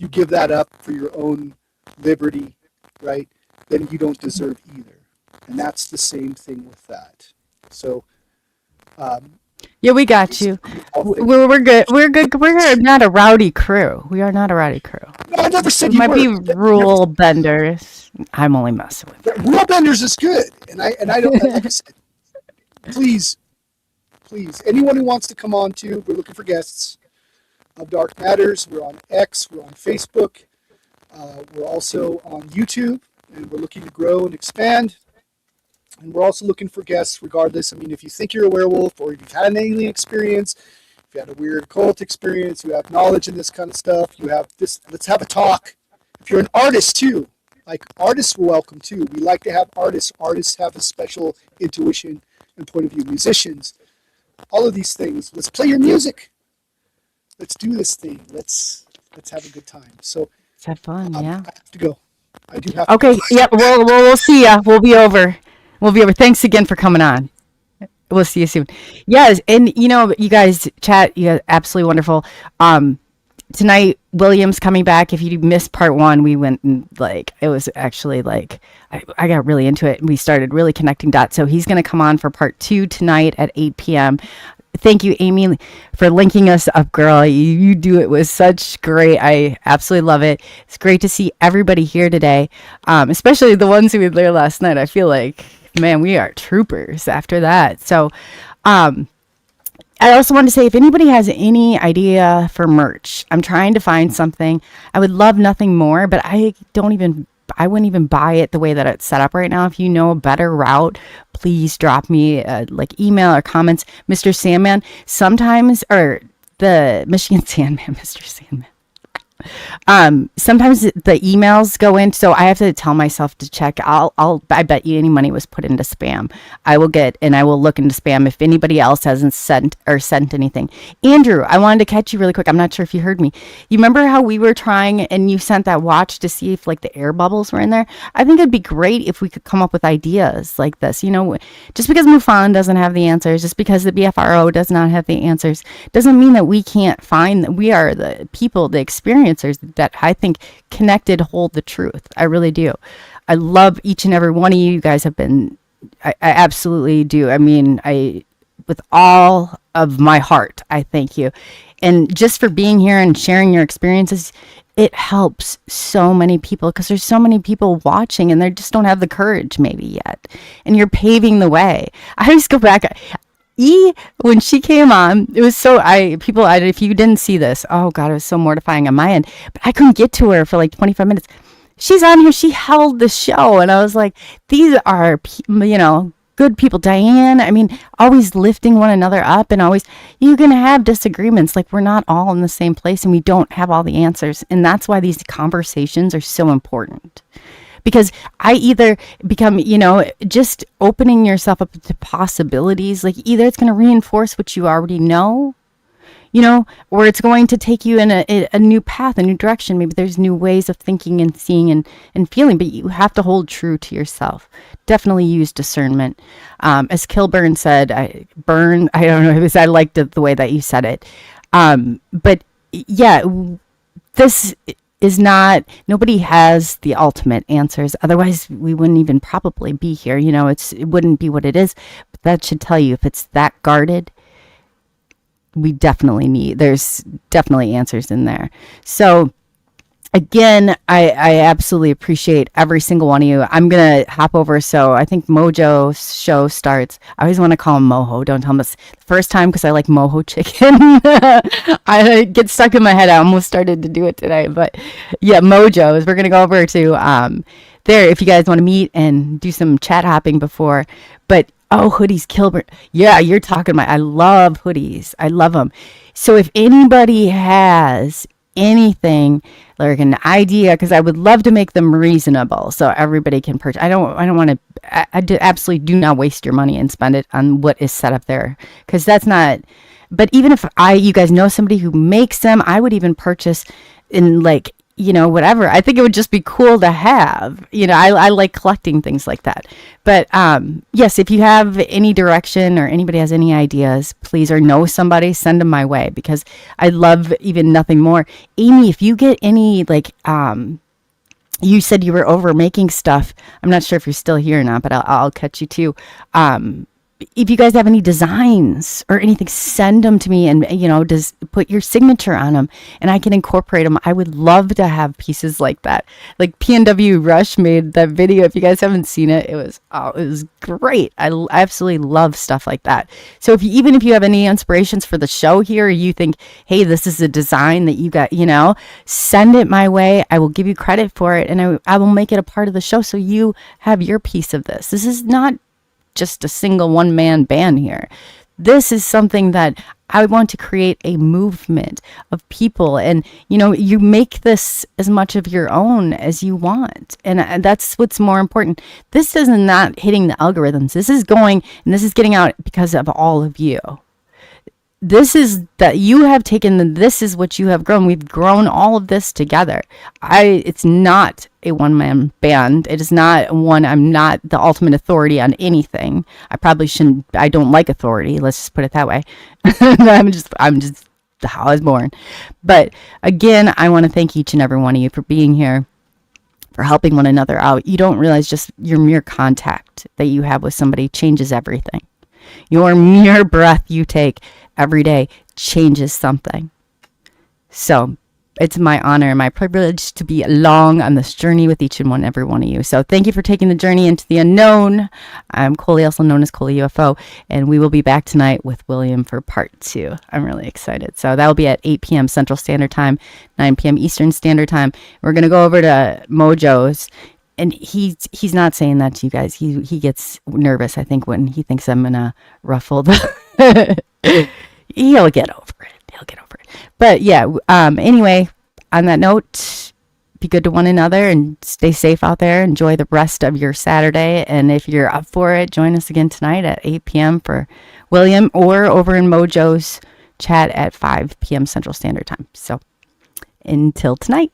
you give that up for your own liberty, right, then you don't deserve either. And that's the same thing with that. So, yeah, we got you. We're good. We're good. We're not a rowdy crew. We are not a rowdy crew. No, I never said We you might were. be rule benders. I'm only messing with you. Rule benders is good, and I don't. Like I said, please, anyone who wants to come on too, we're looking for guests of Dark Matters. We're on X, we're on Facebook, we're also on YouTube, and we're looking to grow and expand. And we're also looking for guests, regardless. I mean, if you think you're a werewolf, or if you've had an alien experience, if you had a weird cult experience, you have knowledge in this kind of stuff, you have this. Let's have a talk. If you're an artist too. Like, artists were welcome too. We like to have artists. Artists have a special intuition and point of view. Musicians, all of these things. Let's play your music. Let's do this thing. Let's have a good time. So Let's have fun. I Yeah. have to go. I do have. Okay. To go. Yep. We'll see ya. We'll be over. Thanks again for coming on. We'll see you soon. Yes, and you guys chat. You guys absolutely wonderful. Tonight, William's coming back. If you missed part 1, we went and it was actually I got really into it, and we started really connecting dots. So he's going to come on for part 2 tonight at 8 p.m. Thank you, Amy, for linking us up, girl. You do it with such great. I absolutely love it. It's great to see everybody here today, especially the ones who were there last night. I feel like, man, we are troopers after that. So, I also want to say, if anybody has any idea for merch, I'm trying to find something. I would love nothing more, but I wouldn't even buy it the way that it's set up right now. If you know a better route, please drop me like email or comments. Mr. Sandman, sometimes, or the Michigan Sandman, Mr. Sandman. Sometimes the emails go in, so I have to tell myself to check. I bet you any money was put into spam. I will look into spam if anybody else hasn't sent anything. Andrew, I wanted to catch you really quick. I'm not sure if you heard me. You remember how we were trying and you sent that watch to see if like the air bubbles were in there? I think it'd be great if we could come up with ideas like this. Just because MUFON doesn't have the answers, just because the BFRO does not have the answers, doesn't mean that we can't find that. We are the people, the experiencers that I think connected hold the truth. I really do. I love each and every one of you. You guys have been, I absolutely do. I mean, with all of my heart, I thank you. And just for being here and sharing your experiences, it helps so many people, because there's so many people watching and they just don't have the courage maybe yet. And you're paving the way. I always go back. When she came on, it was so, if you didn't see this, oh God, it was so mortifying on my end, but I couldn't get to her for like 25 minutes. She's on here. She held the show. And I was like, these are, good people. Diane, I mean, always lifting one another up, and always, you're going to have disagreements. Like, we're not all in the same place and we don't have all the answers. And that's why these conversations are so important. Because I either become, just opening yourself up to possibilities, like either it's going to reinforce what you already know, or it's going to take you in a new path, a new direction. Maybe there's new ways of thinking and seeing and feeling, but you have to hold true to yourself. Definitely use discernment. As Kilburn said, I don't know, I liked the way that you said it. But yeah, this is not, nobody has the ultimate answers. Otherwise, we wouldn't even probably be here. It wouldn't be what it is. But that should tell you, if it's that guarded, there's definitely answers in there. So again, I absolutely appreciate every single one of you. I'm going to hop over. So I think Mojoe's show starts. I always want to call him Mojo. Don't tell him this the first time, because I like Mojo chicken. I get stuck in my head. I almost started to do it today. But yeah, Mojoe's. We're going to go over to there if you guys want to meet and do some chat hopping before. But hoodies, Kilburn. Yeah, you're talking about. I love hoodies. I love them. So if anybody has anything like an idea, because I would love to make them reasonable so everybody can purchase. I don't want to, absolutely do not waste your money and spend it on what is set up there, because that's not. But even if you guys know somebody who makes them, I would even purchase in like, whatever. I think it would just be cool to have. I like collecting things like that. But yes, if you have any direction or anybody has any ideas, please, or know somebody, send them my way, because I love even nothing more. Amy, if you get any, like, you said you were over making stuff. I'm not sure if you're still here or not, but I'll catch you too. If you guys have any designs or anything, send them to me, and just put your signature on them and I can incorporate them. I would love to have pieces like that. Like PNW Rush made that video. If you guys haven't seen it, it was great. I absolutely love stuff like that. So even if you have any inspirations for the show here, or you think, hey, this is a design that you got, send it my way. I will give you credit for it, and I will make it a part of the show so you have your piece of this. This is not just a single one-man band here. This is something that I want to create a movement of people, and you make this as much of your own as you want, and that's what's more important. This is not hitting the algorithms. This is going, and this is getting out because of all of you. This is that you have taken, this is what you have grown. We've grown all of this together. It's not a one-man band. It is not one, I'm not the ultimate authority on anything. I don't like authority. Let's just put it that way. I'm just how I was born. But again, I want to thank each and every one of you for being here, for helping one another out. You don't realize just your mere contact that you have with somebody changes everything. Your mere breath you take every day changes something. So it's my honor and my privilege to be along on this journey with each and every one of you. So thank you for taking the journey into the unknown. I'm Coley, also known as Coley UFO, and we will be back tonight with William for part 2. I'm really excited. So that will be at 8 p.m. Central Standard Time, 9 p.m. Eastern Standard Time. We're going to go over to Mojoe's. And he's not saying that to you guys. He gets nervous, I think, when he thinks I'm gonna ruffle the. He'll get over it. But yeah. Anyway, on that note, be good to one another and stay safe out there. Enjoy the rest of your Saturday. And if you're up for it, join us again tonight at 8 p.m. for William, or over in Mojoe's chat at 5 p.m. Central Standard Time. So until tonight.